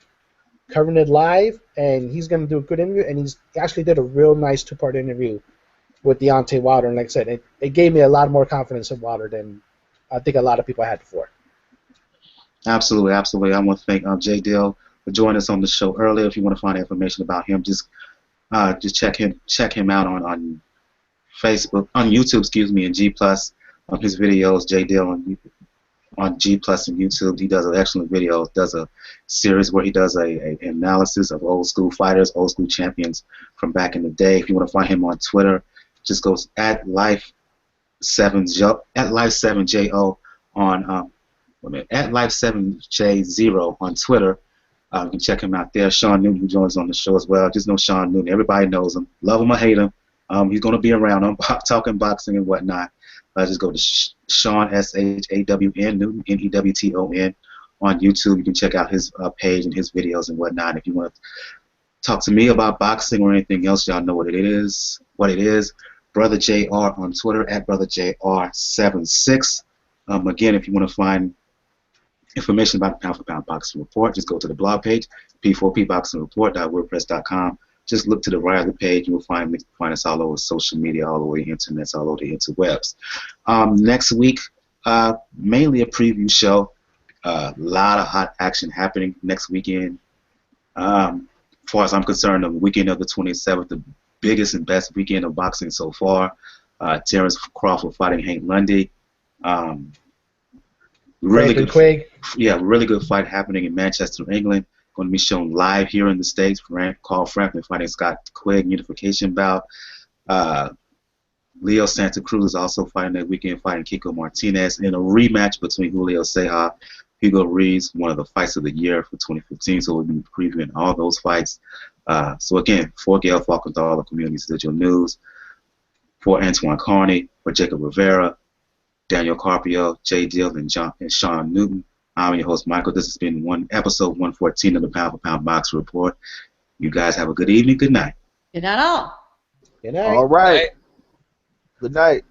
covering it live, and he's going to do a good interview. And he actually did a real nice 2-part interview with Deontay Wilder, and like I said, it gave me a lot more confidence in Wilder than I think a lot of people had before. Absolutely, absolutely. I want to thank J. Dill for joining us on the show earlier. If you want to find information about him, just check him out on Facebook, on YouTube, and G Plus. His videos, J. Dill on G Plus and YouTube. He does an excellent video. Does a series where he does a analysis of old school fighters, old school champions from back in the day. If you want to find him on Twitter, just goes at Life7Jo on at Life7J0 on Twitter. You can check him out there. Sean Newton, who joins on the show as well. Just know Sean Newton. Everybody knows him. Love him or hate him. He's going to be around. I'm talking boxing and whatnot. Just go to Sean SHAWN Newton NEWTON on YouTube. You can check out his page and his videos and whatnot. If you want to talk to me about boxing or anything else, y'all know what it is. Brother JR on Twitter at Brother JR76. Again, if you want to find information about the Pound for Pound Boxing Report, just go to the blog page, p4pboxingreport.wordpress.com. Just look to the right of the page. You will find us all over social media, all over the internet, all over the interwebs. Next week, mainly a preview show. A lot of hot action happening next weekend. As far as I'm concerned, the weekend of the 27th, the biggest and best weekend of boxing so far. Terrence Crawford fighting Hank Lundy. Really good fight happening in Manchester, England. Going to be shown live here in the States. Carl Frampton fighting Scott Quigg, unification bout. Leo Santa Cruz is also fighting that weekend, fighting Kiko Martinez in a rematch between Julio Ceja, Hugo Reeves, one of the fights of the year for 2015. So we'll be previewing all those fights. So again, for Gail Falkenthal, the Community Digital News, for Antoine Carney, for Jacob Rivera, Daniel Carpio, Jay Dill, and Sean Newton, I'm your host, Michael. This has been episode 114 of the Pound for Pound Boxing Report. You guys have a good evening. Good night. Good night all. Good night. All right. Good night.